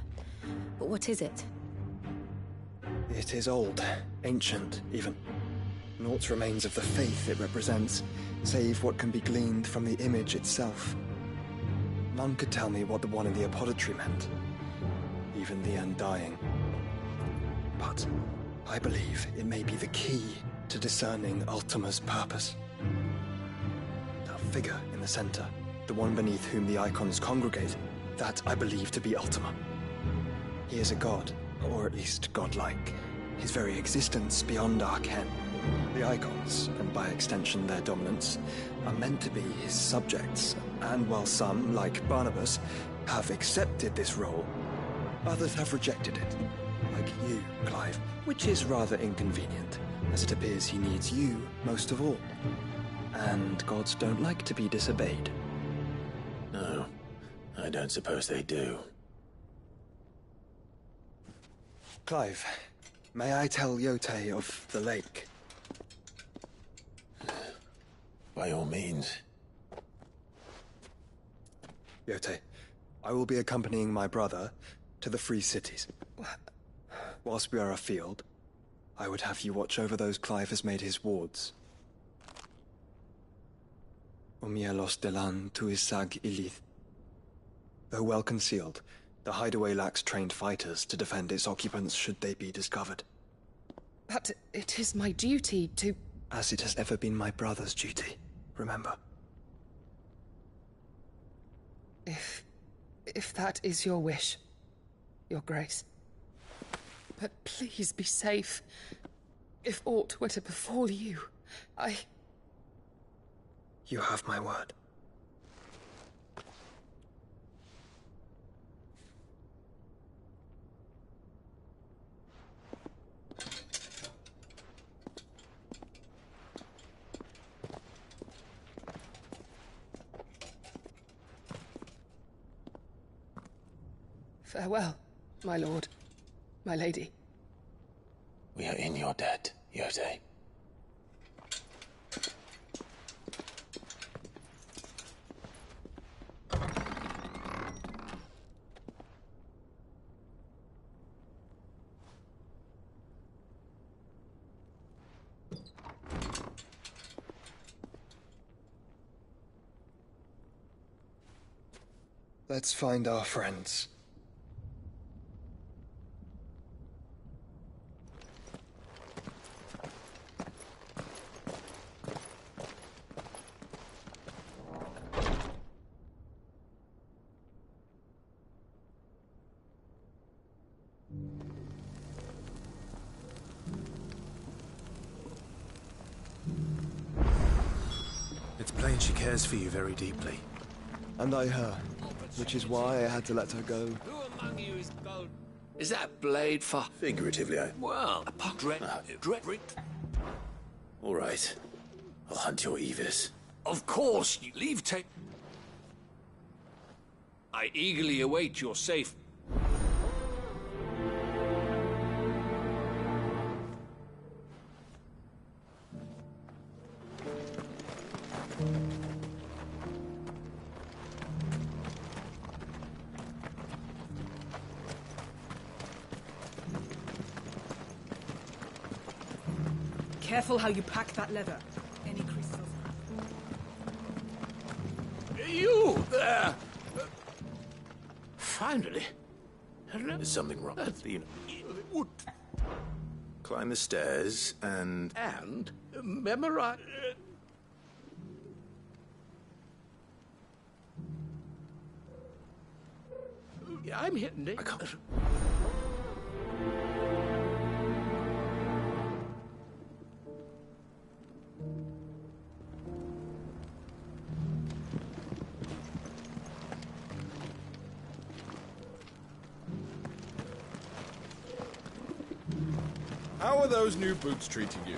[SPEAKER 11] But what is it?
[SPEAKER 7] It is old, ancient, even. Naught remains of the faith it represents, save what can be gleaned from the image itself. None could tell me what the one in the apothecary meant, even the Undying. But I believe it may be the key to discerning Ultima's purpose. That figure in the center, the one beneath whom the icons congregate, that I believe to be Ultima. He is a god, or at least godlike. His very existence beyond our ken. The icons, and by extension their dominance, are meant to be his subjects, and while some, like Barnabas, have accepted this role, others have rejected it. Like you, Clive, which is rather inconvenient, as it appears he needs you most of all. And gods don't like to be disobeyed.
[SPEAKER 3] No, I don't suppose they do.
[SPEAKER 7] Clive, may I tell Yote of the lake?
[SPEAKER 3] By all means.
[SPEAKER 7] Yote, I will be accompanying my brother to the Free Cities. Whilst we are afield, I would have you watch over those Clive has made his wards. Umielos delan tuisag ilith. Though well concealed, the hideaway lacks trained fighters to defend its occupants should they be discovered.
[SPEAKER 23] But it is my duty to...
[SPEAKER 7] As it has ever been my brother's duty, remember.
[SPEAKER 23] If that is your wish, Your Grace. But please be safe. If aught were to befall you,
[SPEAKER 7] You have my word.
[SPEAKER 23] Farewell, my lord, my lady.
[SPEAKER 3] We are in your debt, Yote.
[SPEAKER 7] Let's find our friends.
[SPEAKER 6] It's plain she cares for you very deeply.
[SPEAKER 16] And I her, which is why I had to let her go.
[SPEAKER 24] Who among you is gold? Is that blade for...
[SPEAKER 3] Figuratively,
[SPEAKER 24] Well, upon dread...
[SPEAKER 3] All right. I'll hunt your Evis.
[SPEAKER 24] Of course, you leave take...
[SPEAKER 17] I eagerly await your safe...
[SPEAKER 10] Careful how you pack that leather. Any crystals.
[SPEAKER 24] You there! Finally. There's something wrong. Climb the stairs and...
[SPEAKER 17] And memorize... I'm hitting it.
[SPEAKER 12] How are those new boots treating you?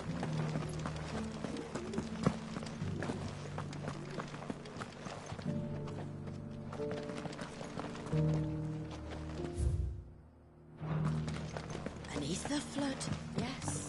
[SPEAKER 11] Beneath the flood, yes.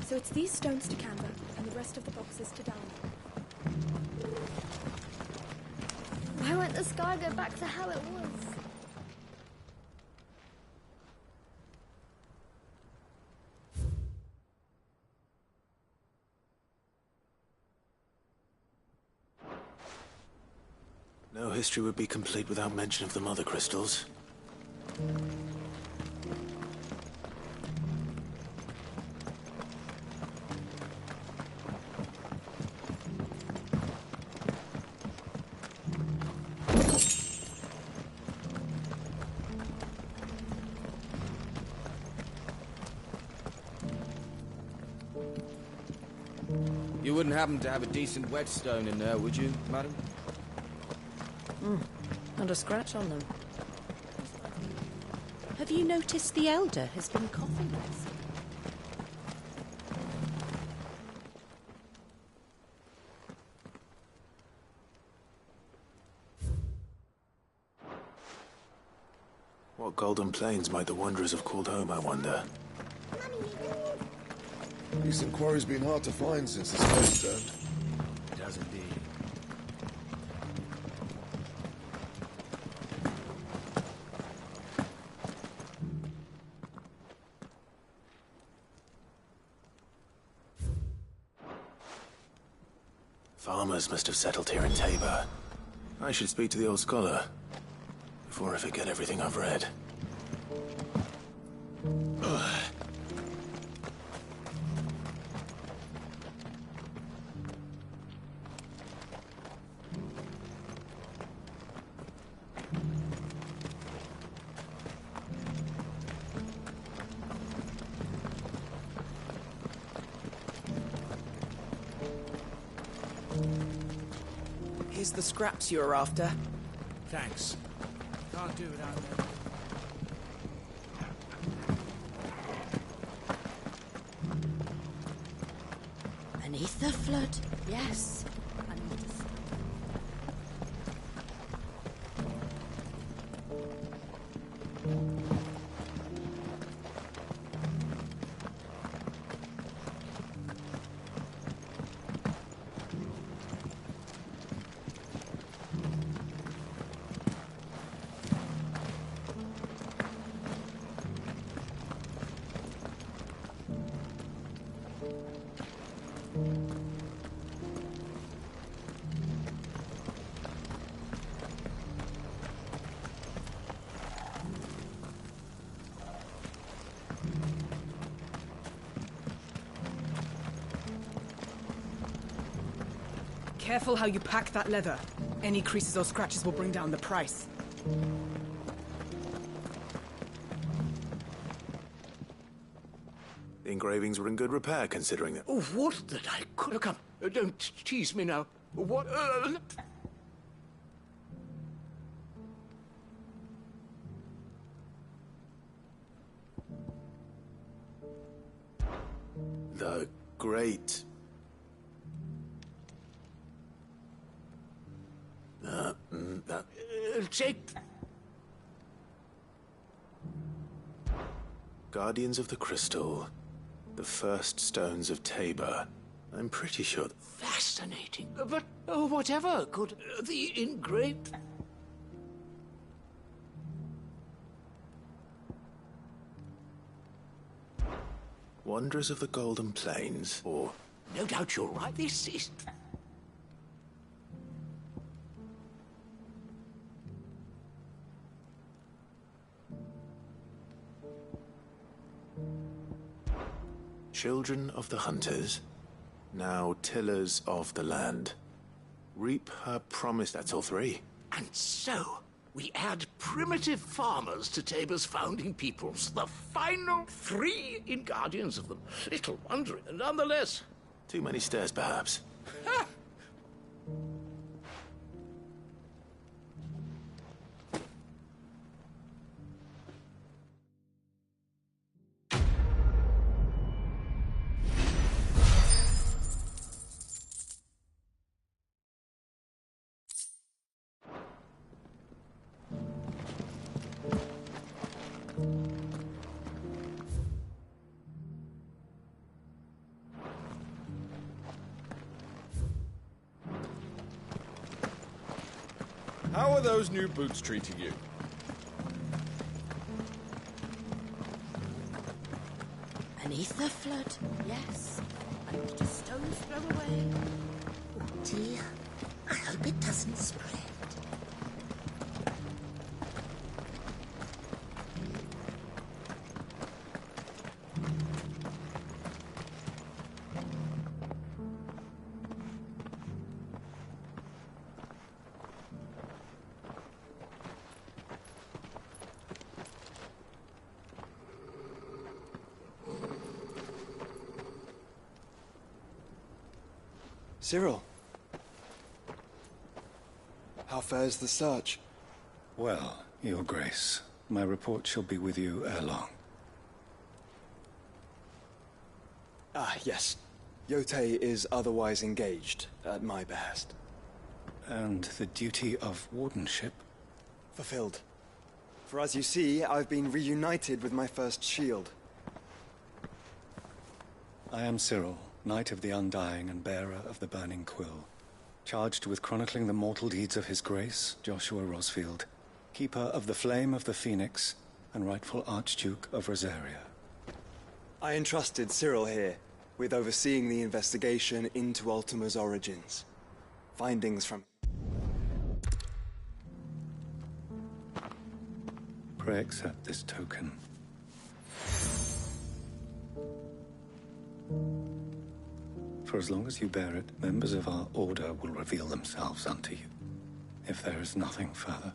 [SPEAKER 2] So it's these stones to Canva, and the rest of the boxes to down.
[SPEAKER 14] Why won't the sky go back to how it was?
[SPEAKER 24] No history would be complete without mention of the mother crystals.
[SPEAKER 13] You wouldn't happen to have a decent whetstone in there, would you, madam?
[SPEAKER 11] Not a scratch on them. Have you noticed the Elder has been coughing less?
[SPEAKER 24] What golden plains might the wanderers have called home, I wonder?
[SPEAKER 20] Decent quarry's been hard to find since the sky's turned.
[SPEAKER 13] It has indeed.
[SPEAKER 24] Farmers must have settled here in Tabor. I should speak to the old scholar before I forget everything I've read.
[SPEAKER 10] Here's the scraps you're after.
[SPEAKER 9] Thanks. Can't do without them.
[SPEAKER 11] Beneath the flood, yes.
[SPEAKER 10] Careful how you pack that leather. Any creases or scratches will bring down the price.
[SPEAKER 3] The engravings were in good repair, considering that...
[SPEAKER 17] Oh, what that I could have come... don't tease me now. What...
[SPEAKER 3] The great...
[SPEAKER 17] Take...
[SPEAKER 3] Guardians of the Crystal. The first stones of Tabor. I'm pretty sure...
[SPEAKER 17] Fascinating. But whatever could the engraved...
[SPEAKER 3] Wanderers of the Golden Plains, or...
[SPEAKER 17] No doubt you're right. This is...
[SPEAKER 3] Children of the Hunters, now tillers of the land. Reap her promise, that's all three.
[SPEAKER 17] And so, we add primitive farmers to Tabor's founding peoples, the final three in Guardians of them. Little wonder, nonetheless.
[SPEAKER 3] Too many stairs, perhaps.
[SPEAKER 12] How are those new boots treating you?
[SPEAKER 1] Beneath the flood, yes. And not a stone's throw away. Oh dear, I hope it doesn't spread.
[SPEAKER 16] Cyril. How fares the search?
[SPEAKER 8] Well, Your Grace, my report shall be with you ere long.
[SPEAKER 16] Ah, yes. Yotei is otherwise engaged, at my behest.
[SPEAKER 8] And the duty of wardenship?
[SPEAKER 16] Fulfilled. For as you see, I've been reunited with my first shield.
[SPEAKER 8] I am Cyril, Knight of the Undying and bearer of the Burning Quill, charged with chronicling the mortal deeds of His Grace, Joshua Rosfield, Keeper of the Flame of the Phoenix, and rightful Archduke of Rosaria.
[SPEAKER 16] I entrusted Cyril here with overseeing the investigation into Ultima's origins. Findings from...
[SPEAKER 8] Pray accept this token. For as long as you bear it, members of our order will reveal themselves unto you. If there is nothing further.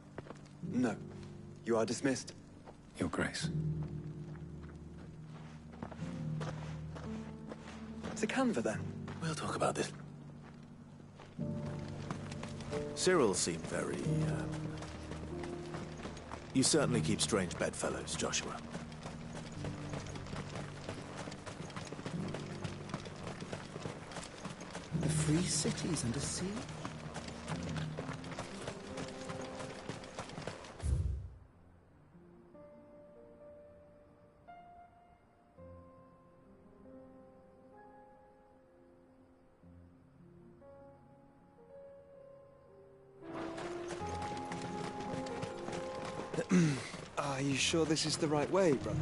[SPEAKER 16] No. You are dismissed.
[SPEAKER 8] Your Grace.
[SPEAKER 16] To Canva, then.
[SPEAKER 3] We'll talk about this. Cyril seemed very, You certainly keep strange bedfellows, Joshua.
[SPEAKER 18] The free cities under sea?
[SPEAKER 16] Are you sure this is the right way, brother?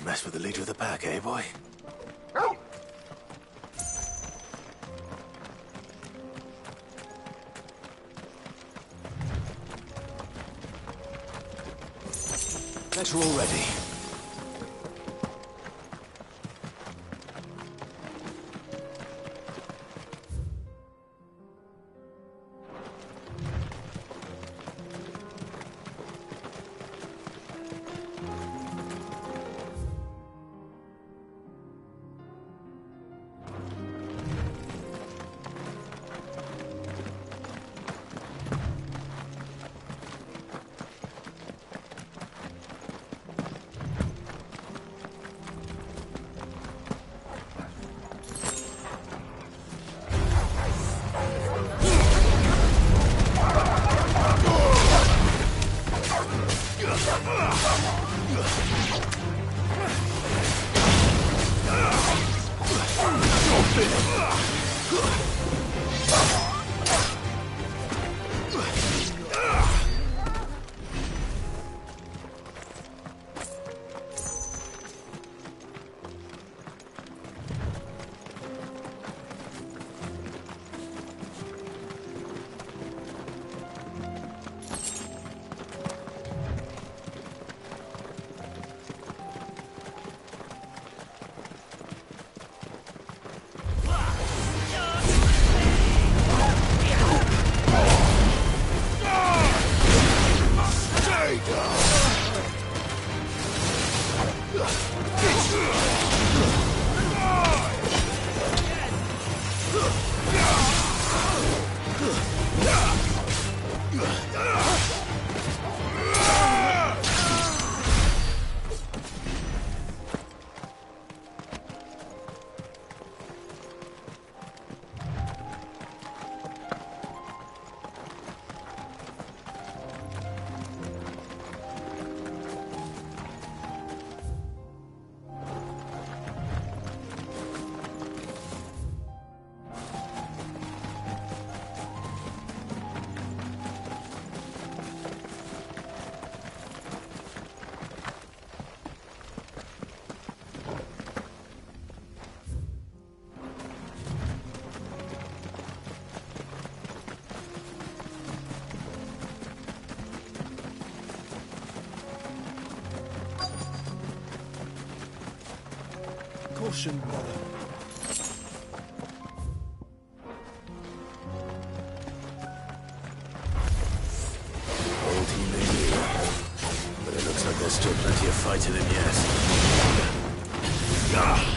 [SPEAKER 24] mess with the leader of the pack, eh, boy? Better already.
[SPEAKER 7] Caution, brother.
[SPEAKER 24] Whole team in here. But it looks like there's still plenty of fight in him yet. Ah!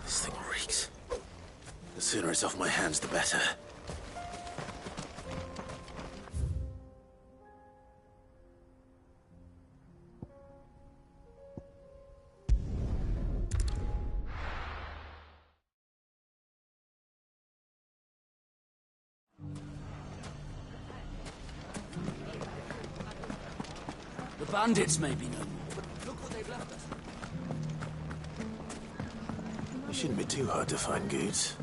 [SPEAKER 24] This thing reeks. The sooner it's off my hands, the better.
[SPEAKER 9] The bandits may be no more, but look what they've left us.
[SPEAKER 24] It shouldn't be too hard to find goods.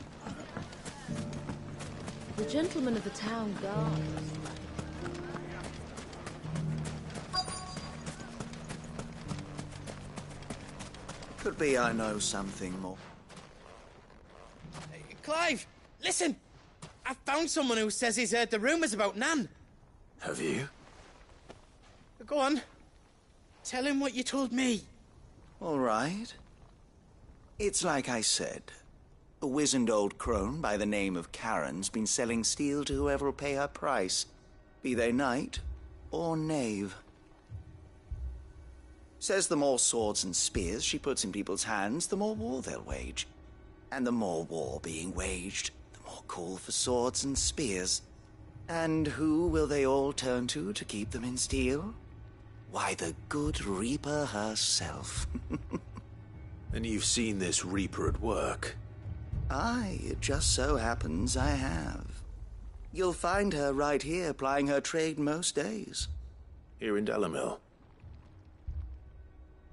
[SPEAKER 11] The gentleman of the town guard.
[SPEAKER 4] Could be I know something more.
[SPEAKER 5] Clive, listen! I found someone who says he's heard the rumours about Nan.
[SPEAKER 24] Have you?
[SPEAKER 5] Go on. Tell him what you told me.
[SPEAKER 4] All right. It's like I said. A wizened old crone by the name of Karen's been selling steel to whoever will pay her price, be they knight or knave. Says the more swords and spears she puts in people's hands, the more war they'll wage. And the more war being waged, the more call for swords and spears. And who will they all turn to keep them in steel? Why, the good Reaper herself.
[SPEAKER 24] And you've seen this Reaper at work?
[SPEAKER 4] Aye, it just so happens I have. You'll find her right here plying her trade most days.
[SPEAKER 24] Here in Delamil?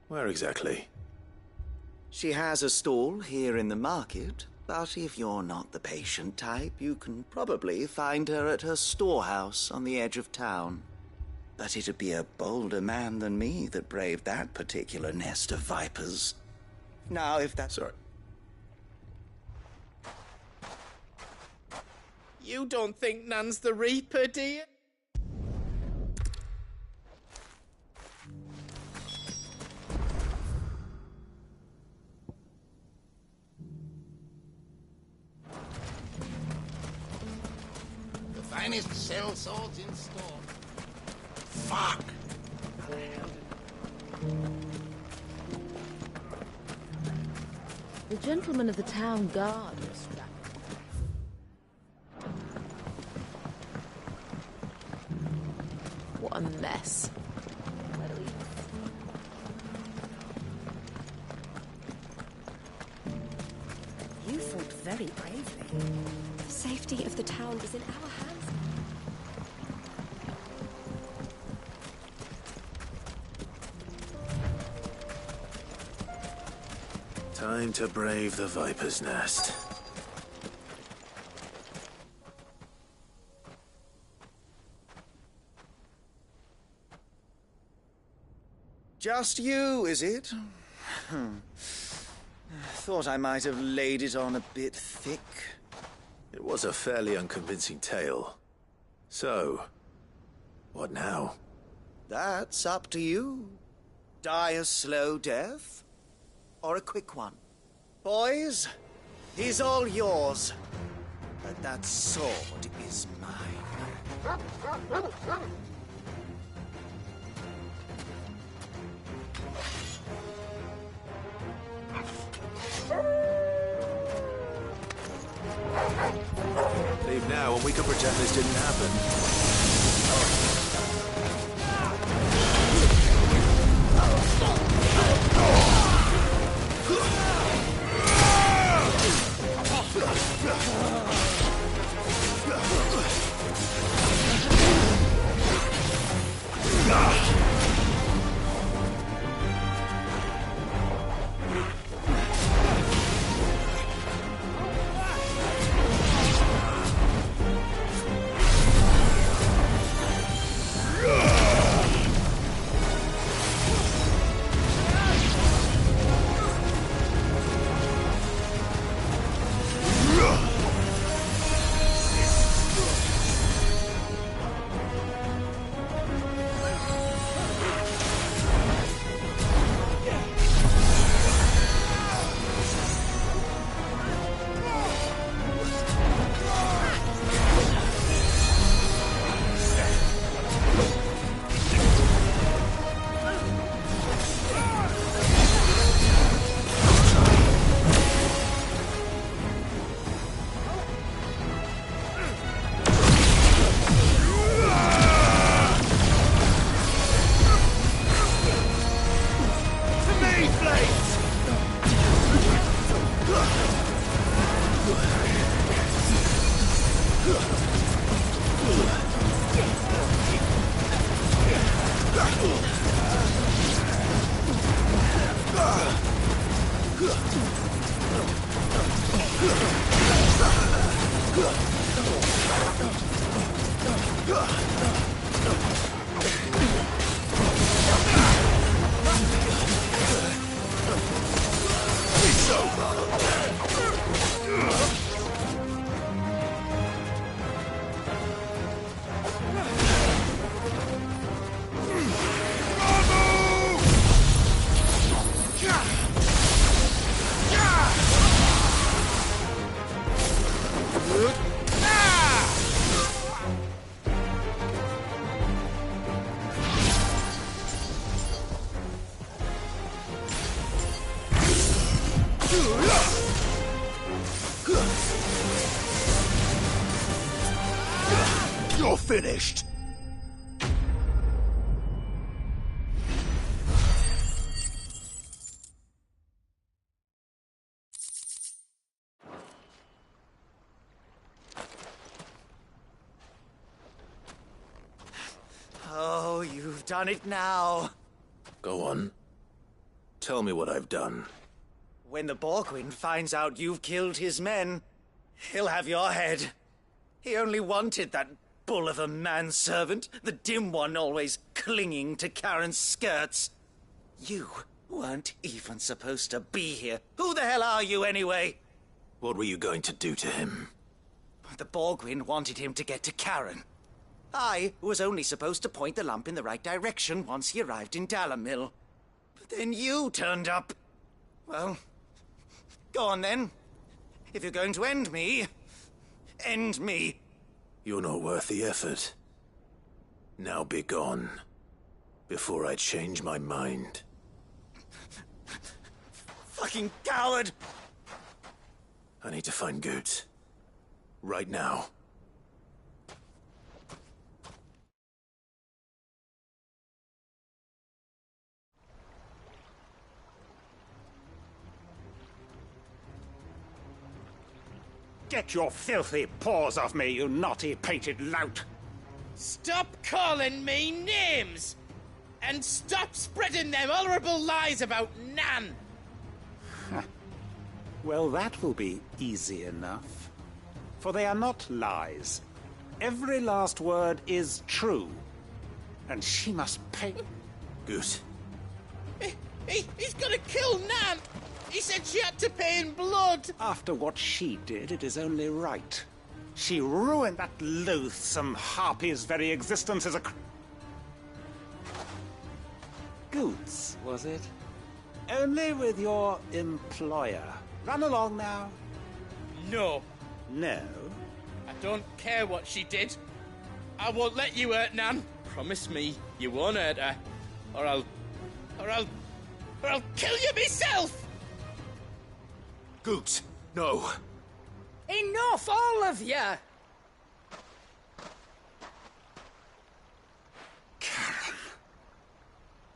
[SPEAKER 24] Where exactly?
[SPEAKER 4] She has a stall here in the market, but if you're not the patient type, you can probably find her at her storehouse on the edge of town. But it'd be a bolder man than me that braved that particular nest of vipers. Now, if that's...
[SPEAKER 24] Sorry.
[SPEAKER 5] You don't think Nan's the Reaper, do you?
[SPEAKER 17] The finest shell swords in store. Fuck! How the hell
[SPEAKER 11] The gentleman of the town guard was strapped. What a mess.
[SPEAKER 1] You fought very bravely.
[SPEAKER 2] The safety of the town is in our hands.
[SPEAKER 24] Time to brave the Viper's Nest.
[SPEAKER 4] Just you, is it? Thought I might have laid it on a bit thick.
[SPEAKER 3] It was a fairly unconvincing tale. So, what now?
[SPEAKER 4] That's up to you. Die a slow death, or a quick one. Boys, he's all yours. But that sword is mine.
[SPEAKER 3] Leave now and we can pretend this didn't happen. You're finished!
[SPEAKER 4] Oh, you've done it now.
[SPEAKER 3] Go on. Tell me what I've done.
[SPEAKER 4] When the Borgwyn finds out you've killed his men, he'll have your head. He only wanted that bull of a manservant, the dim one always clinging to Karen's skirts. You weren't even supposed to be here. Who the hell are you, anyway?
[SPEAKER 3] What were you going to do to him?
[SPEAKER 4] The Borgwyn wanted him to get to Karen. I was only supposed to point the lamp in the right direction once he arrived in Dalamil. But then you turned up. Well, go on then. If you're going to end me, end me.
[SPEAKER 3] You're not worth the effort. Now be gone, before I change my mind.
[SPEAKER 4] Fucking coward!
[SPEAKER 3] I need to find Goots. Right now.
[SPEAKER 17] Get your filthy paws off me, you naughty painted lout!
[SPEAKER 5] Stop calling me names! And stop spreading them horrible lies about Nan!
[SPEAKER 17] Well, that will be easy enough. For they are not lies. Every last word is true. And she must pay...
[SPEAKER 3] Goose.
[SPEAKER 5] He's gonna kill Nan! He said she had to pay in blood!
[SPEAKER 17] After what she did, it is only right. She ruined that loathsome harpy's very existence as a... Goots, was it? Only with your employer. Run along now.
[SPEAKER 5] No.
[SPEAKER 17] No?
[SPEAKER 5] I don't care what she did. I won't let you hurt Nan. Promise me you won't hurt her. Or I'll kill you myself!
[SPEAKER 3] Goots, no.
[SPEAKER 1] Enough, all of you!
[SPEAKER 3] Karen.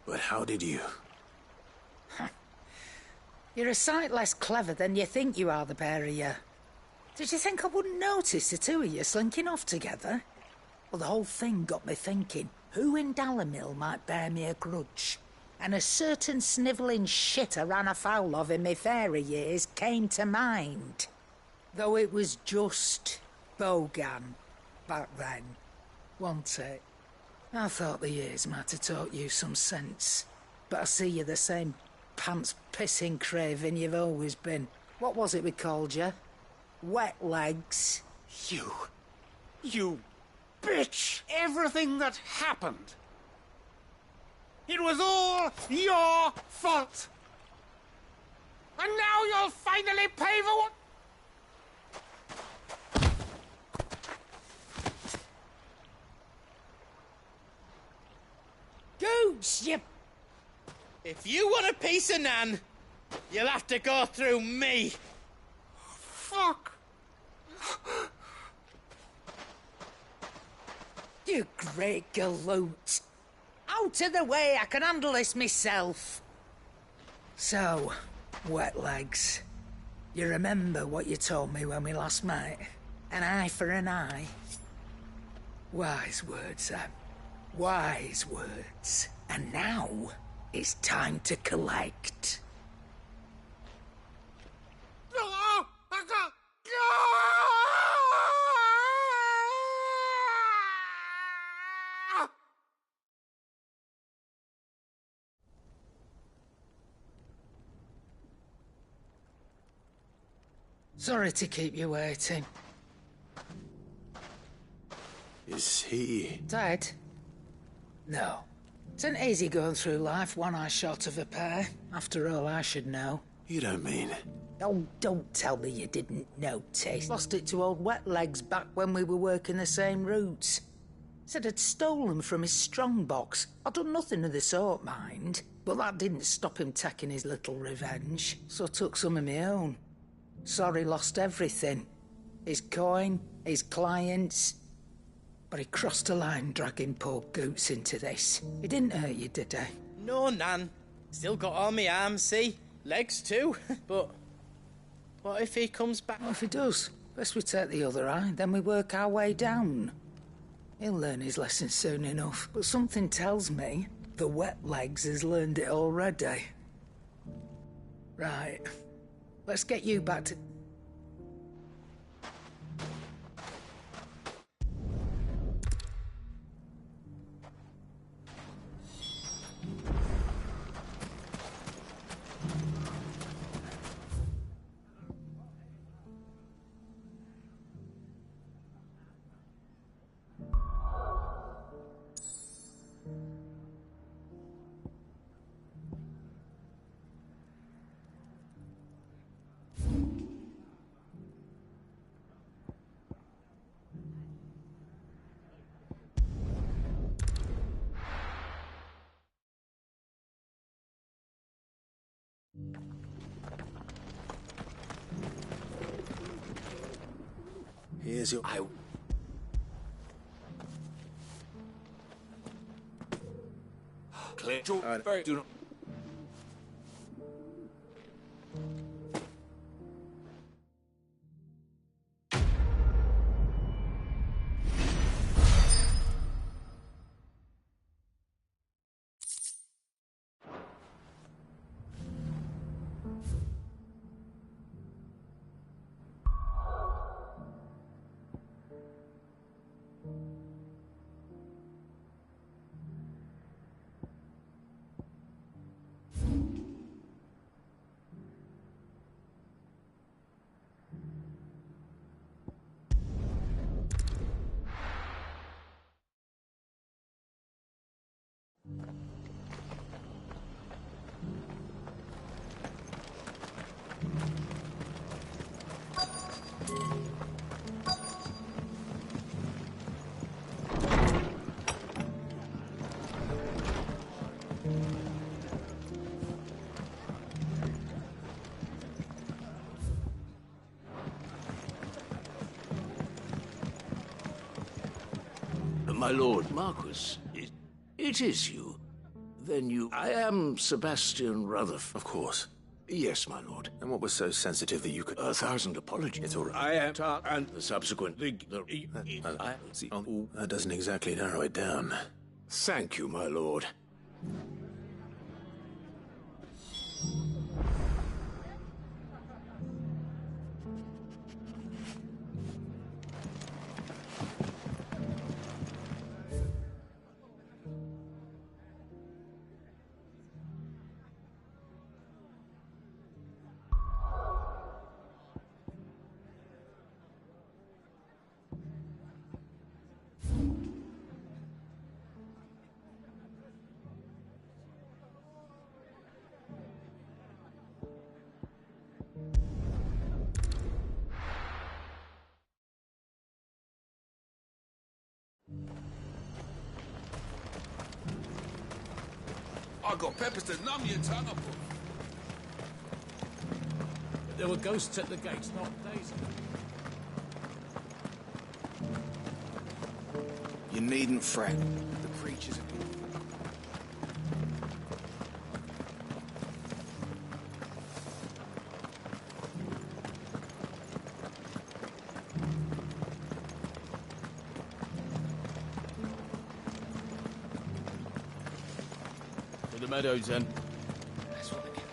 [SPEAKER 3] But how did you?
[SPEAKER 1] You're a sight less clever than you think you are, the pair of you. Did you think I wouldn't notice the two of you slinking off together? Well, the whole thing got me thinking, who in Dalamil might bear me a grudge? And a certain snivelling shit I ran afoul of in my fairy years came to mind. Though it was just Bogan back then, wasn't it? I thought the years might have taught you some sense, but I see you're the same pants-pissing craven you've always been. What was it we called you? Wet legs?
[SPEAKER 17] You bitch! Everything that happened! It was all your fault! And now you'll finally pay for what...
[SPEAKER 1] Goots, you...
[SPEAKER 5] If you want a piece of Nan, you'll have to go through me.
[SPEAKER 17] Fuck!
[SPEAKER 1] You great galoot. Out of the way, I can handle this myself. So, wet legs. You remember what you told me when we last met? An eye for an eye. Wise words, Sam. Wise words. And now, it's time to collect. Sorry to keep you waiting.
[SPEAKER 3] Is he...
[SPEAKER 1] Dead? No. It's an easy going through life, one eye short of a pair. After all, I should know.
[SPEAKER 3] You don't mean...
[SPEAKER 1] Oh, don't tell me you didn't notice. Lost it to old Wet Legs back when we were working the same routes. Said I'd stolen from his strongbox. I'd done nothing of the sort, mind. But that didn't stop him taking his little revenge. So I took some of my own. Sorry, lost everything. His coin, his clients. But he crossed a line dragging poor Goots into this. He didn't hurt you, did he?
[SPEAKER 5] No, Nan. Still got all my arms, see? Legs too. But what if he comes back?
[SPEAKER 1] What if he does? Best we take the other eye, then we work our way down. He'll learn his lesson soon enough. But something tells me the wet legs has learned it already. Right. Let's get you back to...
[SPEAKER 6] Here's your...
[SPEAKER 17] Clear. Do not... My lord Marquis, it is you. Then you... I am Sebastian Rutherford.
[SPEAKER 3] Of course.
[SPEAKER 17] Yes, my lord.
[SPEAKER 3] And what was so sensitive that you could...
[SPEAKER 17] 1,000 apologies.
[SPEAKER 3] It's all right.
[SPEAKER 17] I am and the subsequent...
[SPEAKER 3] That doesn't exactly narrow it down.
[SPEAKER 17] Thank you, my lord.
[SPEAKER 15] I got peppers to numb your tongue up.
[SPEAKER 9] There were ghosts at the gates not days ago.
[SPEAKER 13] You needn't fret. The creatures are...
[SPEAKER 9] To the meadows, then.
[SPEAKER 13] That's what they get.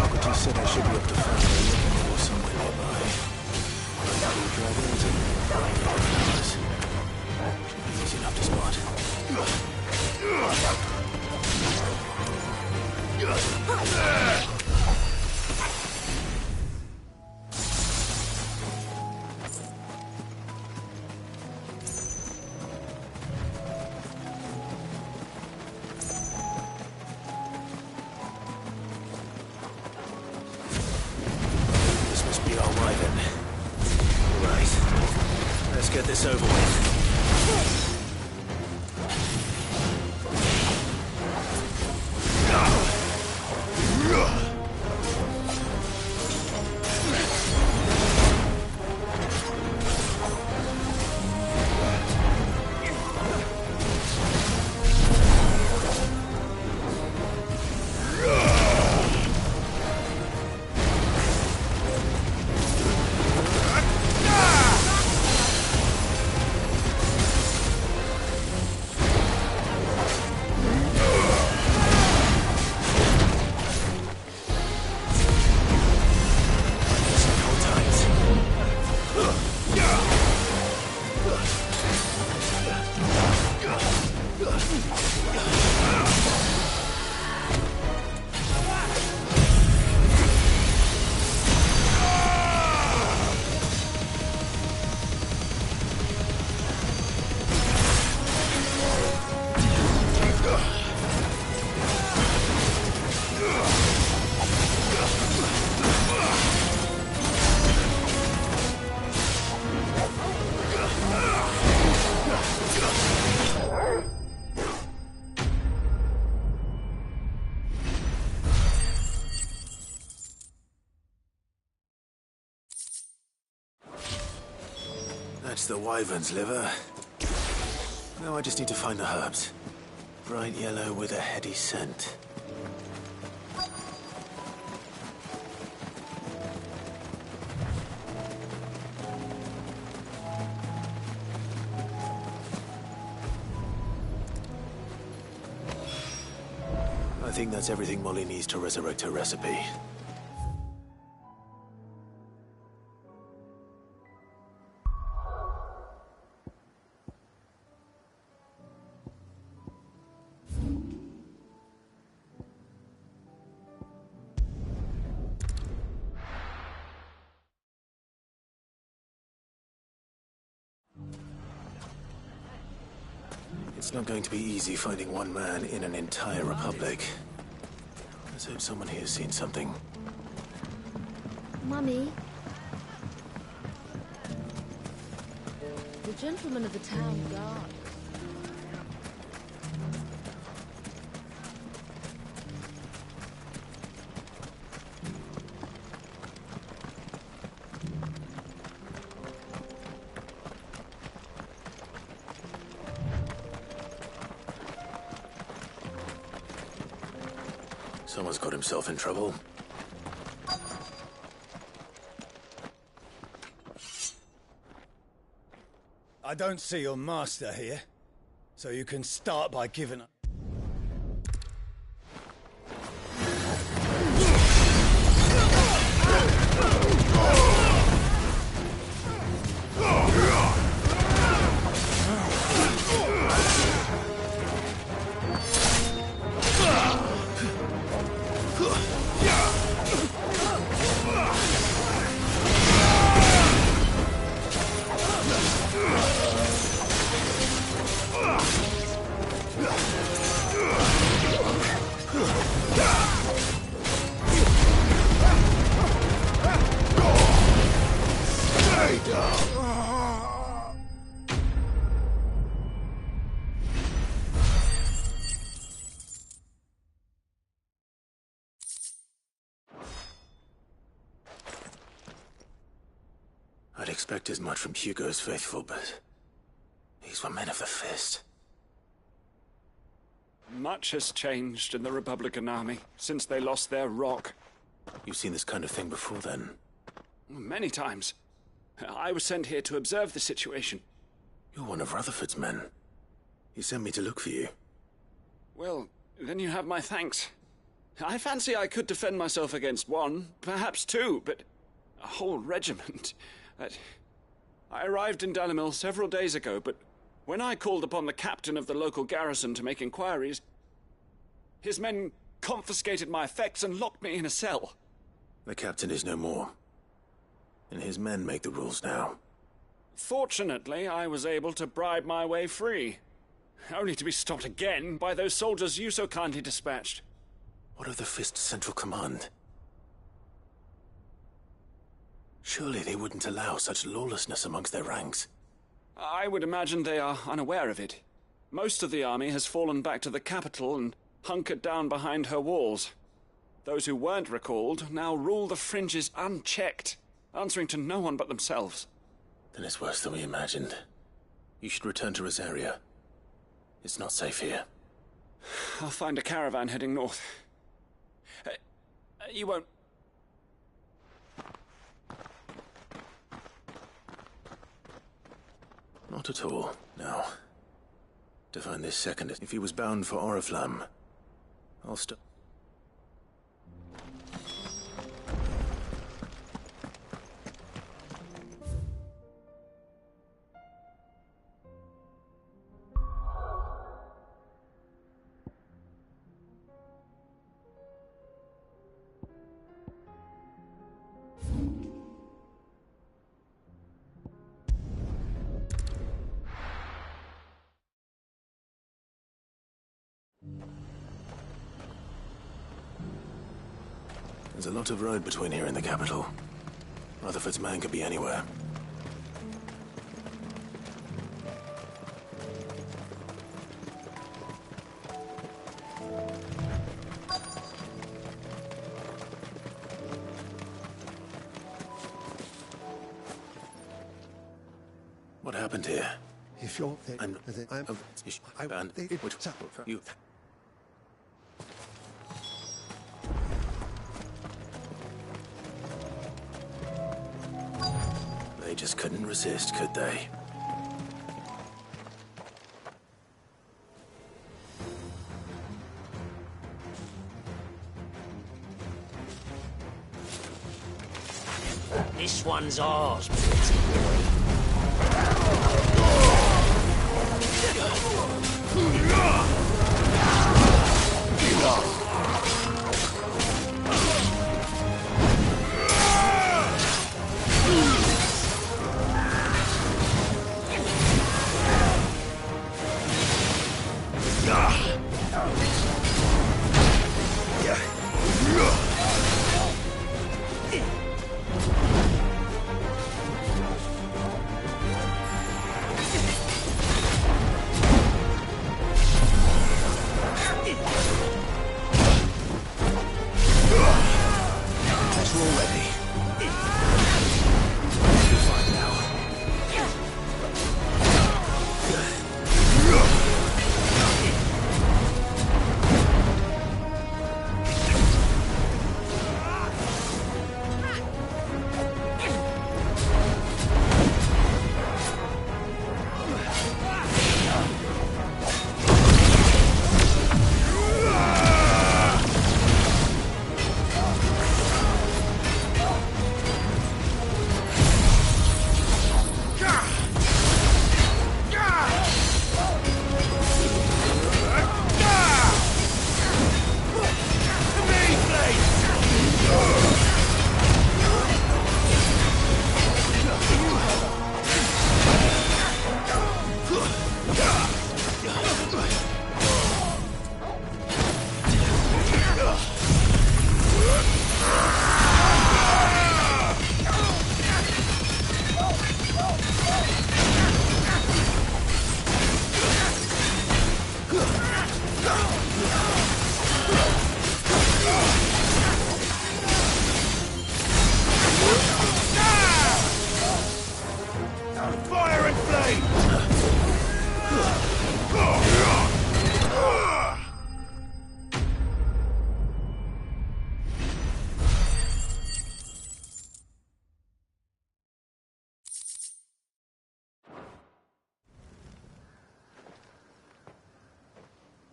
[SPEAKER 3] Socrates said I should be able to find a looking for somewhere nearby. Dragons and flowers. Should be easy enough to spot.
[SPEAKER 24] Wyvern. Right. Let's get this over with. That's the wyvern's liver. Now I just need to find the herbs. Bright yellow with a heady scent. I think that's everything Molly needs to resurrect her recipe. It's not going to be easy finding one man in an entire republic. Let's hope someone here's seen something.
[SPEAKER 19] Mummy? The gentleman of the town guard.
[SPEAKER 24] Someone's got himself in trouble.
[SPEAKER 8] I don't see your master here, so you can start by giving up.
[SPEAKER 24] I'd expect as much from Hugo's faithful, but these were men of the fist.
[SPEAKER 21] Much has changed in the Republican army since they lost their rock.
[SPEAKER 24] You've seen this kind of thing before, then?
[SPEAKER 21] Many times. I was sent here to observe the situation.
[SPEAKER 24] You're one of Rutherford's men. He sent me to look for you.
[SPEAKER 21] Well, then you have my thanks. I fancy I could defend myself against one, perhaps two, but a whole regiment. I arrived in Dalimil several days ago, but when I called upon the captain of the local garrison to make inquiries, his men confiscated my effects and locked me in a cell.
[SPEAKER 24] The captain is no more, and his men make the rules now.
[SPEAKER 21] Fortunately, I was able to bribe my way free, only to be stopped again by those soldiers you so kindly dispatched.
[SPEAKER 24] What of the Fist's central command? Surely they wouldn't allow such lawlessness amongst their ranks.
[SPEAKER 21] I would imagine they are unaware of it. Most of the army has fallen back to the capital and hunkered down behind her walls. Those who weren't recalled now rule the fringes unchecked, answering to no one but themselves.
[SPEAKER 24] Then it's worse than we imagined. You should return to Rosaria. It's not safe here.
[SPEAKER 21] I'll find a caravan heading north. You won't...
[SPEAKER 24] Not at all, no. To find this second, if he was bound for Oriflamme, I'll stop. There's a lot of road between here and the capital. Rutherford's man could be anywhere. What happened here?
[SPEAKER 6] If you're...
[SPEAKER 24] You... They just couldn't resist, could they?
[SPEAKER 14] This one's ours, pretty boy.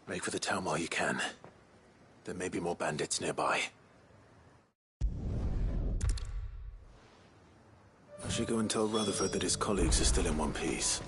[SPEAKER 24] Make for the town while you can. There may be more bandits nearby. I should go and tell Rutherford that his colleagues are still in one piece.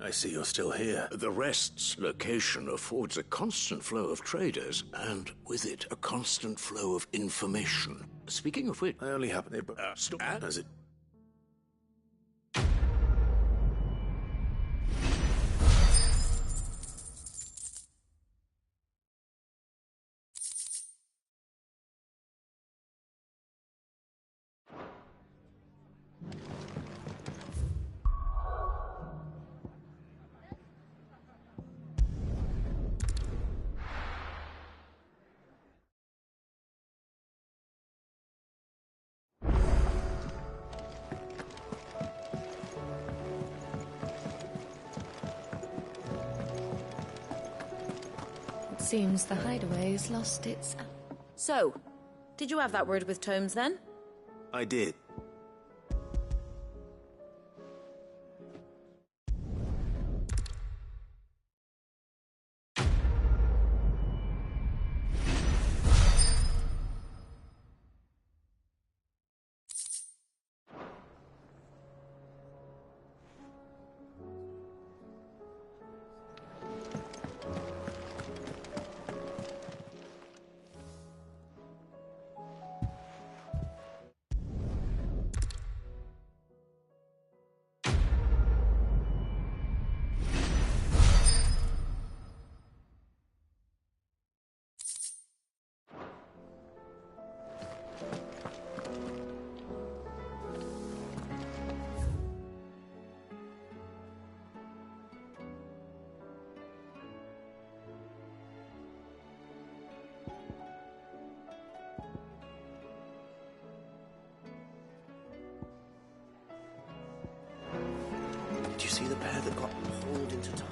[SPEAKER 24] I see you're still here.
[SPEAKER 17] The Rest's location affords a constant flow of traders, and with it, a constant flow of information. Speaking of which...
[SPEAKER 24] I only happen to... stop. As it...
[SPEAKER 19] Seems the hideaway's lost its...
[SPEAKER 11] So, did you have that word with Tomes then?
[SPEAKER 24] I did. Did you see the pair that got pulled into time?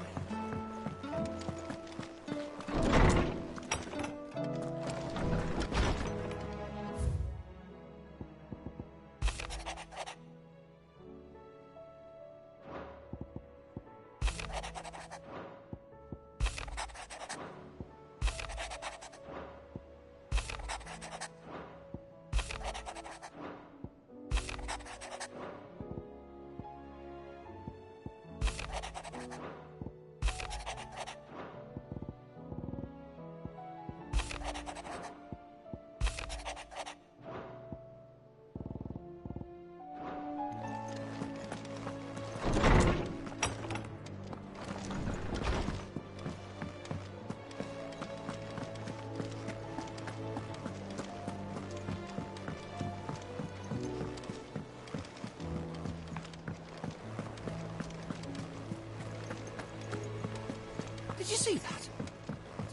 [SPEAKER 18] Did you see that?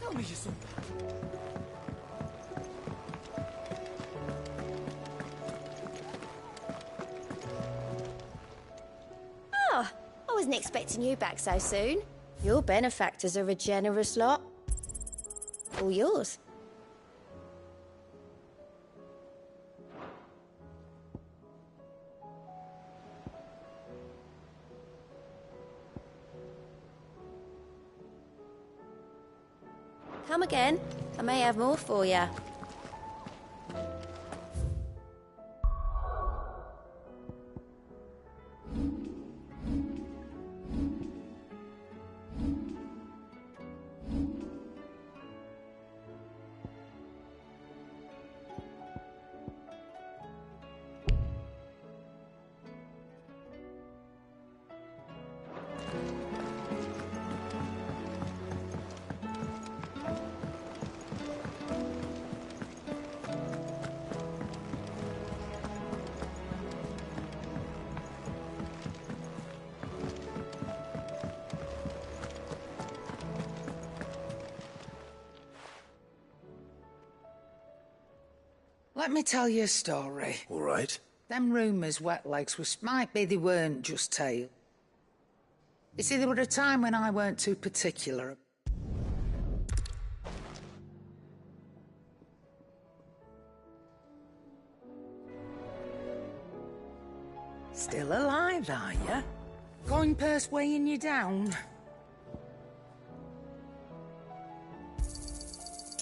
[SPEAKER 18] Tell me you saw that.
[SPEAKER 2] Oh, I wasn't expecting you back so soon. Your benefactors are a generous lot. All yours. Come again. I may have more for you.
[SPEAKER 1] Let me tell you a story.
[SPEAKER 24] All right.
[SPEAKER 1] Them rumours wet legs was might be they weren't just tale. You see, there were a time when I weren't too particular. Still alive, are you? Coin purse weighing you down?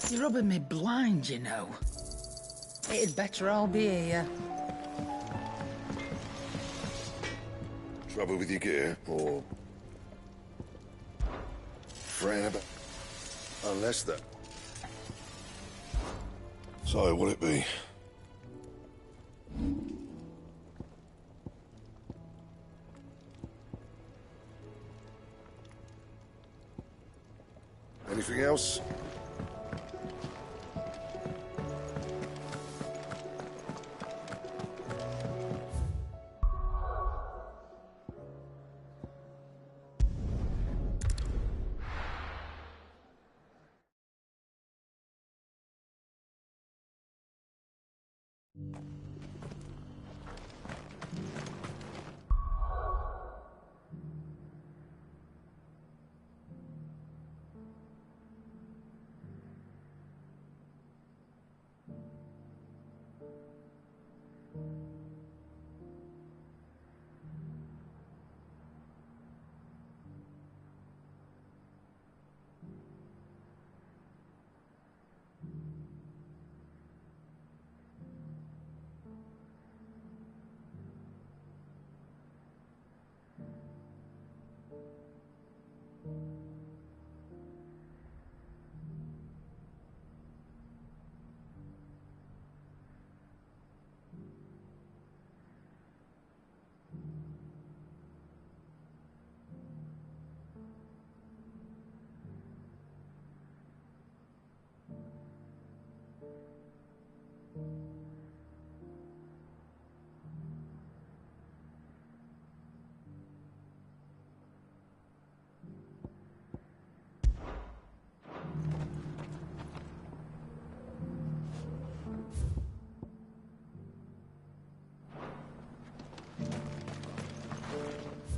[SPEAKER 1] You're rubbing me blind, you know. It'd better all be here.
[SPEAKER 10] Trouble with your gear, or afraid of it. Unless the... So, what'll it be? Anything else?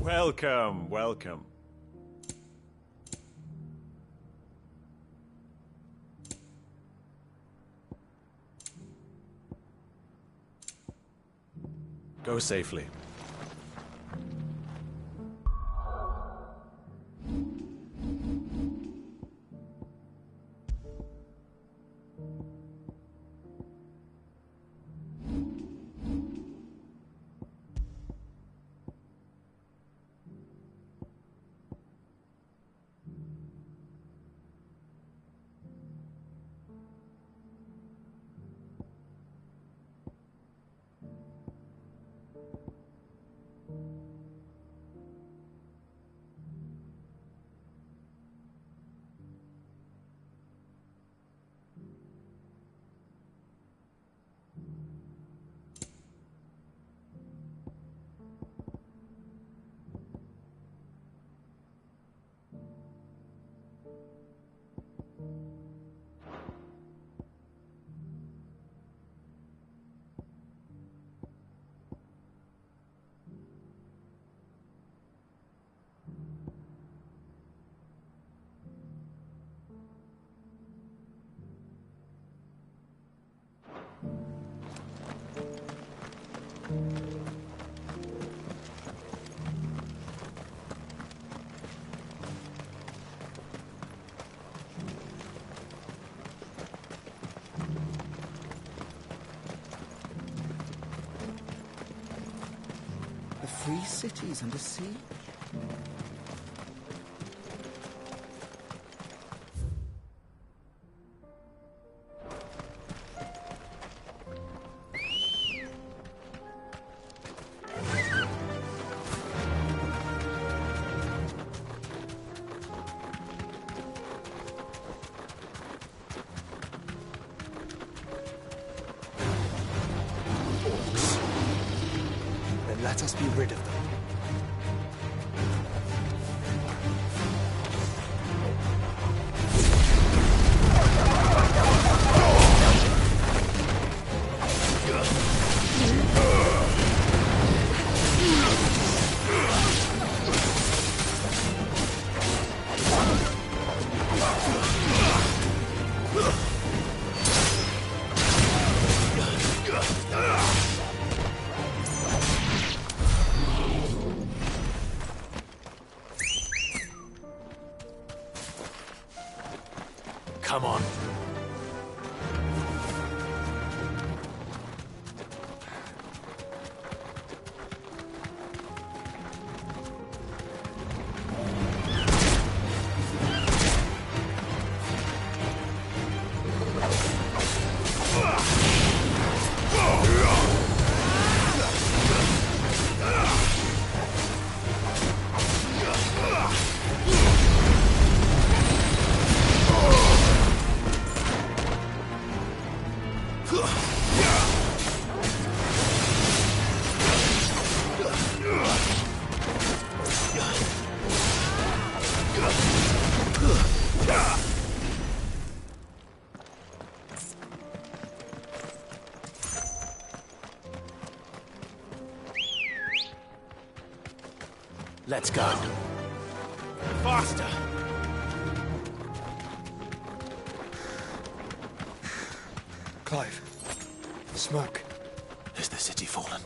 [SPEAKER 20] Welcome, welcome. Go safely.
[SPEAKER 18] The free cities under siege?
[SPEAKER 7] Let us be rid of them.
[SPEAKER 24] Let's go.
[SPEAKER 5] Faster!
[SPEAKER 7] Clive. Smoke.
[SPEAKER 24] Is the city fallen?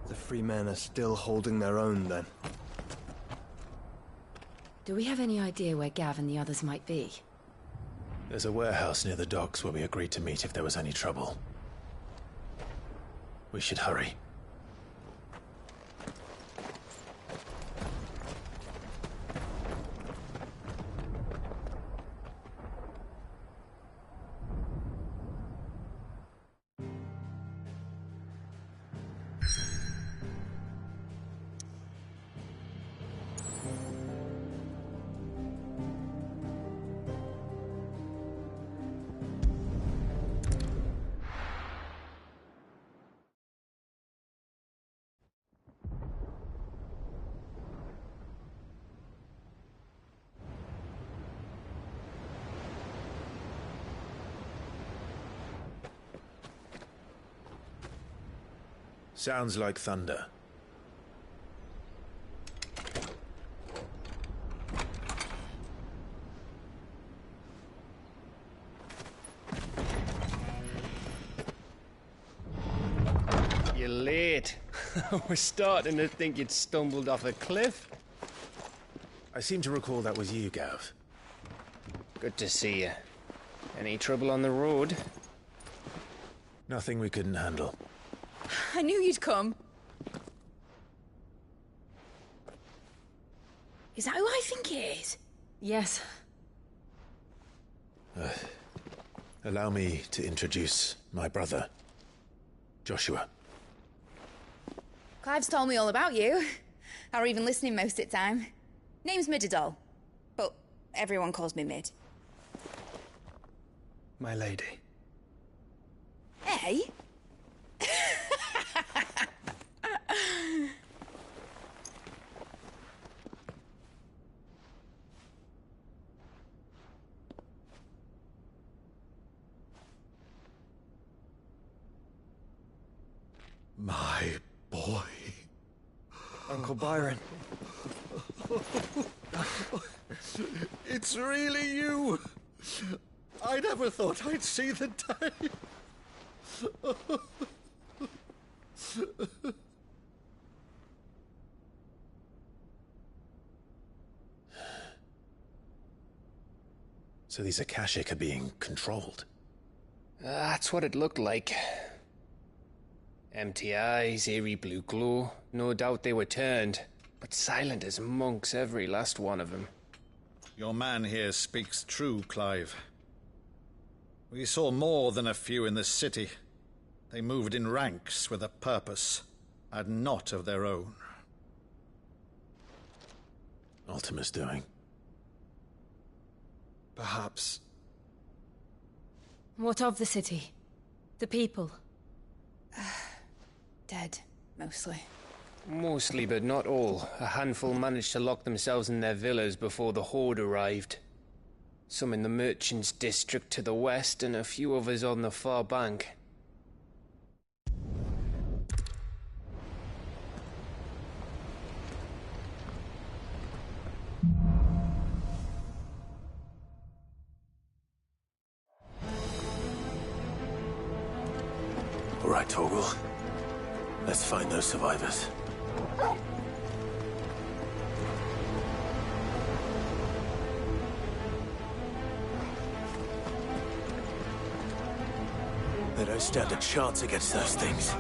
[SPEAKER 7] The free men are still holding their own, then.
[SPEAKER 11] Do we have any idea where Gav and the others might be?
[SPEAKER 24] There's a warehouse near the docks where we agreed to meet if there was any trouble. We should hurry. Sounds like thunder.
[SPEAKER 12] You're late. We're starting to think you'd stumbled off a cliff.
[SPEAKER 24] I seem to recall that was you, Gav.
[SPEAKER 12] Good to see you. Any trouble on the road?
[SPEAKER 24] Nothing we couldn't handle.
[SPEAKER 16] I knew you'd come. Is that who I think it is?
[SPEAKER 11] Yes.
[SPEAKER 24] Allow me to introduce my brother, Joshua.
[SPEAKER 16] Clive's told me all about you. Or even listening most of the time. Name's Midadol, but everyone calls me Mid.
[SPEAKER 7] My lady.
[SPEAKER 16] Eh?
[SPEAKER 10] My boy.
[SPEAKER 7] Uncle Byron.
[SPEAKER 10] It's really you. I never thought I'd see the day.
[SPEAKER 24] So these Akashic are being controlled?
[SPEAKER 12] That's what it looked like. Empty eyes, eerie blue glow. No doubt they were turned, but silent as monks, every last one of them.
[SPEAKER 22] Your man here speaks true, Clive. We saw more than a few in the city. They moved in ranks with a purpose, and not of their own.
[SPEAKER 24] Ultima's doing.
[SPEAKER 7] Perhaps.
[SPEAKER 11] What of the city? The people?
[SPEAKER 16] Dead, mostly.
[SPEAKER 12] Mostly, but not all. A handful managed to lock themselves in their villas before the Horde arrived. Some in the Merchants' District to the west, and a few others on the far bank.
[SPEAKER 24] All right, Torgal. Let's find those survivors. They don't stand a chance against those things.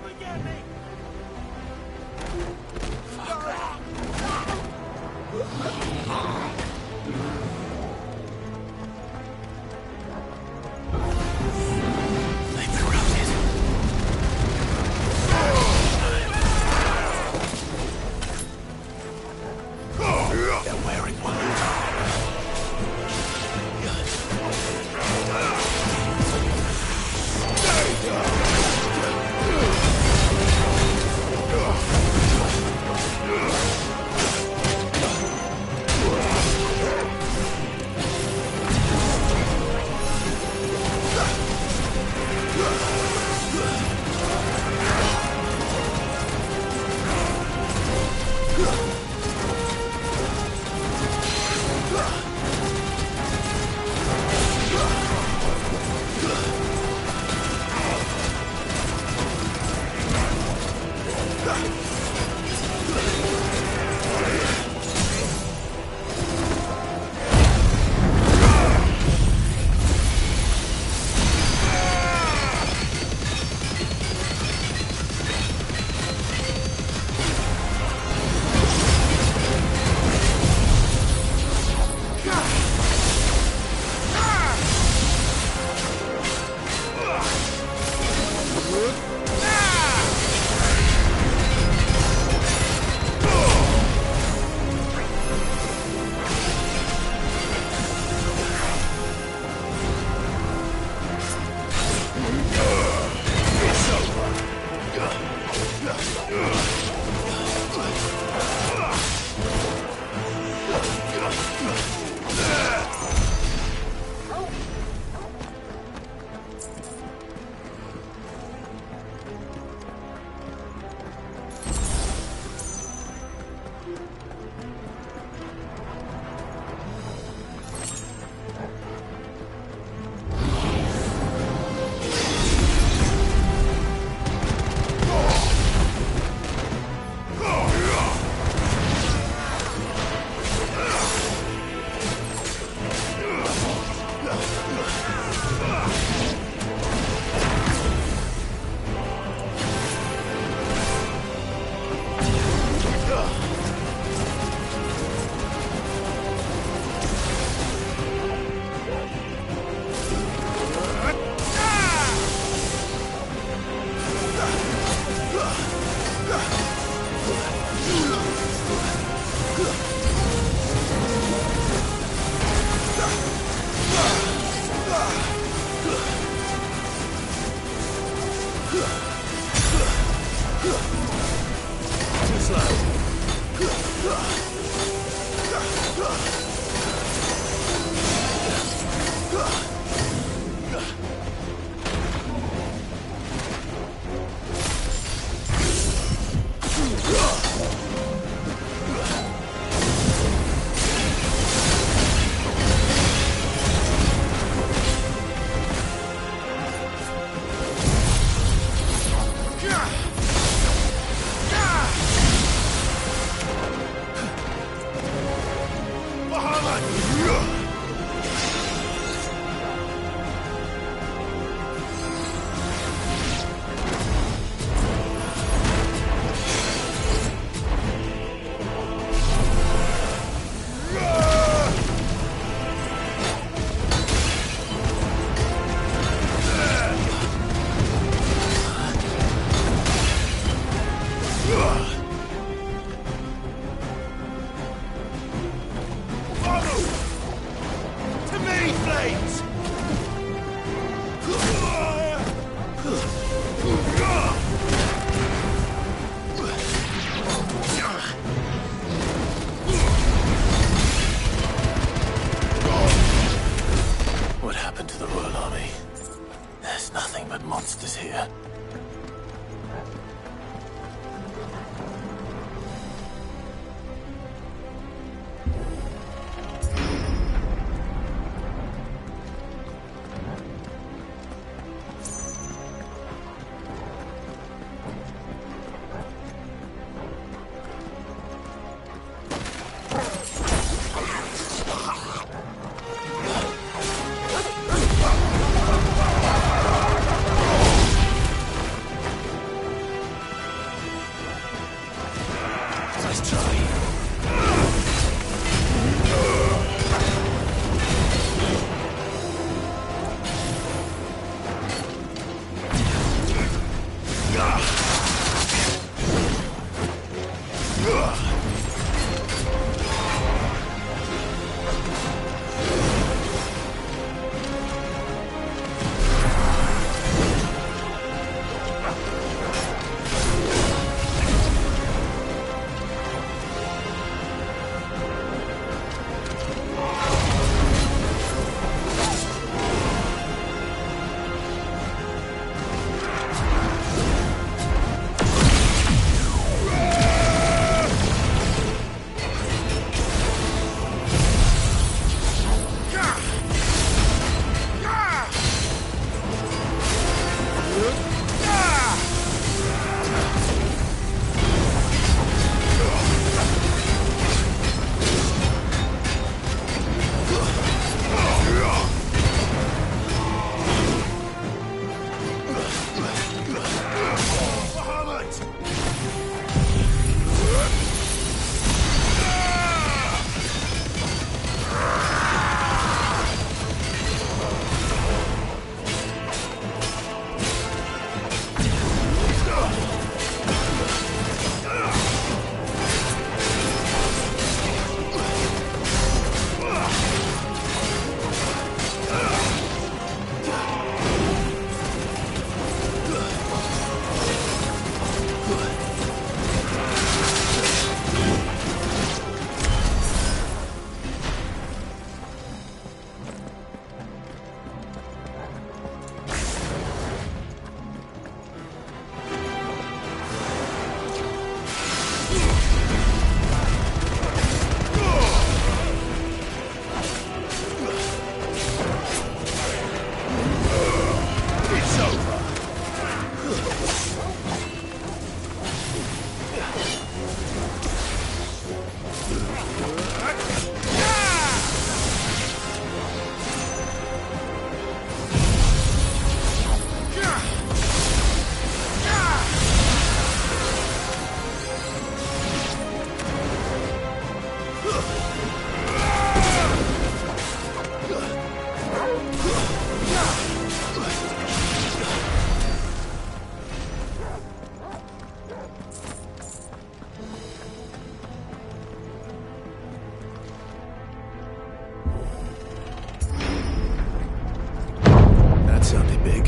[SPEAKER 24] Too slow. What happened to the Royal Army? There's nothing but monsters here. That sounded big.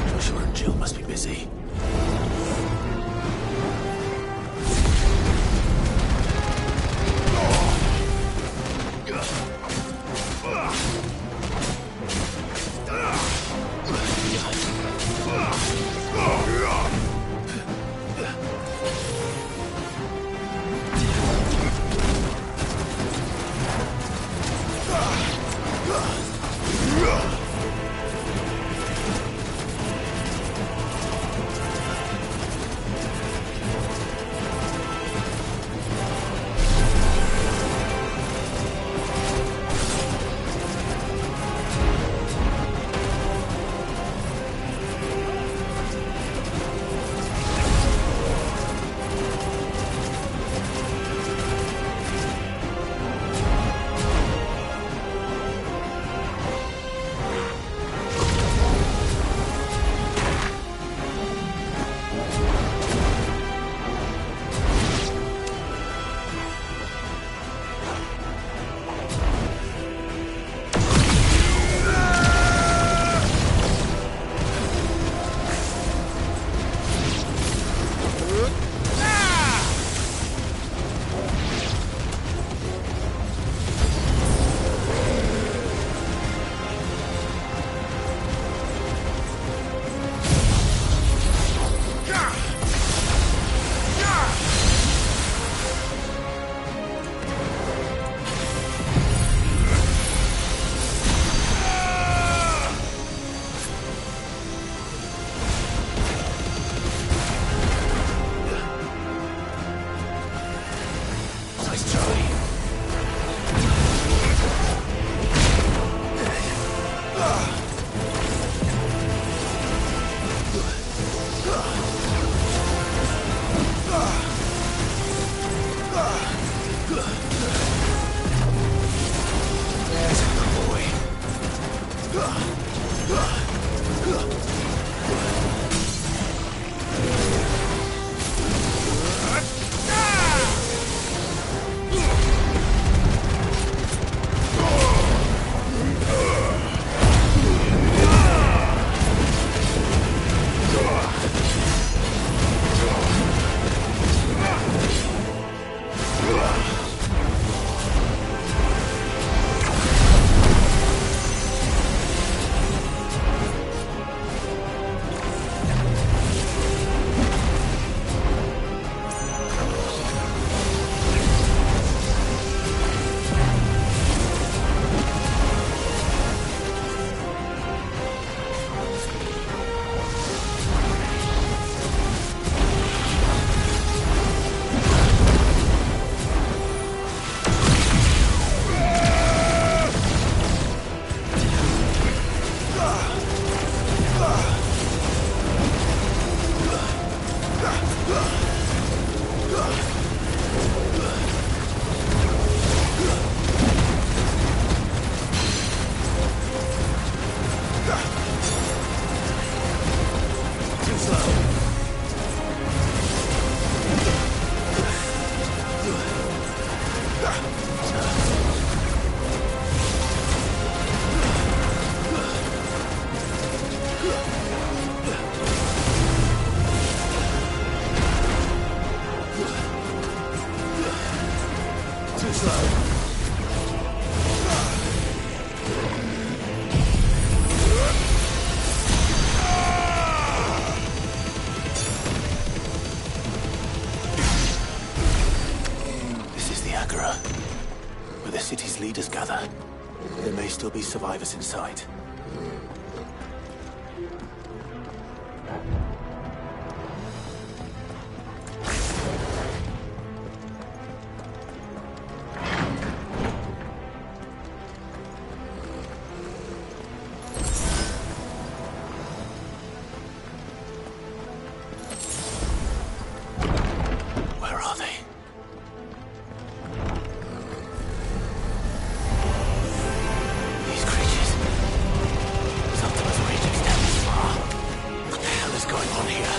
[SPEAKER 24] Joshua and Jill must be busy. This is the Agora, where the city's leaders gather. There may still be survivors inside. Where are they? These creatures. Some of the regions down this far. What the hell is going on here?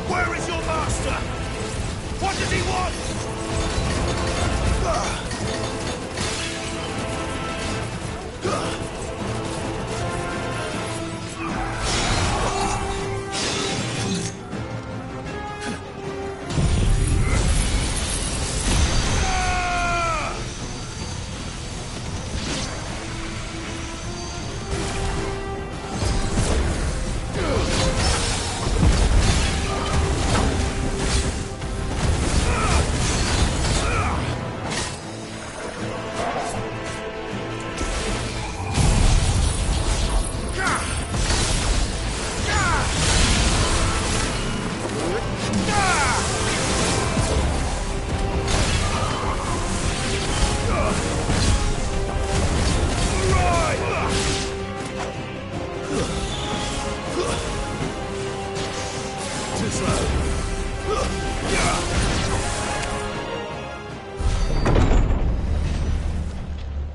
[SPEAKER 10] Where is your master? What does he want?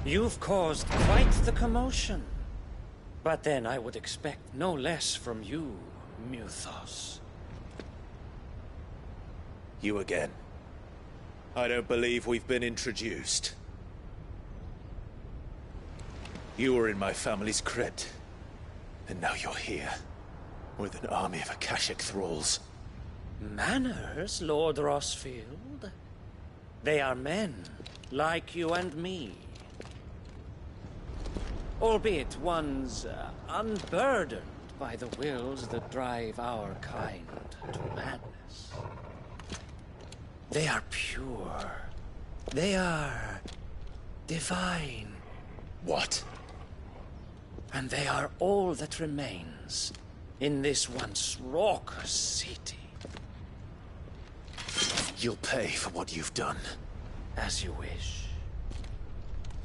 [SPEAKER 14] You've caused quite the commotion. But then I would expect no less from you, Muthos.
[SPEAKER 3] You again. I don't believe we've been introduced. You were in my family's crypt. And now you're here. With an army of Akashic thralls.
[SPEAKER 14] Manners, Lord Rosfield? They are men, like you and me. Albeit ones unburdened by the wills that drive our kind to madness. They are pure. They are divine.
[SPEAKER 3] What?
[SPEAKER 14] And they are all that remains in this once raucous city.
[SPEAKER 3] You'll pay for what you've done.
[SPEAKER 14] As you wish.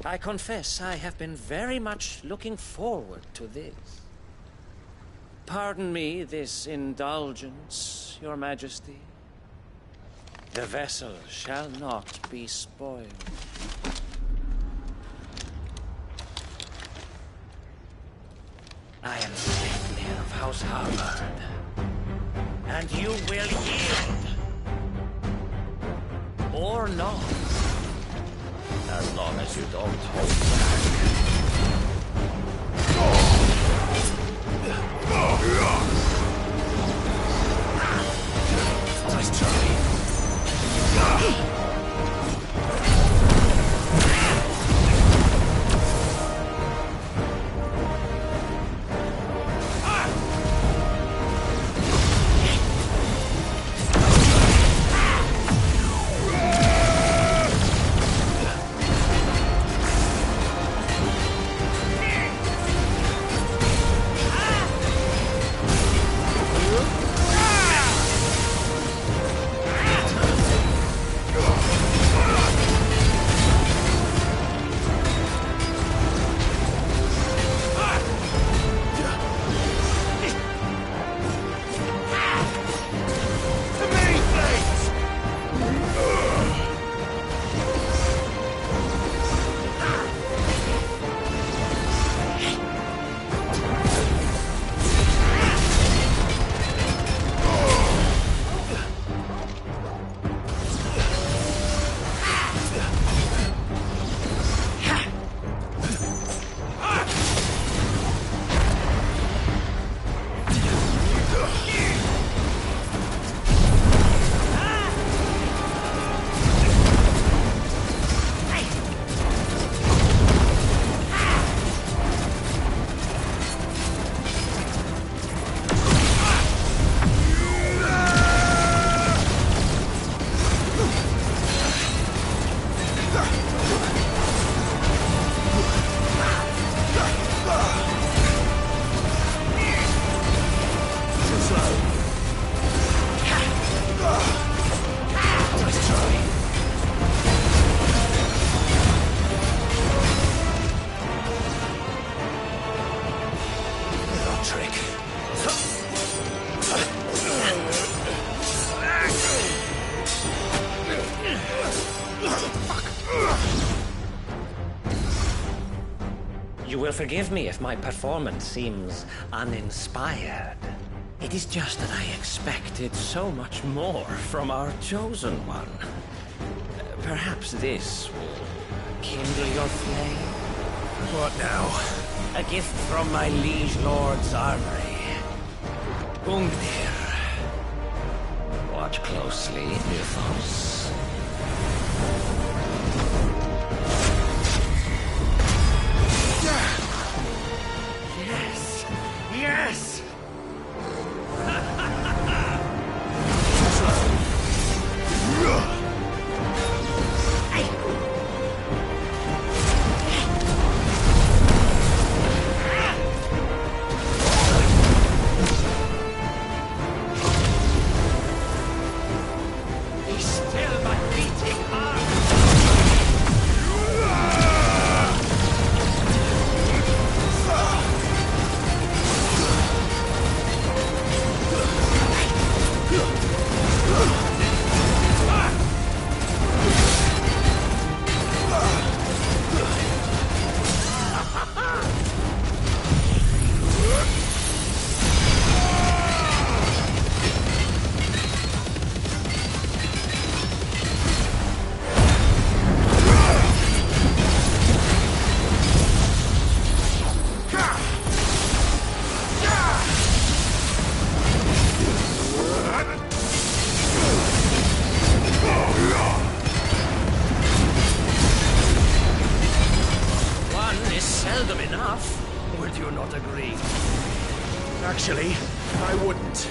[SPEAKER 14] I confess I have been very much looking forward to this. Pardon me this indulgence, Your Majesty. The vessel shall not be spoiled. I am Caitlin of House Harvard, and you will yield. Or not. As long as you don't hold back. Nice try.
[SPEAKER 4] You will forgive me if my performance seems uninspired. It is just that I expected so much more from our chosen one. Perhaps this will kindle your flame?
[SPEAKER 24] What now?
[SPEAKER 4] A gift from my liege lord's armory. Gungnir. Watch closely, Nithos. Yes! Yes! He's still my beating heart! One is seldom enough. Would you not agree?
[SPEAKER 24] Actually, I wouldn't.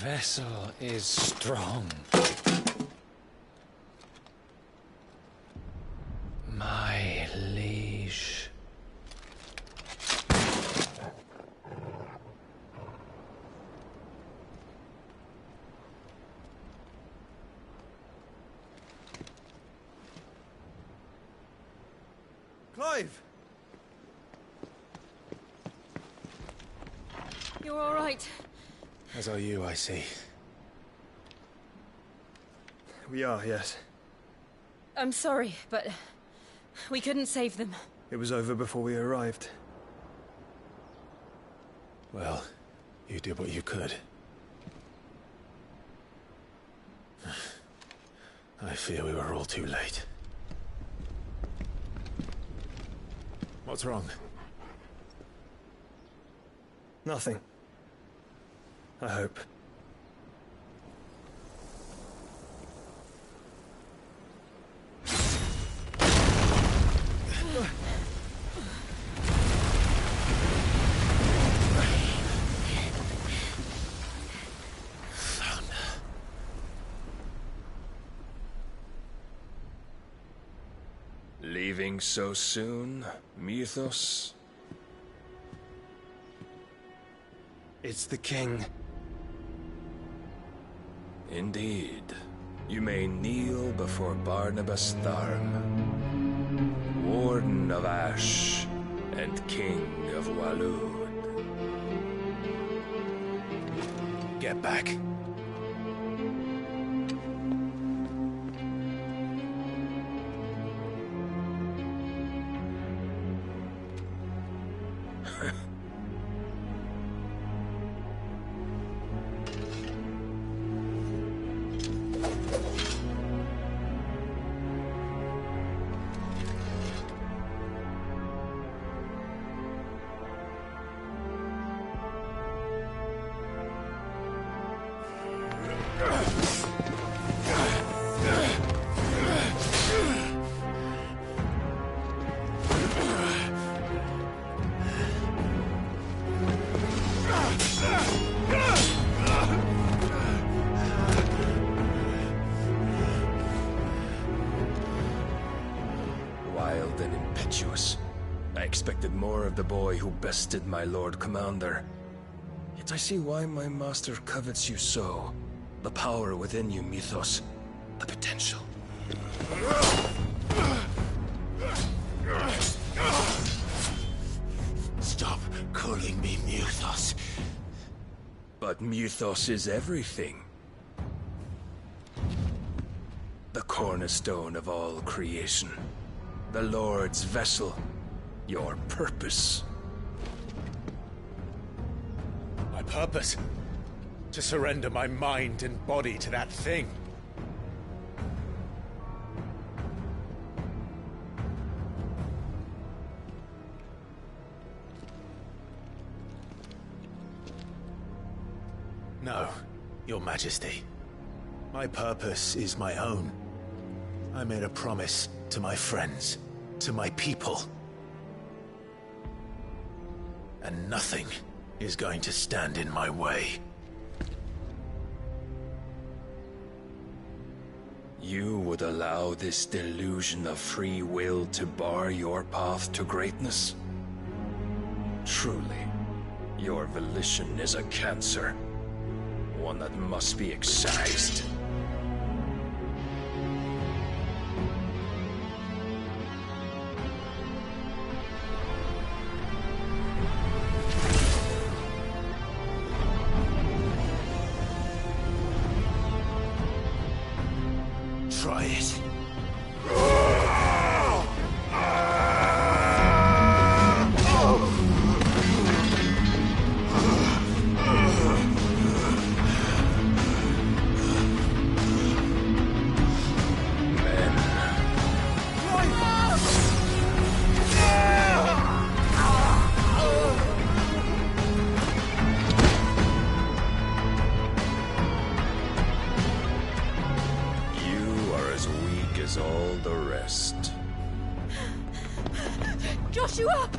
[SPEAKER 12] vessel is strong. My liege.
[SPEAKER 7] Clive!
[SPEAKER 11] You're all right.
[SPEAKER 20] As are you, I see.
[SPEAKER 7] We are, yes.
[SPEAKER 11] I'm sorry, but we couldn't save them.
[SPEAKER 7] It was over before we arrived.
[SPEAKER 20] Well, you did what you could. I fear we were all too late. What's wrong?
[SPEAKER 7] Nothing. I hope.
[SPEAKER 9] Leaving so soon, Mythos?
[SPEAKER 7] It's the king.
[SPEAKER 9] Indeed. You may kneel before Barnabas Tharm, Warden of Ash and King of Waloed.
[SPEAKER 20] Get back.
[SPEAKER 9] Wild and impetuous. I expected more of the boy who bested my Lord Commander. Yet I see why my master covets you so. The power within you, Mythos. The potential.
[SPEAKER 17] Stop calling me Mythos.
[SPEAKER 9] But Mythos is everything. The cornerstone of all creation. The Lord's vessel. Your purpose.
[SPEAKER 20] My purpose? To surrender my mind and body to that thing. No, Your Majesty. My purpose is my own. I made a promise to my friends, to my people. And nothing is going to stand in my way.
[SPEAKER 9] You would allow this delusion of free will to bar your path to greatness? Truly, your volition is a cancer. One that must be excised.
[SPEAKER 17] Try it.
[SPEAKER 9] As all the rest.
[SPEAKER 11] Joshua!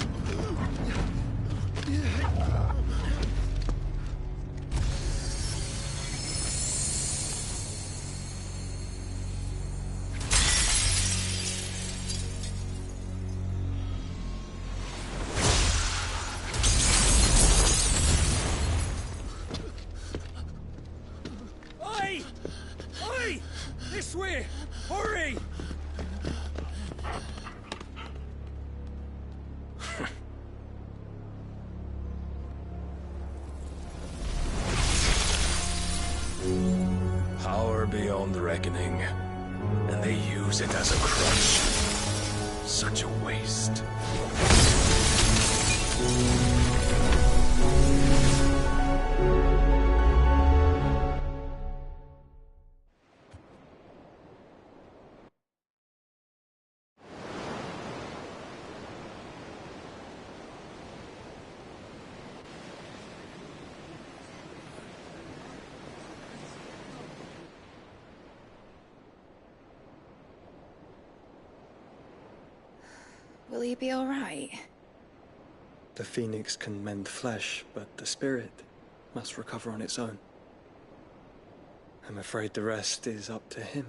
[SPEAKER 12] This way! Hurry!
[SPEAKER 9] Power beyond reckoning, and they use it as a crutch. Such a waste.
[SPEAKER 16] Will he be all right?
[SPEAKER 7] The phoenix can mend flesh, but the spirit must recover on its own. I'm afraid the rest is up to him.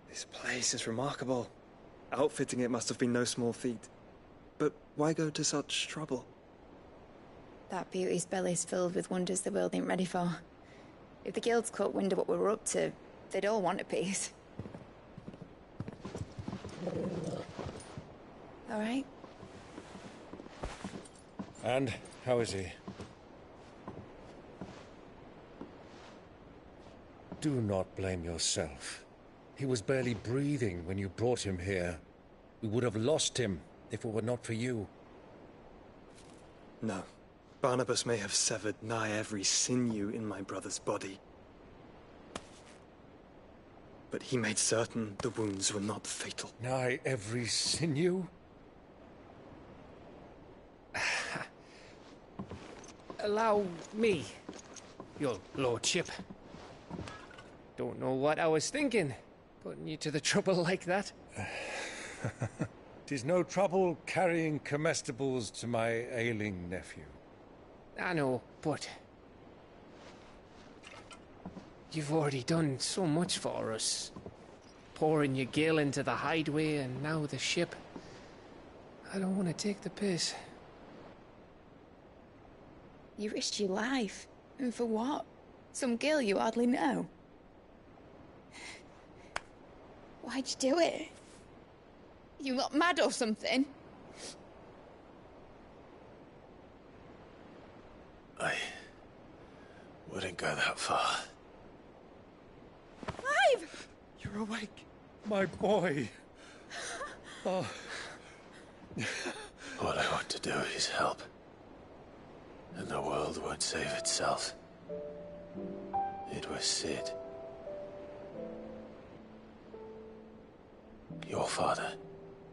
[SPEAKER 7] This place is remarkable. Outfitting it must have been no small feat. But why go to such trouble?
[SPEAKER 16] That beauty's belly's filled with wonders the world ain't ready for. If the guilds caught wind of what we were up to, they'd all want a piece. All right?
[SPEAKER 8] And how is he? Do not blame yourself. He was barely breathing when you brought him here. We would have lost him if it were not for you.
[SPEAKER 7] No. Barnabas may have severed nigh every sinew in my brother's body. But he made certain the wounds were not fatal.
[SPEAKER 8] Nigh every sinew?
[SPEAKER 12] Allow me, your lordship. Don't know what I was thinking, putting you to the trouble like that.
[SPEAKER 8] 'Tis no trouble carrying comestibles to my ailing nephew.
[SPEAKER 12] I know, but you've already done so much for us. Pouring your gil into the hideaway and now the ship. I don't want to take the piss.
[SPEAKER 16] You risked your life. And for what? Some girl you hardly know. Why'd you do it? You not mad or something?
[SPEAKER 20] I wouldn't go that far.
[SPEAKER 16] Clive!
[SPEAKER 8] You're awake, my boy. Oh.
[SPEAKER 20] All I want to do is help. And the world won't save itself. It was Sid. Your father,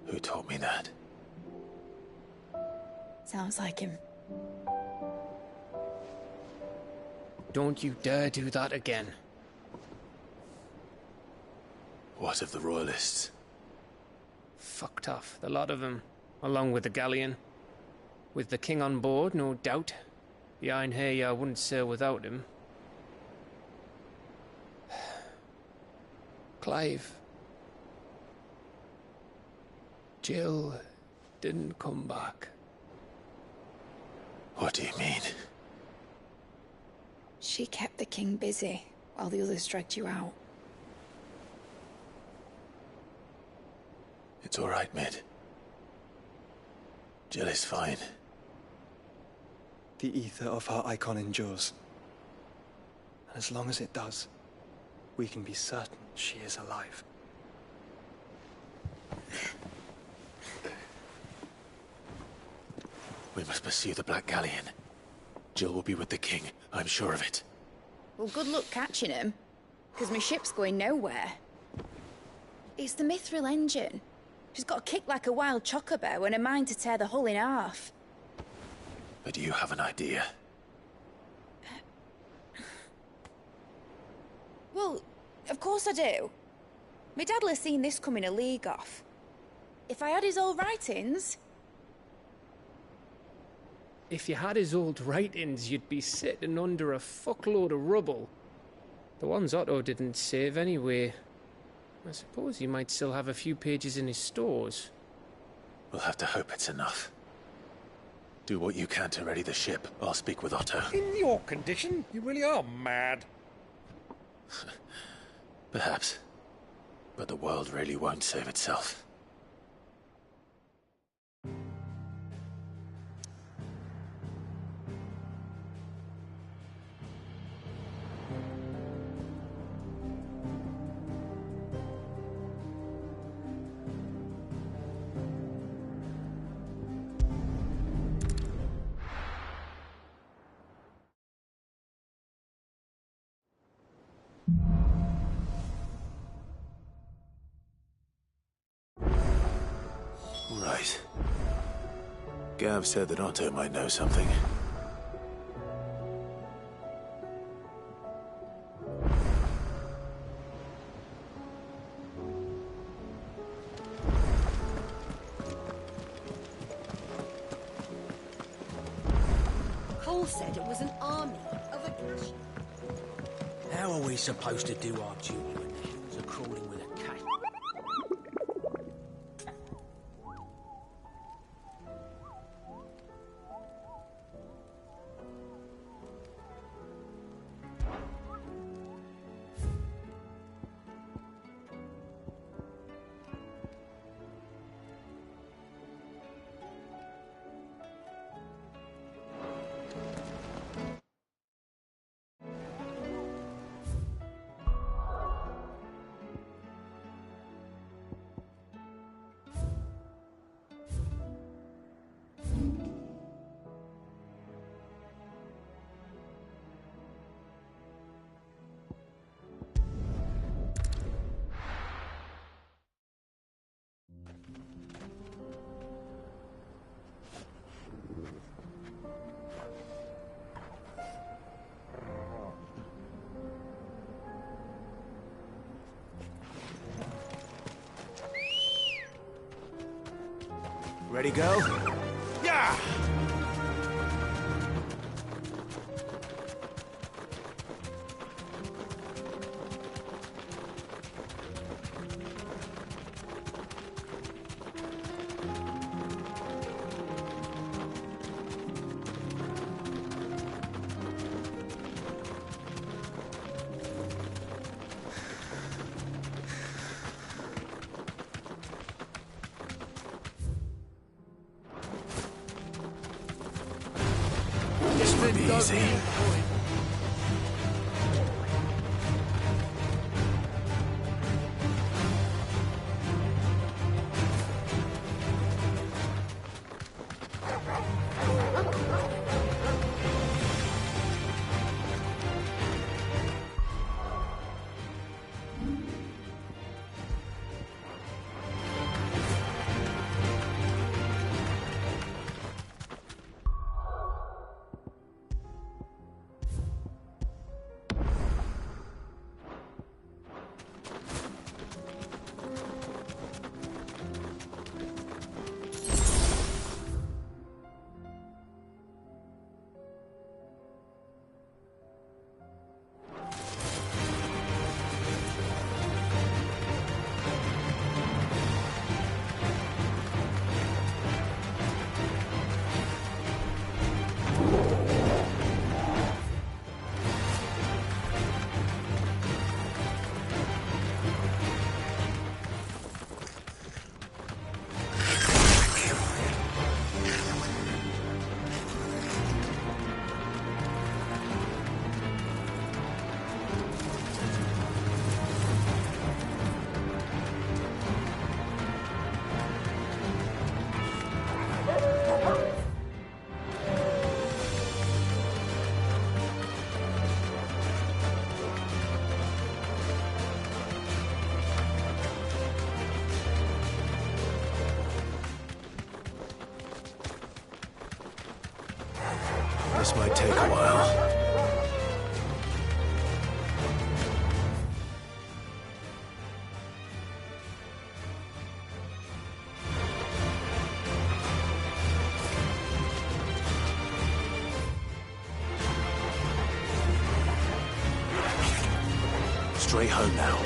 [SPEAKER 20] who taught me that.
[SPEAKER 16] Sounds like him.
[SPEAKER 12] Don't you dare do that again.
[SPEAKER 20] What of the Royalists?
[SPEAKER 12] Fucked off, the lot of them, along with the galleon. With the king on board, no doubt. Behind here, I wouldn't sail without him. Clive. Jill didn't come back.
[SPEAKER 20] What do you mean?
[SPEAKER 16] She kept the king busy while the others dragged you out.
[SPEAKER 20] It's all right, Mid. Jill is fine.
[SPEAKER 7] The ether of her icon endures. And as long as it does, we can be certain she is alive.
[SPEAKER 20] We must pursue the Black Galleon. Jill will be with the king, I'm sure of it.
[SPEAKER 16] Well, good luck catching him, because my ship's going nowhere. It's the Mithril engine. She's got a kick like a wild chocobo and a mind to tear the hull in half.
[SPEAKER 20] But do you have an idea?
[SPEAKER 16] Well, of course I do. My dad'll have seen this coming a league off. If I had his old writings...
[SPEAKER 12] If you had his old writings, you'd be sitting under a fuckload of rubble. The ones Otto didn't save anyway. I suppose he might still have a few pages in his stores.
[SPEAKER 20] We'll have to hope it's enough. Do what you can to ready the ship. I'll speak with Otto.
[SPEAKER 8] In your condition, you really are mad.
[SPEAKER 20] Perhaps. But the world really won't save itself. Right. Gav said that Otto might know something.
[SPEAKER 13] Cole said it was an army of aggression.
[SPEAKER 18] How are we supposed to do our duty when the hills are crawling with a cat?
[SPEAKER 20] Ready, go?
[SPEAKER 17] Yeah!
[SPEAKER 20] This won't be easy. This might take a while. Straight home now.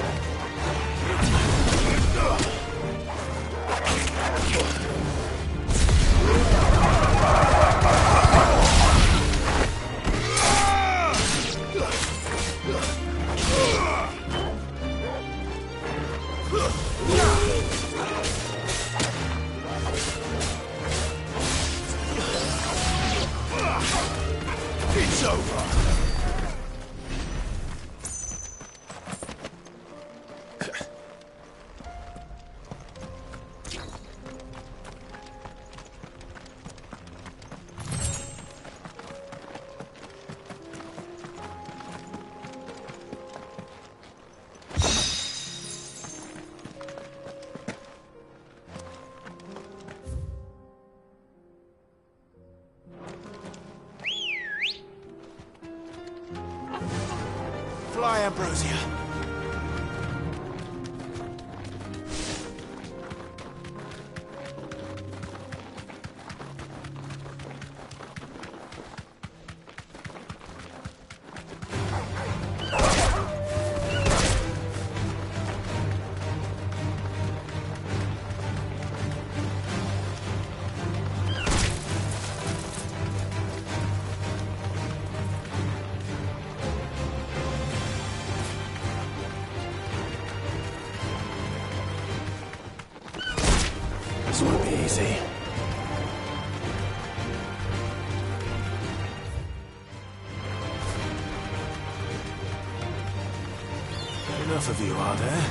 [SPEAKER 20] Ambrosia. This won't be easy. Enough of you, are there?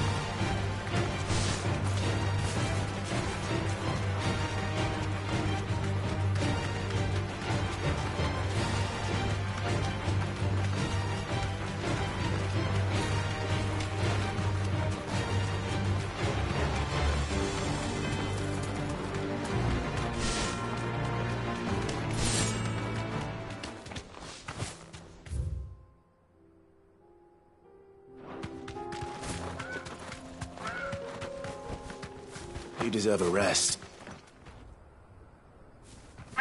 [SPEAKER 20] You deserve a rest. Looks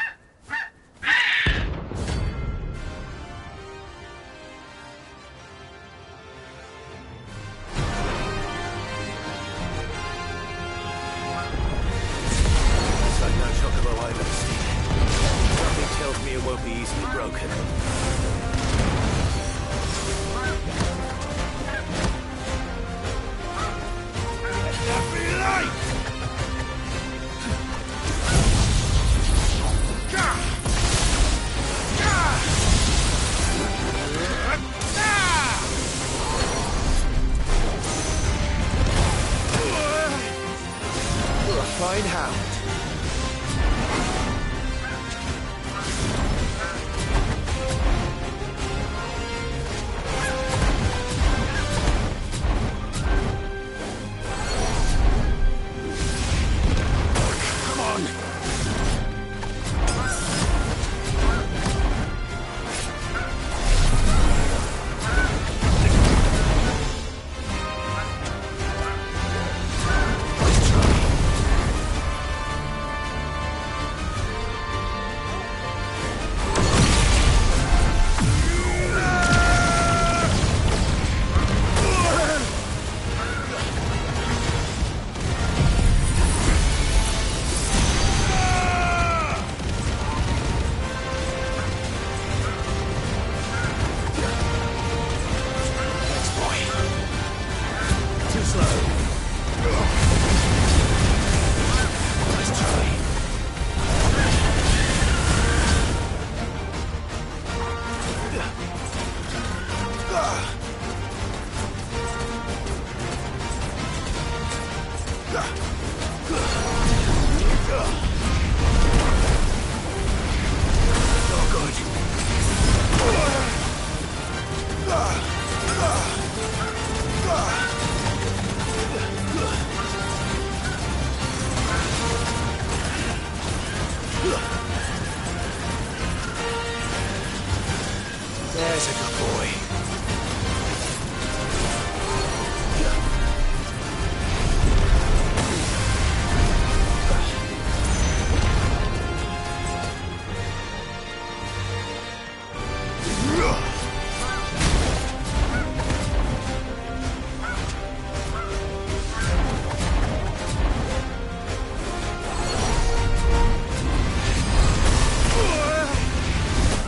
[SPEAKER 20] like no chocobo I've ever seen. Something tells me it won't be easily broken. Let that be light! Fine hound. Come on. There's a good boy.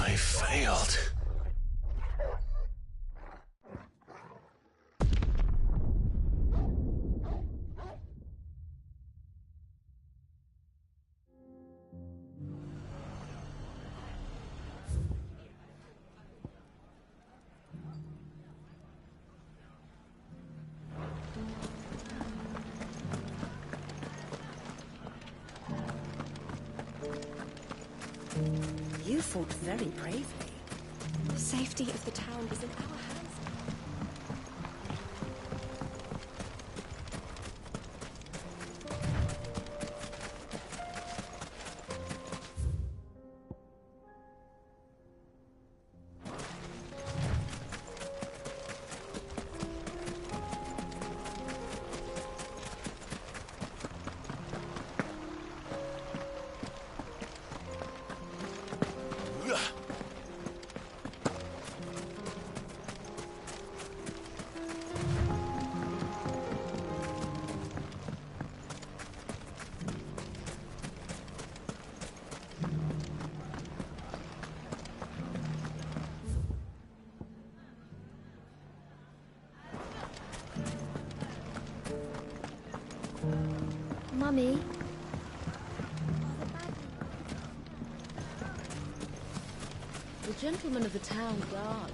[SPEAKER 20] I failed.
[SPEAKER 13] You fought very bravely.
[SPEAKER 19] The safety of the town is in our hands. Mummy. The gentleman of the town guard.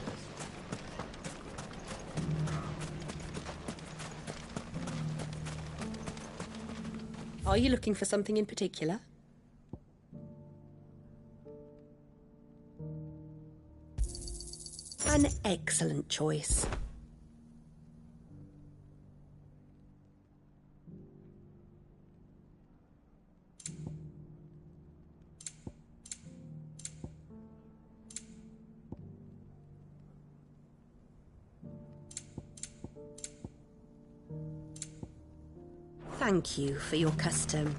[SPEAKER 13] Are you looking for something in particular? An excellent choice. Thank you for your custom.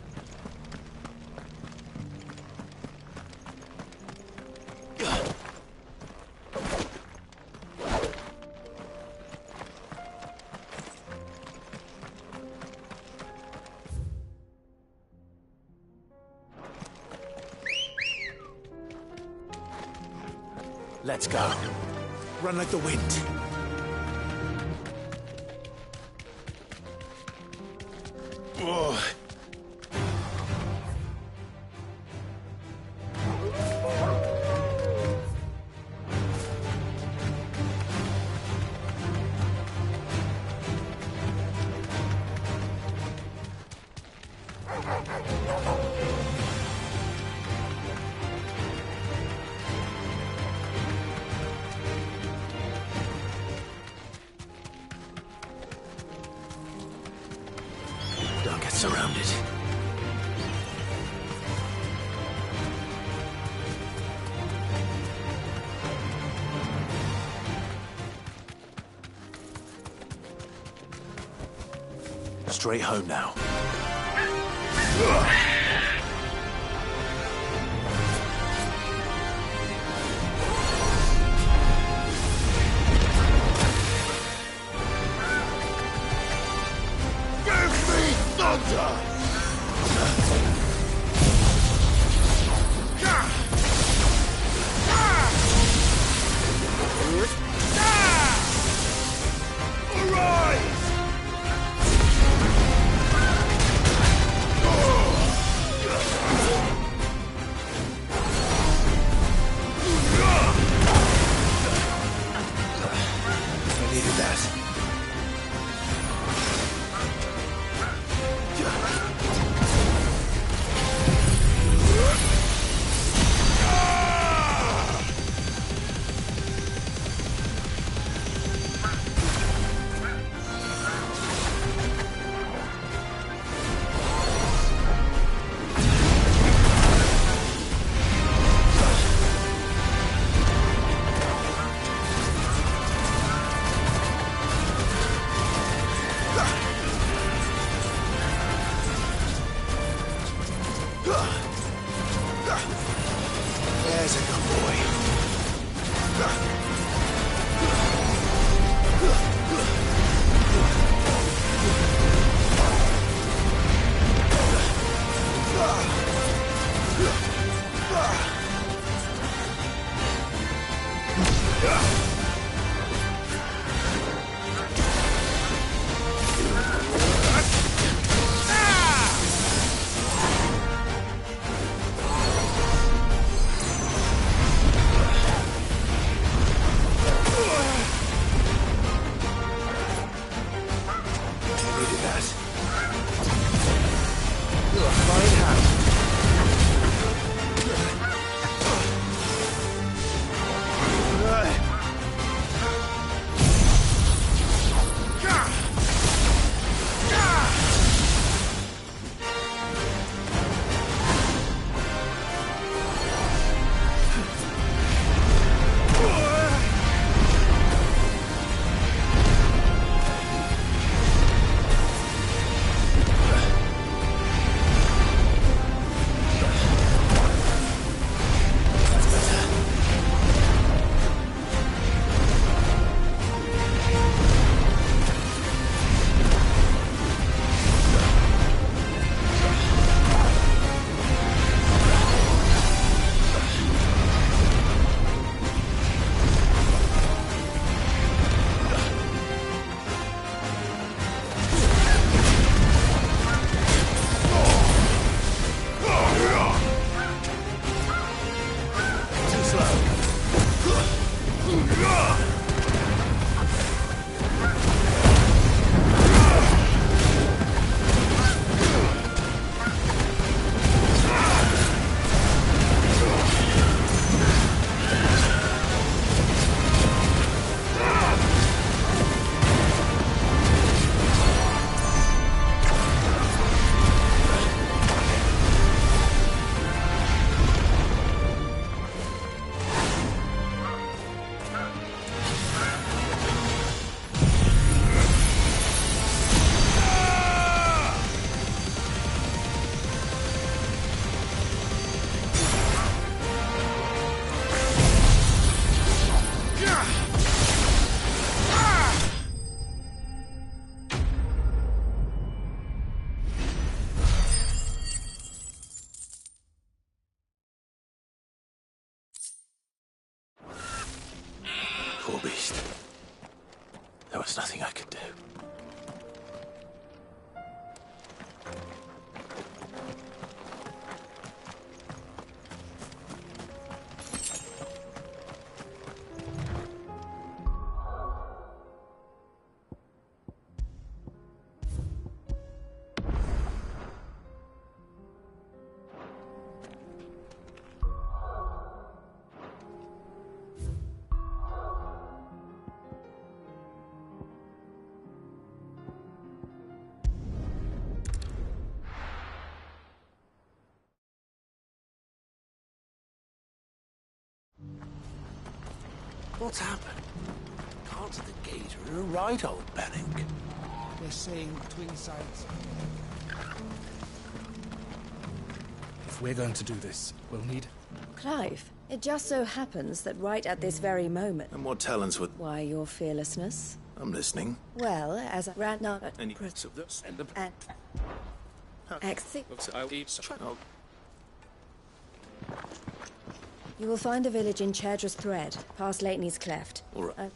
[SPEAKER 20] Let's go. Run like the wind. Oh. Don't get surrounded. Straight home now. There's a good boy. What's happened? Guards at the gate are a right old panic.
[SPEAKER 18] They're saying between sides.
[SPEAKER 6] If we're going to do this, we'll need...
[SPEAKER 15] Clive, it just so happens that right at this very moment...
[SPEAKER 3] And what talents would...
[SPEAKER 15] Why, your fearlessness.
[SPEAKER 3] I'm listening.
[SPEAKER 15] Well, as a rat not...
[SPEAKER 3] Any of this and the...
[SPEAKER 15] You will find a village in Chedra's Thread, past Lateney's Cleft.
[SPEAKER 3] All right.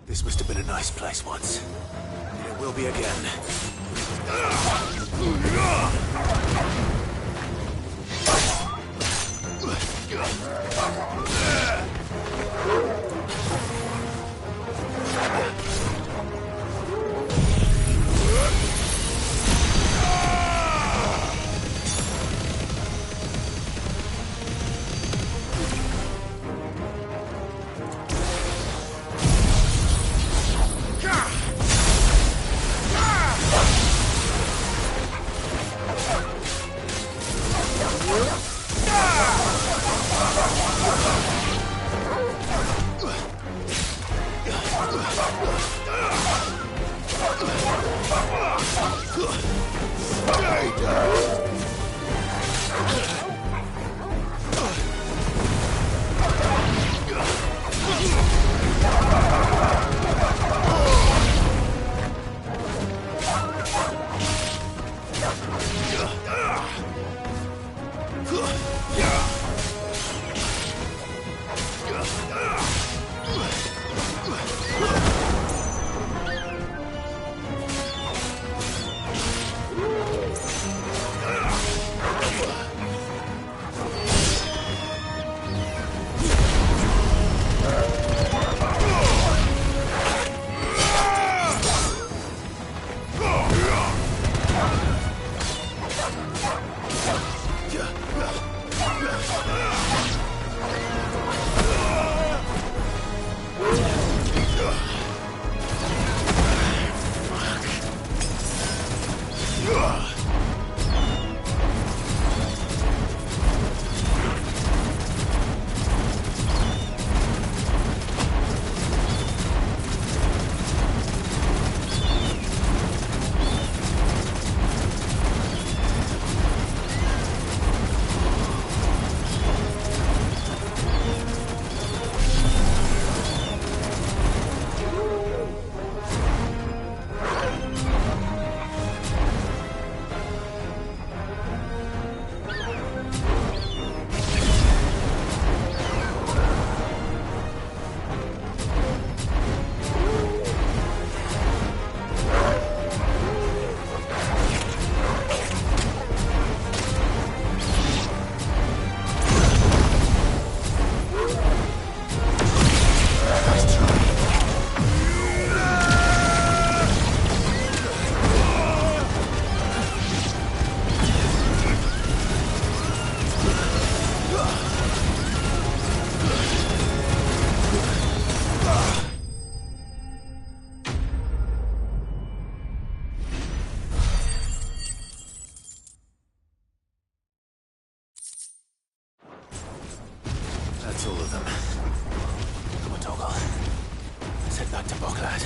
[SPEAKER 3] This must have been a nice place once. And it will be again.
[SPEAKER 20] to Bocklad.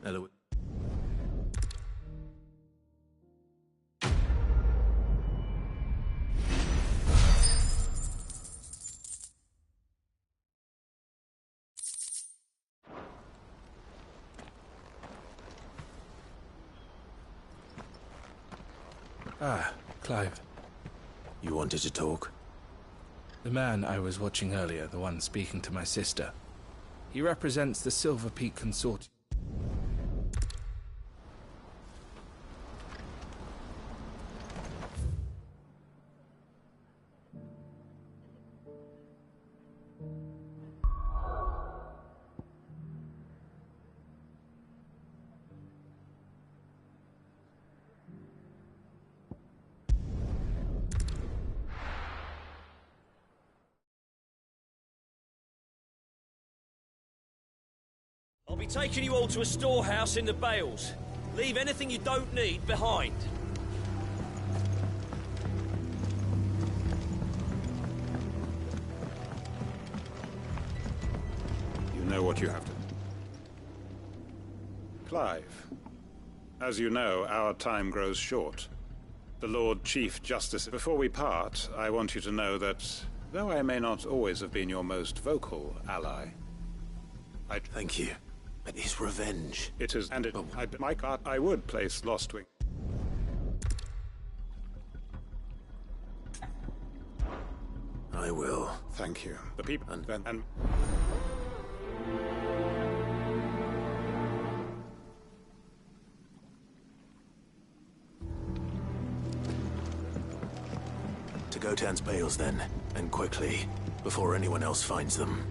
[SPEAKER 20] Hello.
[SPEAKER 6] Ah, Clive.
[SPEAKER 20] You wanted to talk?
[SPEAKER 6] The man I was watching earlier, the one speaking to my sister. He represents the Silver Peak Consortium.
[SPEAKER 1] I'll be taking you all to a storehouse in the Bales. Leave anything you don't need behind.
[SPEAKER 2] You know what you have to do. Clive, as you know, our time grows short. The Lord Chief Justice... Before we part, I want you to know that, though I may not always have been your most vocal ally,
[SPEAKER 20] Thank you. But his revenge...
[SPEAKER 2] It is, and it... I would place Lostwing.
[SPEAKER 20] I will.
[SPEAKER 2] Thank you. The people... and...
[SPEAKER 20] To Gotan's Bales, then, and quickly, before anyone else finds them.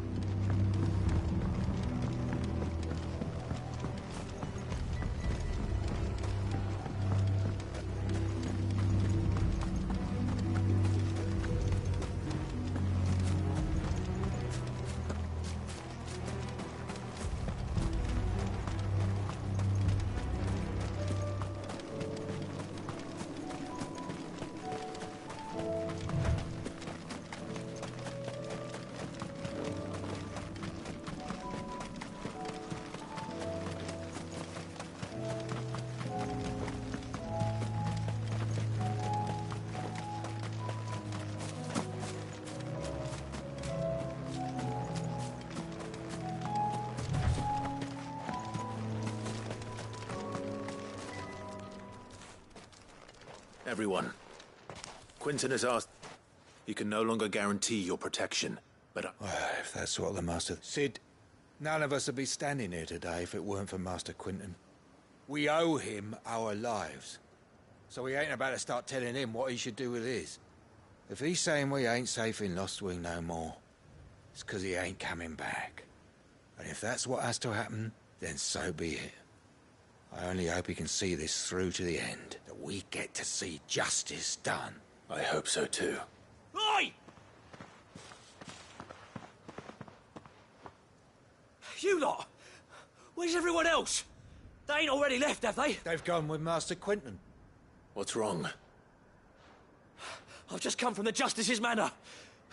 [SPEAKER 20] Everyone. Quinton has asked... He can no longer guarantee your protection, but...
[SPEAKER 8] If that's what the Master... Sid, none of us would be standing here today if it weren't for Master Quinton. We owe him our lives. So we ain't about to start telling him what he should do with his. If he's saying we ain't safe in Lostwing no more, it's 'cause he ain't coming back. And if that's what has to happen, then so be it. I only hope he can see this through to the end, that we get to see justice done.
[SPEAKER 20] I hope so too.
[SPEAKER 1] Oi! You lot! Where's everyone else? They ain't already left, have they?
[SPEAKER 8] They've gone with Master Quinton.
[SPEAKER 20] What's wrong?
[SPEAKER 1] I've just come from the Justice's manor.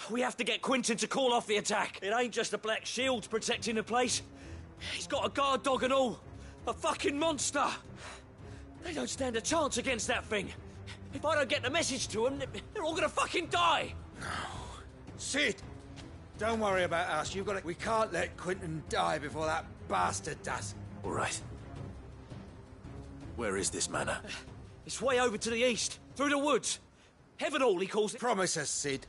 [SPEAKER 1] We have to get Quinton to call off the attack. It ain't just the Black Shields protecting the place. He's got a guard dog and all. A fucking monster! They don't stand a chance against that thing. If I don't get the message to them, they're all gonna fucking die!
[SPEAKER 8] No. Sid! Don't worry about us. You've got to... We can't let Quinton die before that bastard does.
[SPEAKER 20] All right. Where is this manor?
[SPEAKER 1] It's way over to the east, through the woods. Heaven Hall, he calls it.
[SPEAKER 8] Promise us, Sid.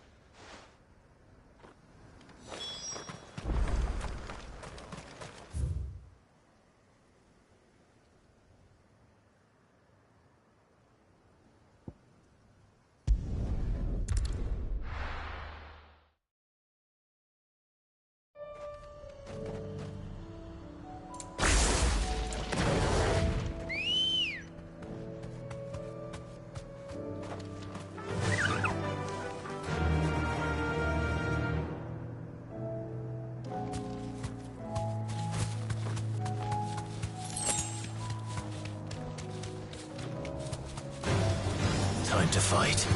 [SPEAKER 20] to fight.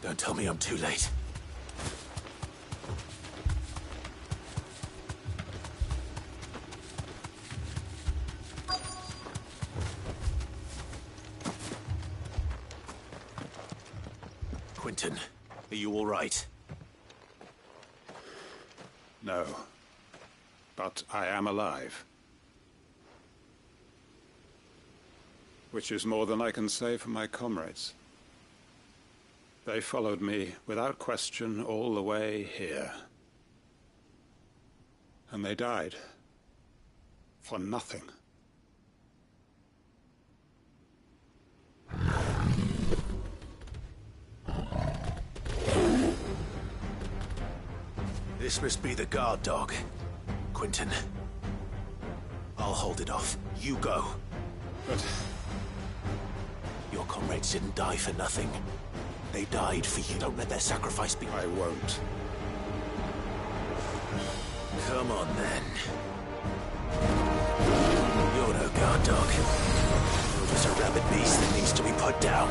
[SPEAKER 20] Don't tell me I'm too late. Quentin, are you all right?
[SPEAKER 2] No. But I am alive. Which is more than I can say for my comrades. They followed me without question all the way here. And they died. For nothing.
[SPEAKER 20] This must be the guard dog. Quentin. I'll hold it off. You go.
[SPEAKER 2] But...
[SPEAKER 20] your comrades didn't die for nothing. They died for you. Don't let their sacrifice be...
[SPEAKER 2] I won't.
[SPEAKER 20] Come on, then. You're no guard dog. You're just a rabid beast that needs to be put down.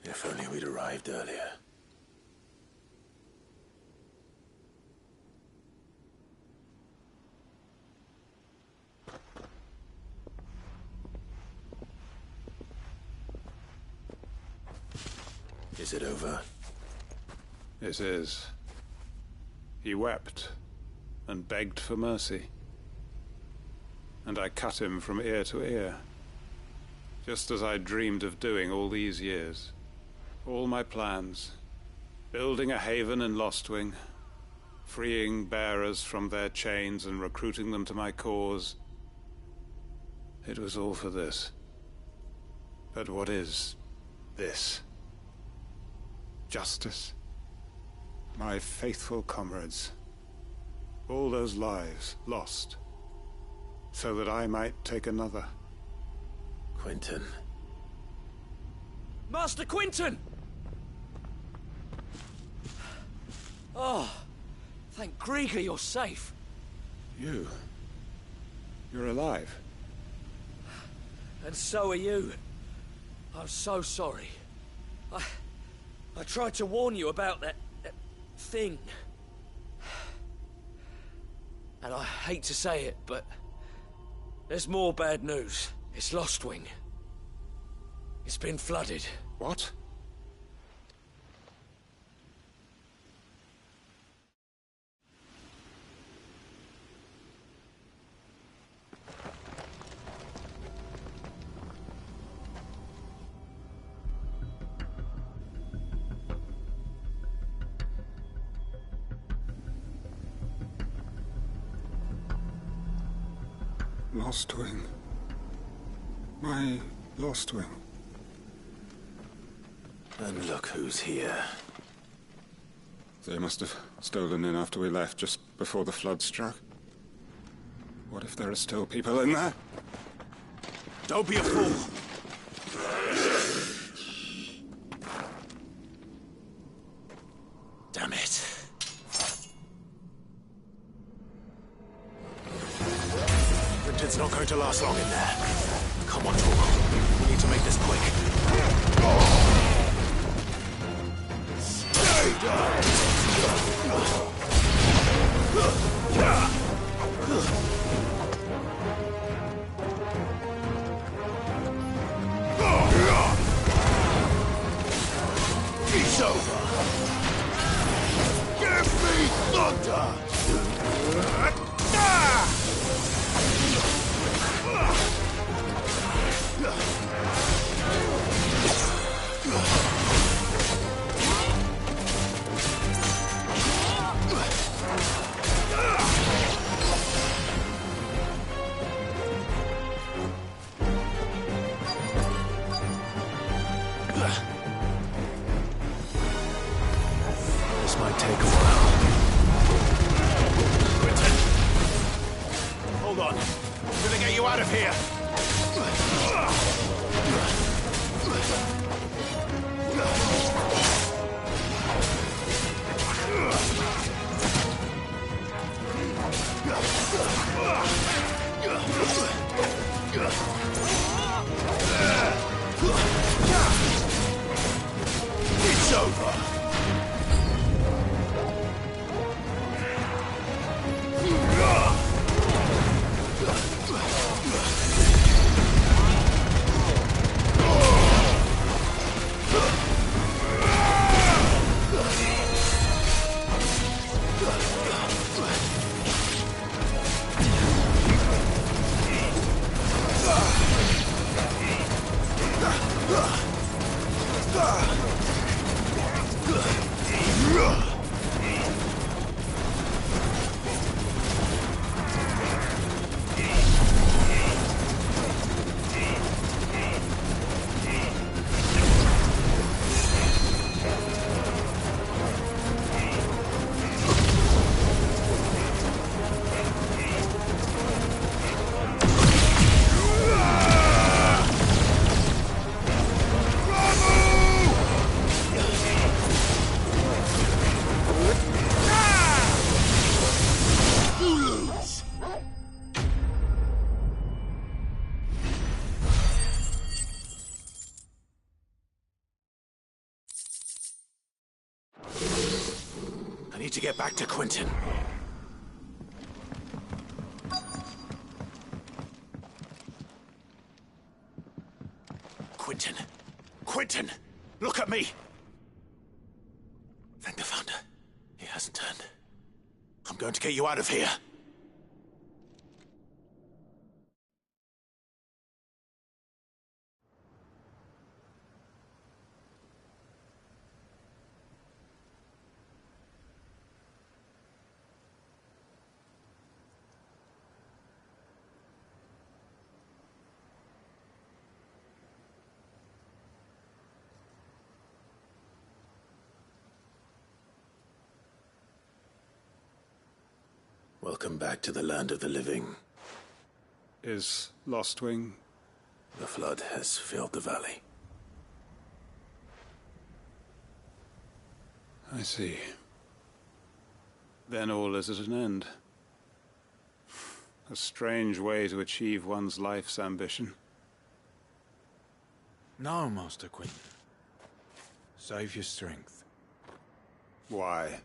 [SPEAKER 20] If only we'd arrived earlier. Is it over?
[SPEAKER 2] It is. He wept and begged for mercy. And I cut him from ear to ear. Just as I dreamed of doing all these years. All my plans. Building a haven in Lostwing. Freeing bearers from their chains and recruiting them to my cause. It was all for this. But what is this? Justice? My faithful comrades. All those lives lost. So that I might take another.
[SPEAKER 20] Quentin.
[SPEAKER 1] Master Quentin! Oh, thank Grieger you're safe.
[SPEAKER 2] You're alive.
[SPEAKER 1] And so are you. I'm so sorry. I tried to warn you about that thing. And I hate to say it, but there's more bad news. It's Lostwing. It's been flooded.
[SPEAKER 2] What?
[SPEAKER 5] Lost Wing. My Lost Wing.
[SPEAKER 20] And look who's here.
[SPEAKER 5] They must have stolen in after we left, just before the flood struck. What if there are still people in there?
[SPEAKER 20] Don't be a fool! Damn it. Quinton's not going to last long in there. Come on, Torgal. We need to make this quick. Stay down! It's over! Give me thunder! This might take a while. Quinton! Hold on. I'm gonna get you out of here! It's over! I need to get back to Quinton. Quinton! Quinton! Look at me! Thank the Founder. He hasn't turned. I'm going to get you out of here. Welcome back to the land of the living.
[SPEAKER 5] Is Lost Wing?
[SPEAKER 20] The flood has filled the valley.
[SPEAKER 5] I see. Then all is at an end. A strange way to achieve one's life's ambition.
[SPEAKER 8] No, Master Quinton. Save your strength.
[SPEAKER 5] Why?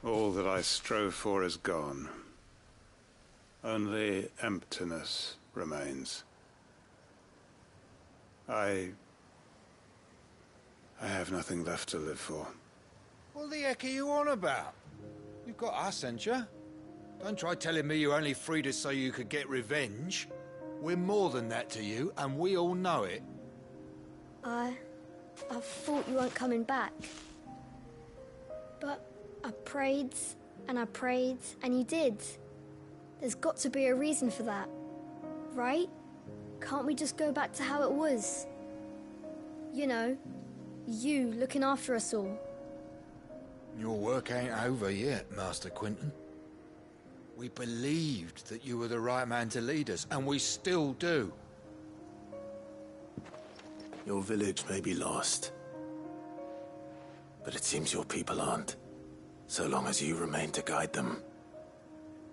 [SPEAKER 5] All that I strove for is gone.
[SPEAKER 2] Only emptiness remains. I have nothing left to live for.
[SPEAKER 8] What the heck are you on about? You've got us, ain't you? Don't try telling me you only freed us so you could get revenge. We're more than that to you, and we all know it.
[SPEAKER 10] I thought you weren't coming back. But I prayed, and you did. There's got to be a reason for that, right? Can't we just go back to how it was? You know, you looking after us all.
[SPEAKER 8] Your work ain't over yet, Master Quinton. We believed that you were the right man to lead us, and we still do.
[SPEAKER 20] Your village may be lost, but it seems your people aren't, so long as you remain to guide them.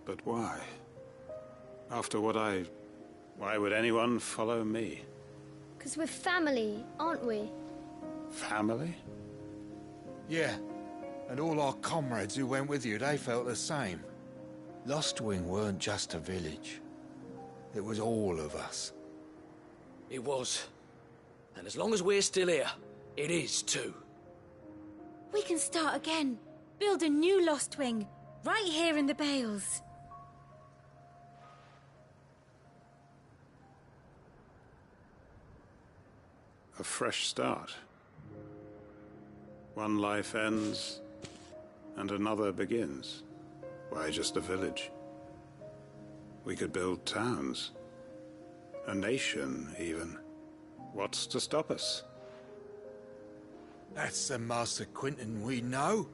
[SPEAKER 2] But why? After what why would anyone follow me?
[SPEAKER 10] 'Cause we're family, aren't we?
[SPEAKER 2] Family?
[SPEAKER 8] Yeah, and all our comrades who went with you, they felt the same. Lostwing weren't just a village. It was all of us.
[SPEAKER 18] It was. And as long as we're still here, it is too.
[SPEAKER 16] We can start again. Build a new Lost Wing, right here in the Bales.
[SPEAKER 2] A fresh start. One life ends, and another begins. Why just a village? We could build towns. A nation, even. What's to stop us?
[SPEAKER 8] That's the Master Quinton we know.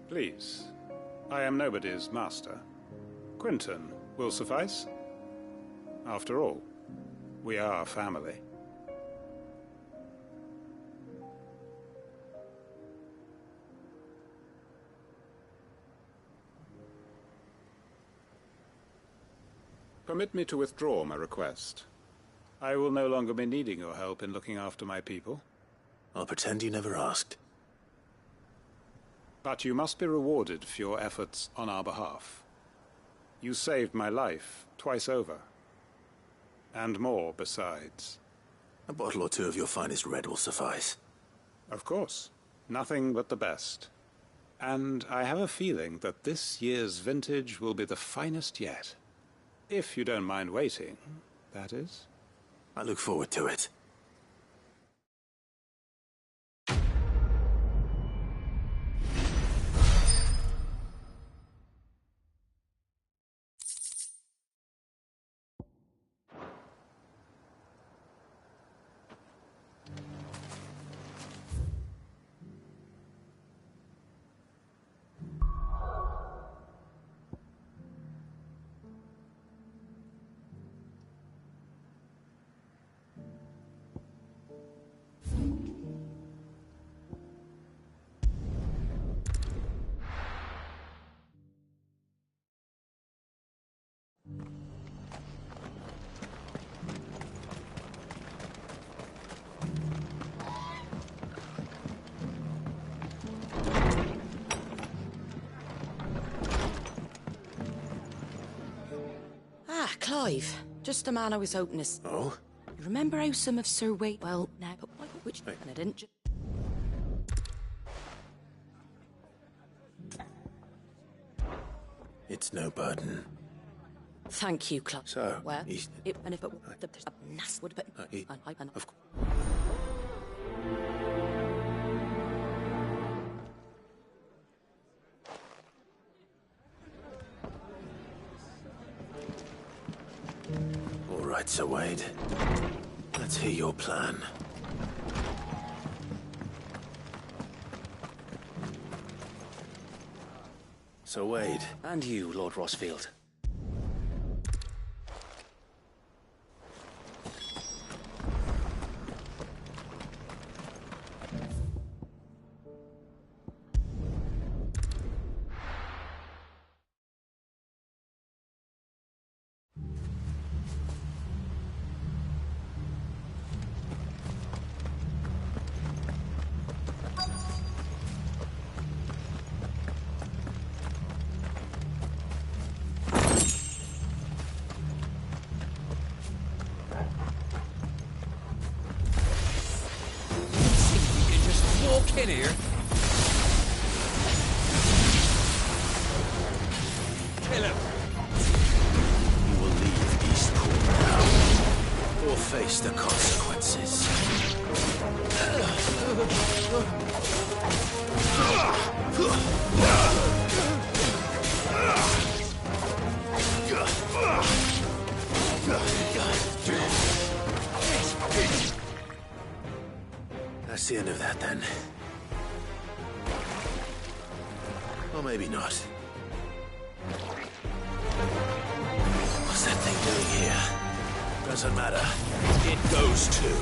[SPEAKER 2] Please. I am nobody's master. Quinton will suffice. After all, we are family. Permit me to withdraw my request. I will no longer be needing your help in looking after my people.
[SPEAKER 20] I'll pretend you never asked.
[SPEAKER 2] But you must be rewarded for your efforts on our behalf. You saved my life twice over. And more besides.
[SPEAKER 20] A bottle or two of your finest red will suffice.
[SPEAKER 2] Of course. Nothing but the best. And I have a feeling that this year's vintage will be the finest yet. If you don't mind waiting, that is.
[SPEAKER 20] I look forward to it.
[SPEAKER 11] Clive, just the man I was hoping to...
[SPEAKER 20] Oh?
[SPEAKER 11] You remember how some of Sir Wade... Well, now, but which...
[SPEAKER 20] Hey.
[SPEAKER 11] And I didn't...
[SPEAKER 20] It's no burden.
[SPEAKER 11] Thank you, Clive.
[SPEAKER 20] So,
[SPEAKER 11] Well,
[SPEAKER 20] he's...
[SPEAKER 11] and if it the nas would but...
[SPEAKER 20] Of course. All right, Sir Wade. Let's hear your plan. Sir Wade.
[SPEAKER 18] And you, Lord Rossfield. walk in here? Kill him.
[SPEAKER 24] You will leave Eastport now, or face the consequences. That's the end of that, then. Or maybe not. What's that thing doing here? Doesn't matter. It goes too.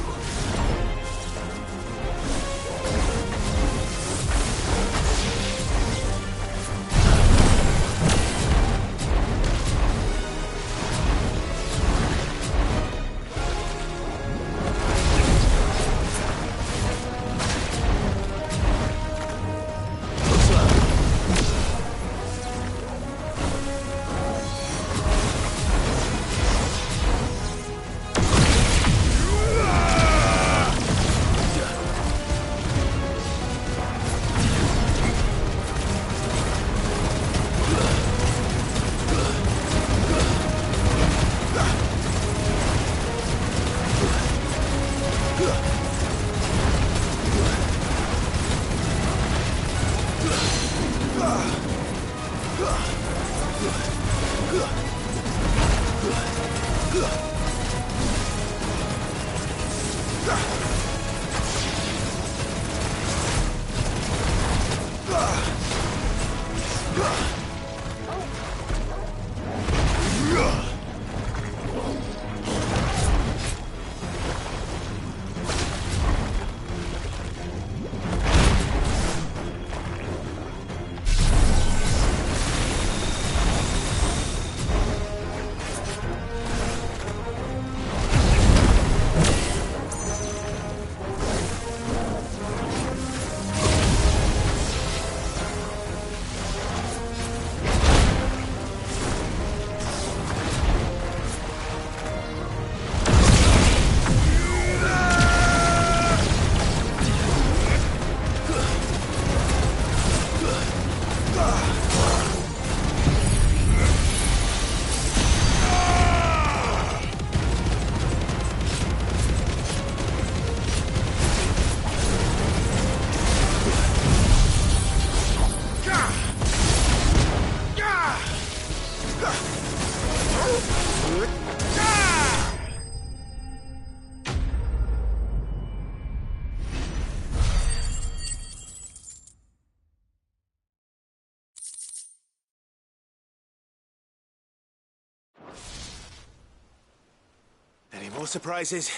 [SPEAKER 24] Any more surprises?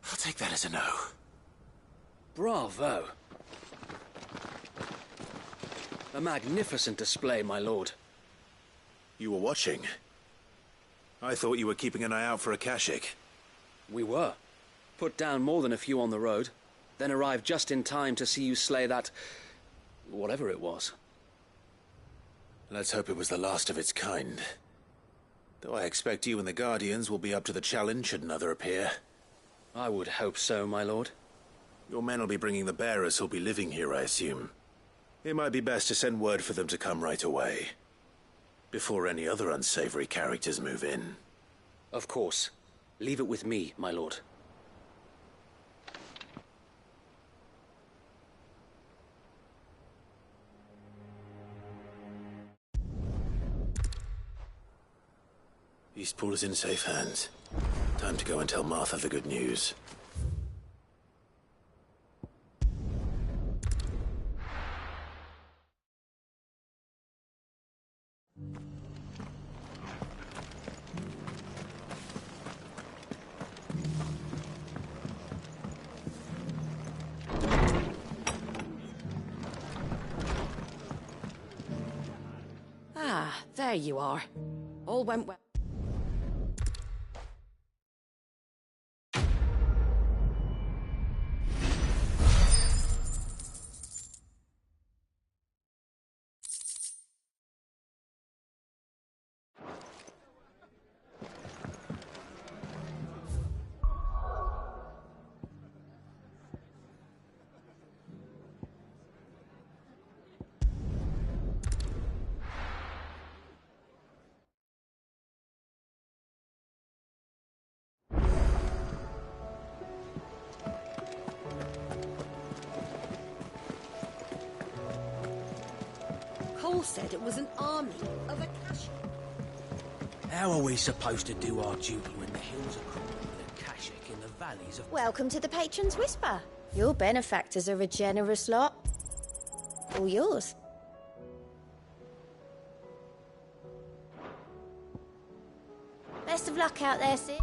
[SPEAKER 24] I'll take that as a no.
[SPEAKER 18] Bravo. A magnificent display, my lord.
[SPEAKER 24] You were watching? I thought you were keeping an eye out for a Kashik.
[SPEAKER 18] We were. Put down more than a few on the road, then arrived just in time to see you slay that... whatever it was.
[SPEAKER 24] Let's hope it was the last of its kind. Though I expect you and the Guardians will be up to the challenge should another appear.
[SPEAKER 18] I would hope so, my lord.
[SPEAKER 24] Your men will be bringing the bearers who'll be living here, I assume. It might be best to send word for them to come right away, before any other unsavory characters move in.
[SPEAKER 18] Of course. Leave it with me, my lord.
[SPEAKER 24] Eastport is in safe hands. Time to go and tell Martha the good news.
[SPEAKER 13] Ah, there you are. All went well. Cole said it was an army of Akasha.
[SPEAKER 1] How are we supposed to do our duty when the hills are crawling with Akashic in the valleys of...
[SPEAKER 15] Welcome to the Patron's Whisper. Your benefactors are a generous lot. All yours. Best of luck out there, Sid.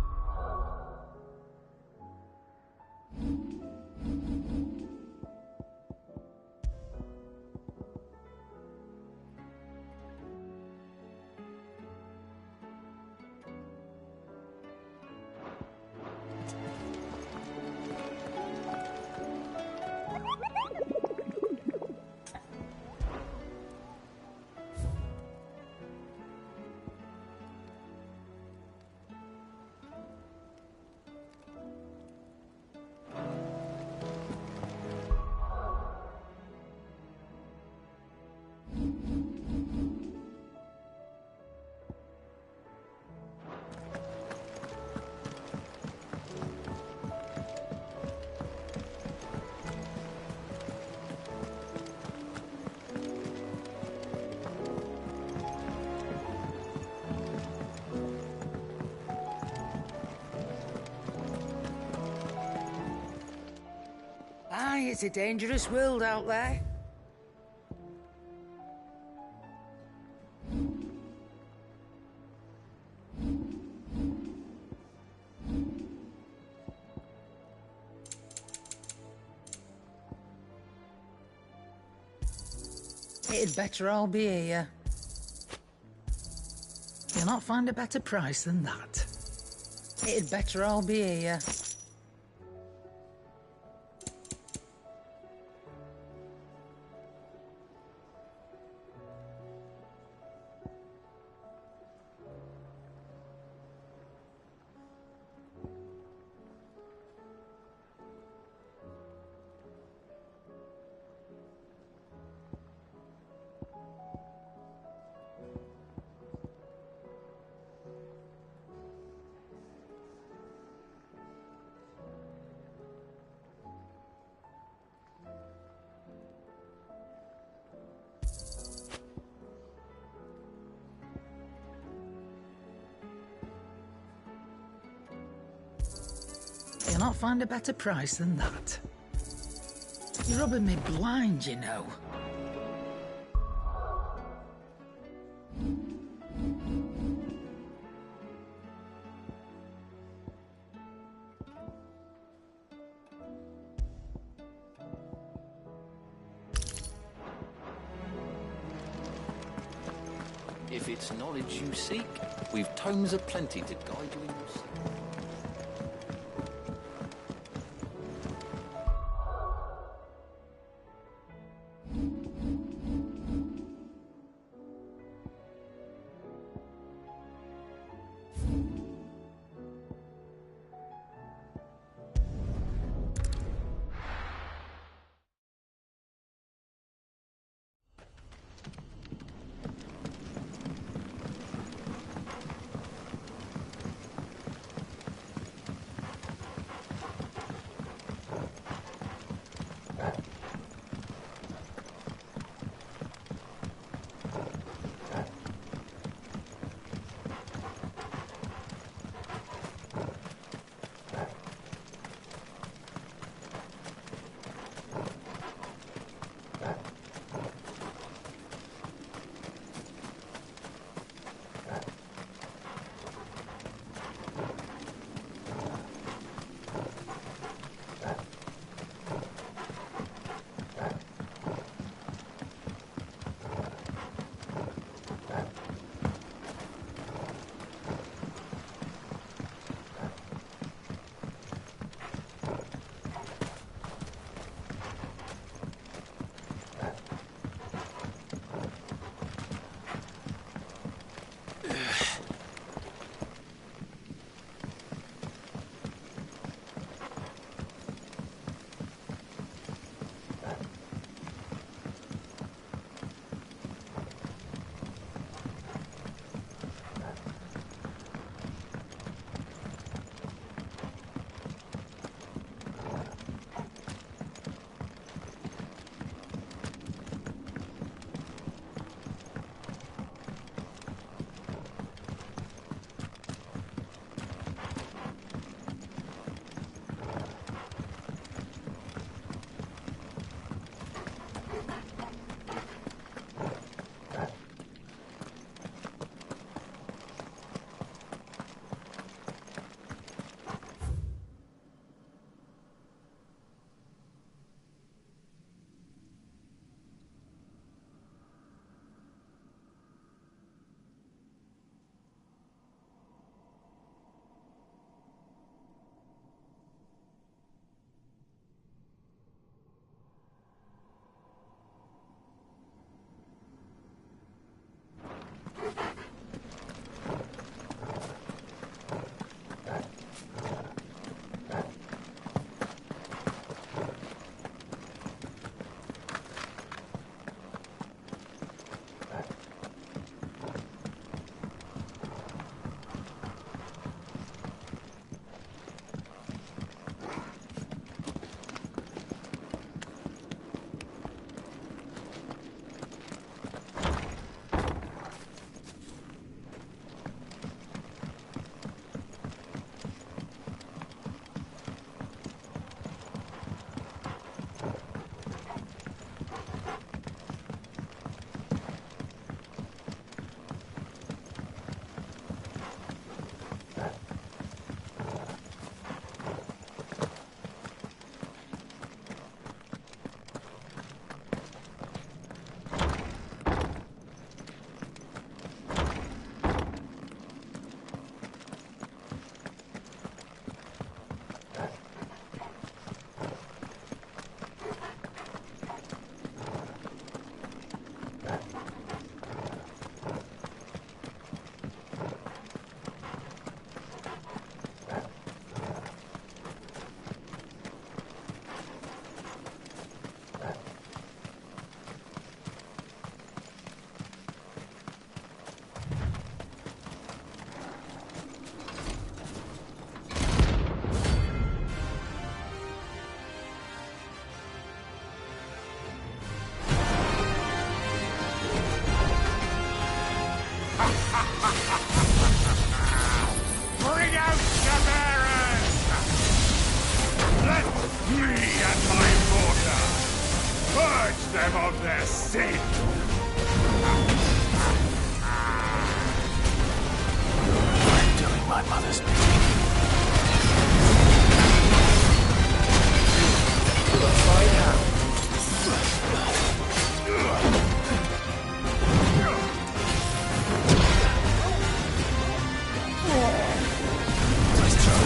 [SPEAKER 14] Aye, it's a dangerous world out there. It'd better all be here. You'll not find a better price than that. It'd better all be here. You'll not find a better price than that. You're rubbing me blind, you know.
[SPEAKER 21] If it's knowledge you seek, we've tomes aplenty to guide you in your seek.
[SPEAKER 4] Purge them of their sin!
[SPEAKER 20] I'm doing my mother's bidding.
[SPEAKER 14] Find out.
[SPEAKER 20] Nice try.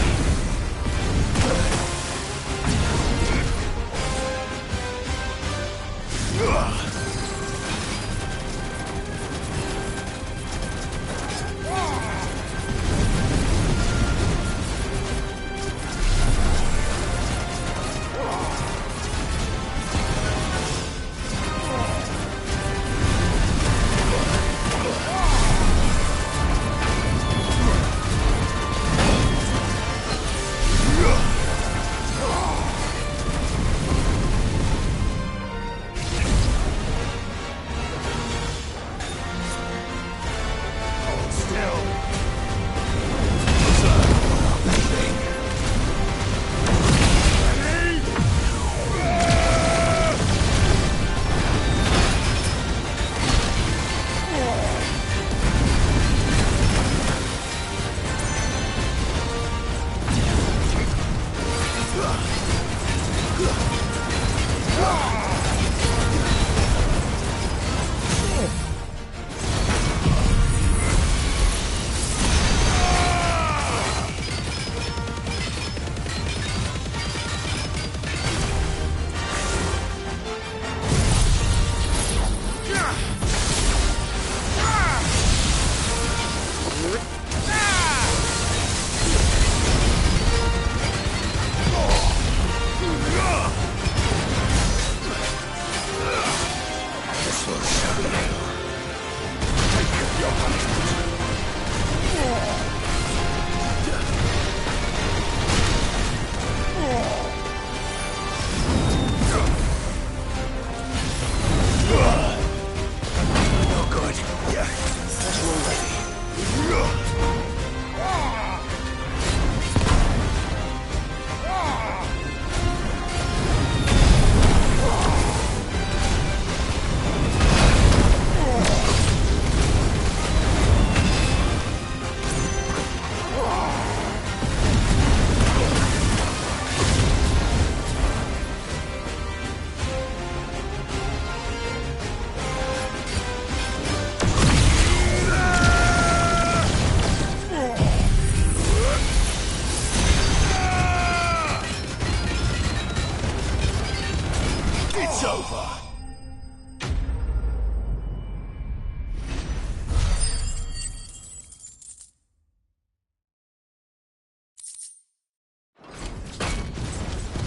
[SPEAKER 20] It's over.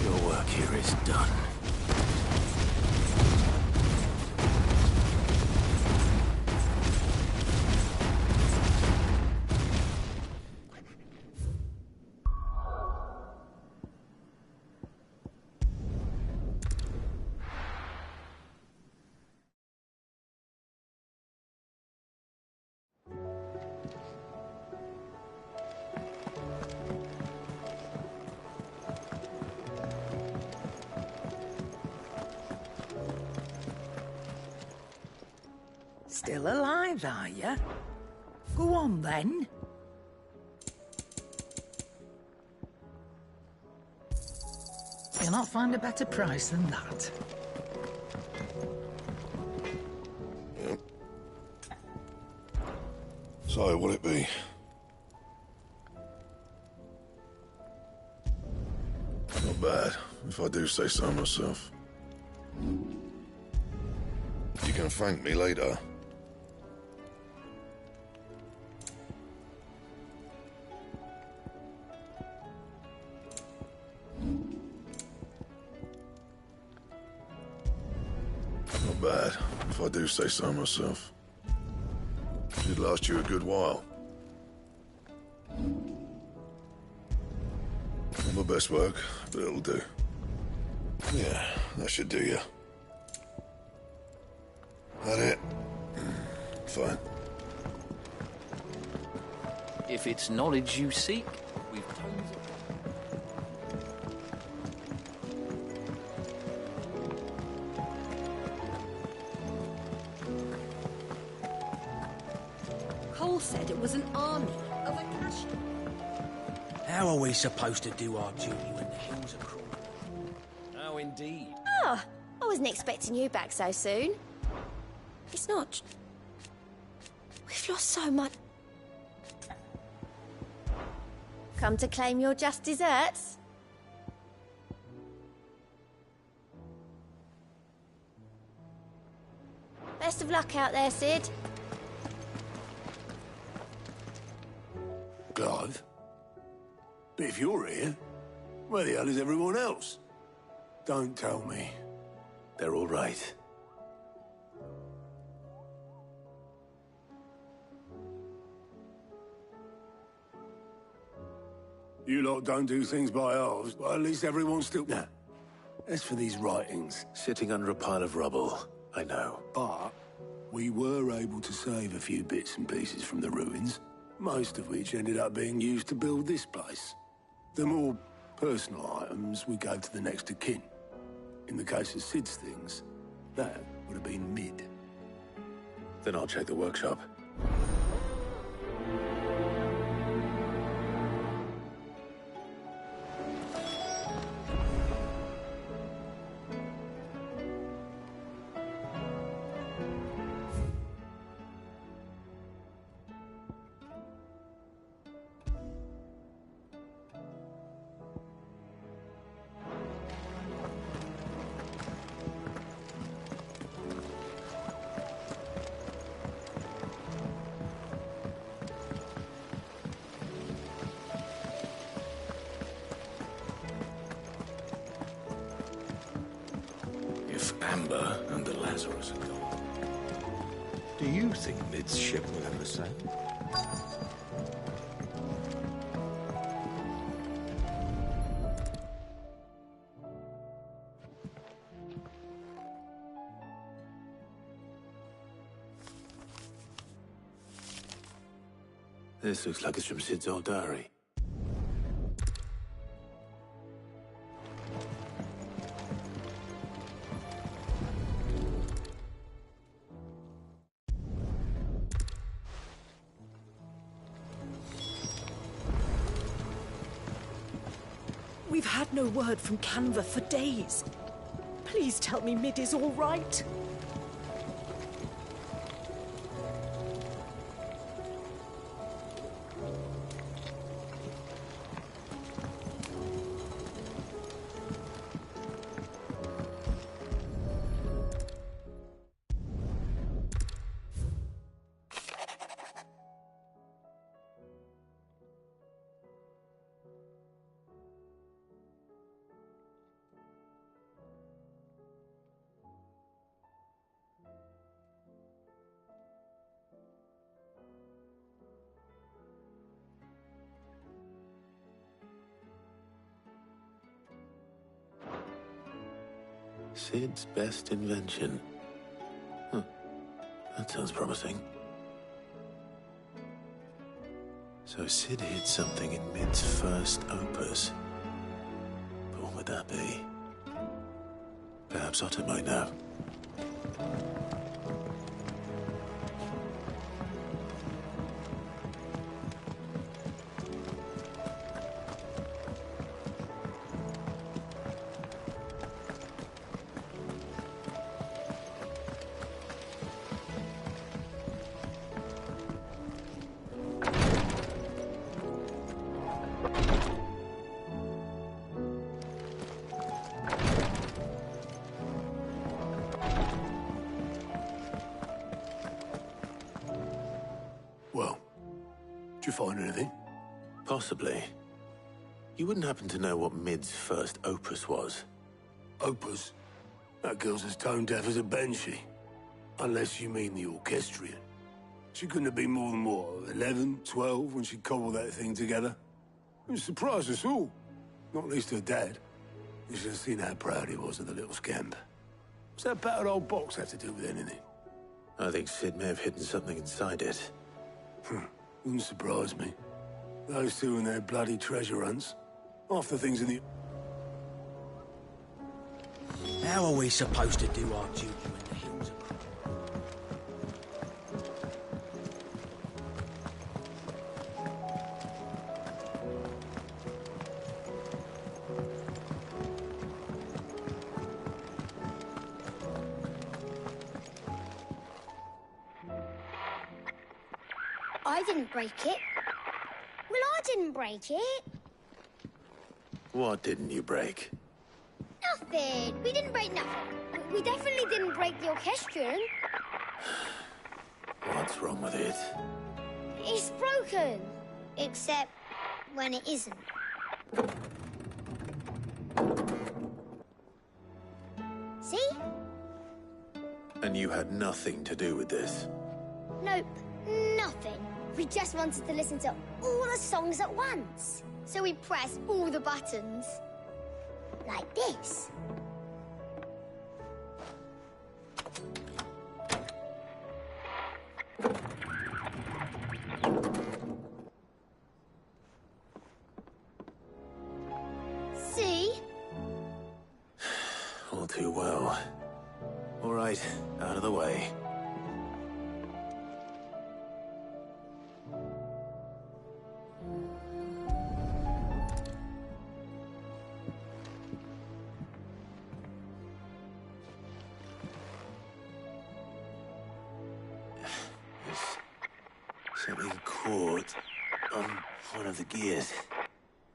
[SPEAKER 20] Your work here is done.
[SPEAKER 14] Still alive, are you? Go on, then. You'll not find a better price than that.
[SPEAKER 9] So, what'll it be? Not bad, if I do say so myself. You can thank me later. Not bad, if I do say so myself. Should last you a good while. Not my best work, but it'll do. Yeah, that should do you. That it? Fine.
[SPEAKER 21] If it's knowledge you seek, we've tons of...
[SPEAKER 13] was an army of Acacia.
[SPEAKER 1] How are we supposed to do our duty when the hills are crawling? Oh, indeed.
[SPEAKER 15] Oh, I wasn't expecting you back so soon. It's not... We've lost so much. Come to claim your just desserts? Best of luck out there, Sid.
[SPEAKER 7] Clive? But if you're here, where the hell is everyone else? Don't tell me.
[SPEAKER 24] They're all right.
[SPEAKER 7] You lot don't do things by halves, but at least everyone's still... Nah. As for these writings...
[SPEAKER 24] Sitting under a pile of rubble, I know.
[SPEAKER 7] But we were able to save a few bits and pieces from the ruins, most of which ended up being used to build this place. The more personal items we gave to the next of kin. In the case of Sid's things, that would have been Mid.
[SPEAKER 24] Then I'll check the workshop.
[SPEAKER 20] Amber and the Lazarus are gone. Do you think Mid's ship will ever sail?
[SPEAKER 24] This looks like it's from Sid's old diary.
[SPEAKER 12] We've had no word from Canva for days. Please tell me Mid is all right.
[SPEAKER 24] Sid's best invention. Huh. That sounds promising. So Sid hid something in Mid's first opus. But what would that be? Perhaps Otto might know.
[SPEAKER 7] Did you find anything?
[SPEAKER 24] Possibly. You wouldn't happen to know what Mid's first opus was?
[SPEAKER 7] Opus? That girl's as tone deaf as a banshee. Unless you mean the orchestrion. She couldn't have been more than, what, 11, 12 when she cobbled that thing together? It surprised us all. Not least her dad. You should have seen how proud he was of the little scamp. What's that battered old box have to do with anything?
[SPEAKER 24] I think Sid may have hidden something inside it.
[SPEAKER 7] Wouldn't surprise me. Those two and their bloody treasure hunts. Half the things in the...
[SPEAKER 1] How are we supposed to do our duty when the hills are crawling?
[SPEAKER 10] I didn't break it. Well, I didn't break it.
[SPEAKER 24] What didn't you break?
[SPEAKER 10] Nothing. We didn't break nothing. We definitely didn't break the orchestrion.
[SPEAKER 24] What's wrong with it?
[SPEAKER 10] It's broken. Except when it isn't. See?
[SPEAKER 24] And you had nothing to do with this?
[SPEAKER 10] Nope, nothing. We just wanted to listen to all the songs at once. So we pressed all the buttons. Like this. See?
[SPEAKER 24] All too well. All right, out of the way. Something caught on one of the gears.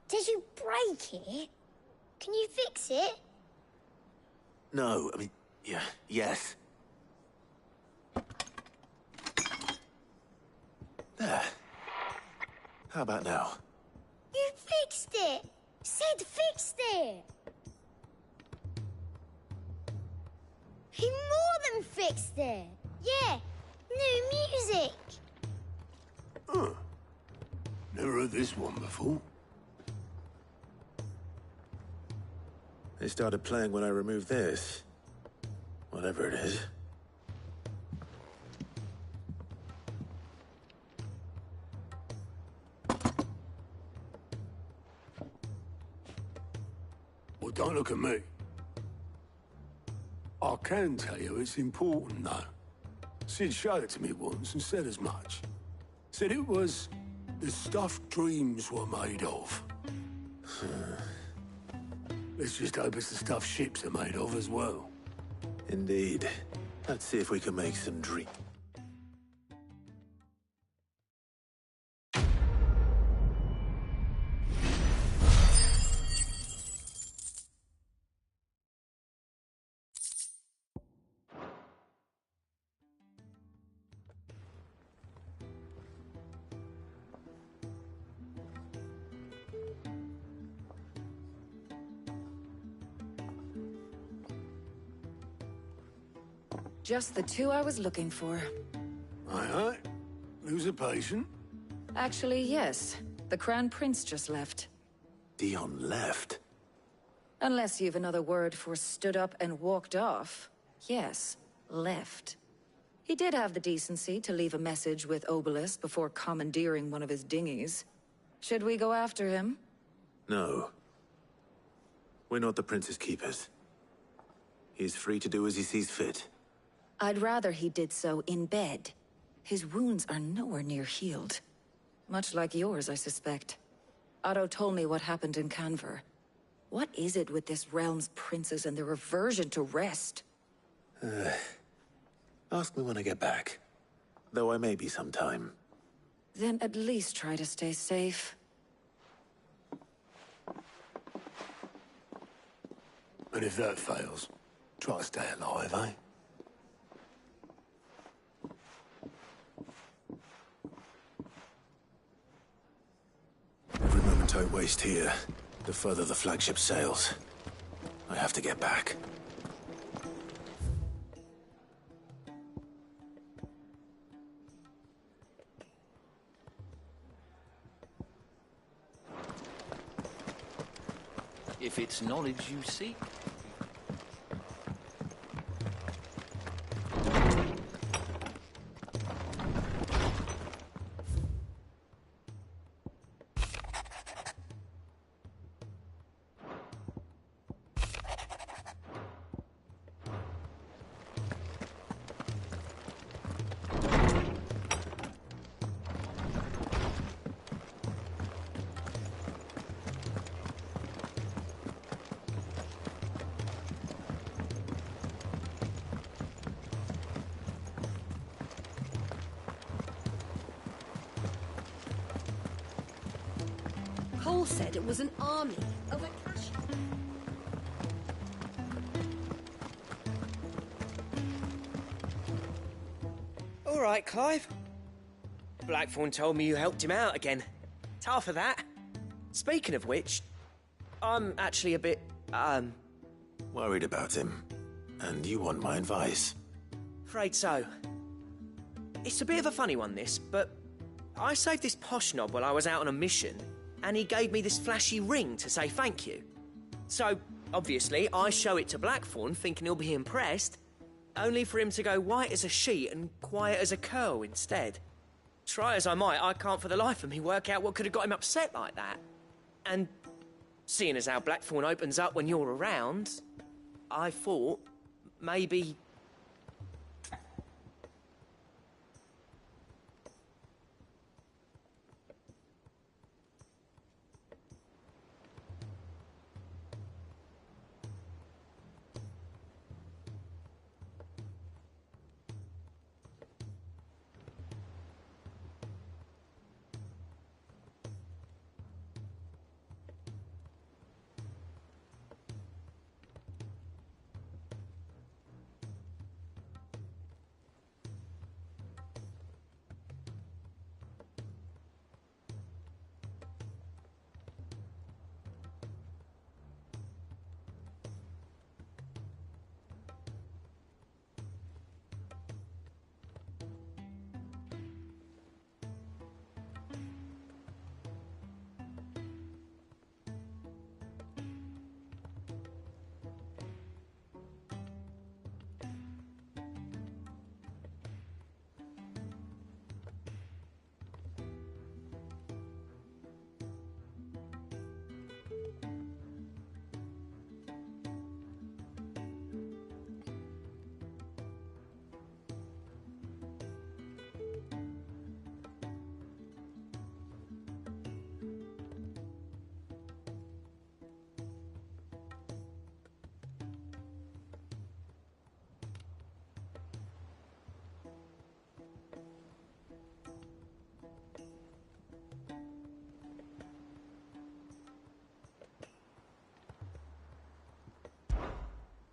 [SPEAKER 10] Did you break it? Can you fix it?
[SPEAKER 24] No, I mean, yeah, yes. There. How about now?
[SPEAKER 10] You fixed it! Sid fixed it! He more than fixed it! Yeah, new music!
[SPEAKER 7] Huh. Never heard this one before.
[SPEAKER 24] They started playing when I removed this. Whatever it is.
[SPEAKER 7] Well, don't look at me. I can tell you it's important, though. Sid showed it to me once and said as much. Said it was the stuff dreams were made of. Let's just hope it's the stuff ships are made of as well.
[SPEAKER 24] Indeed. Let's see if we can make some dream.
[SPEAKER 17] Just the two I was looking for.
[SPEAKER 7] Aye. Lose a patient?
[SPEAKER 17] Actually, yes. The Crown Prince just left.
[SPEAKER 24] Dion left?
[SPEAKER 17] Unless you've another word for stood up and walked off. Yes, left. He did have the decency to leave a message with Obelisk before commandeering one of his dinghies. Should we go after him?
[SPEAKER 24] No. We're not the Prince's keepers. He's free to do as he sees fit.
[SPEAKER 17] I'd rather he did so in bed. His wounds are nowhere near healed. Much like yours, I suspect. Otto told me what happened in Canver. What is it with this realm's princes and their aversion to rest?
[SPEAKER 24] Ask me when I get back. Though I may be some time.
[SPEAKER 17] Then at least try to stay safe.
[SPEAKER 7] And if that fails, try to stay alive, eh?
[SPEAKER 24] Every moment I waste here, the further the flagship sails. I have to get back.
[SPEAKER 21] If it's knowledge you seek,
[SPEAKER 13] Cole said it was an army of Acacia.
[SPEAKER 3] All right, Clive. Blackthorn told me you helped him out again. Tough of that. Speaking of which, I'm actually a bit,
[SPEAKER 24] Worried about him. And you want my advice?
[SPEAKER 3] afraid so. It's a bit of a funny one, this, but I saved this posh knob while I was out on a mission, and he gave me this flashy ring to say thank you. So, obviously, I show it to Blackthorn, thinking he'll be impressed, only for him to go white as a sheet and quiet as a curl instead. Try as I might, I can't for the life of me work out what could have got him upset like that. And seeing as how Blackthorn opens up when you're around, I thought maybe...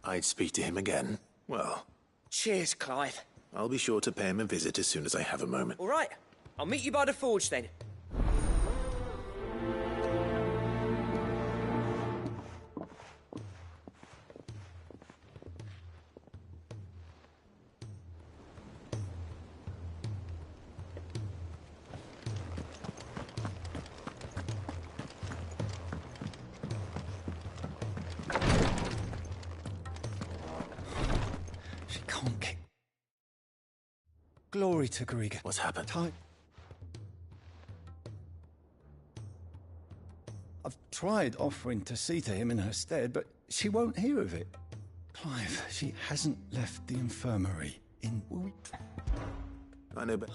[SPEAKER 24] I'd speak to him again. Well...
[SPEAKER 3] Cheers, Clive.
[SPEAKER 24] I'll be sure to pay him a visit as soon as I have a moment.
[SPEAKER 3] All right, I'll meet you by the forge then.
[SPEAKER 19] Glory to Garriga.
[SPEAKER 24] What's happened?
[SPEAKER 19] I've tried offering to see to him in her stead, but she won't hear of it. Clive, she hasn't left the infirmary in...
[SPEAKER 24] I know, but...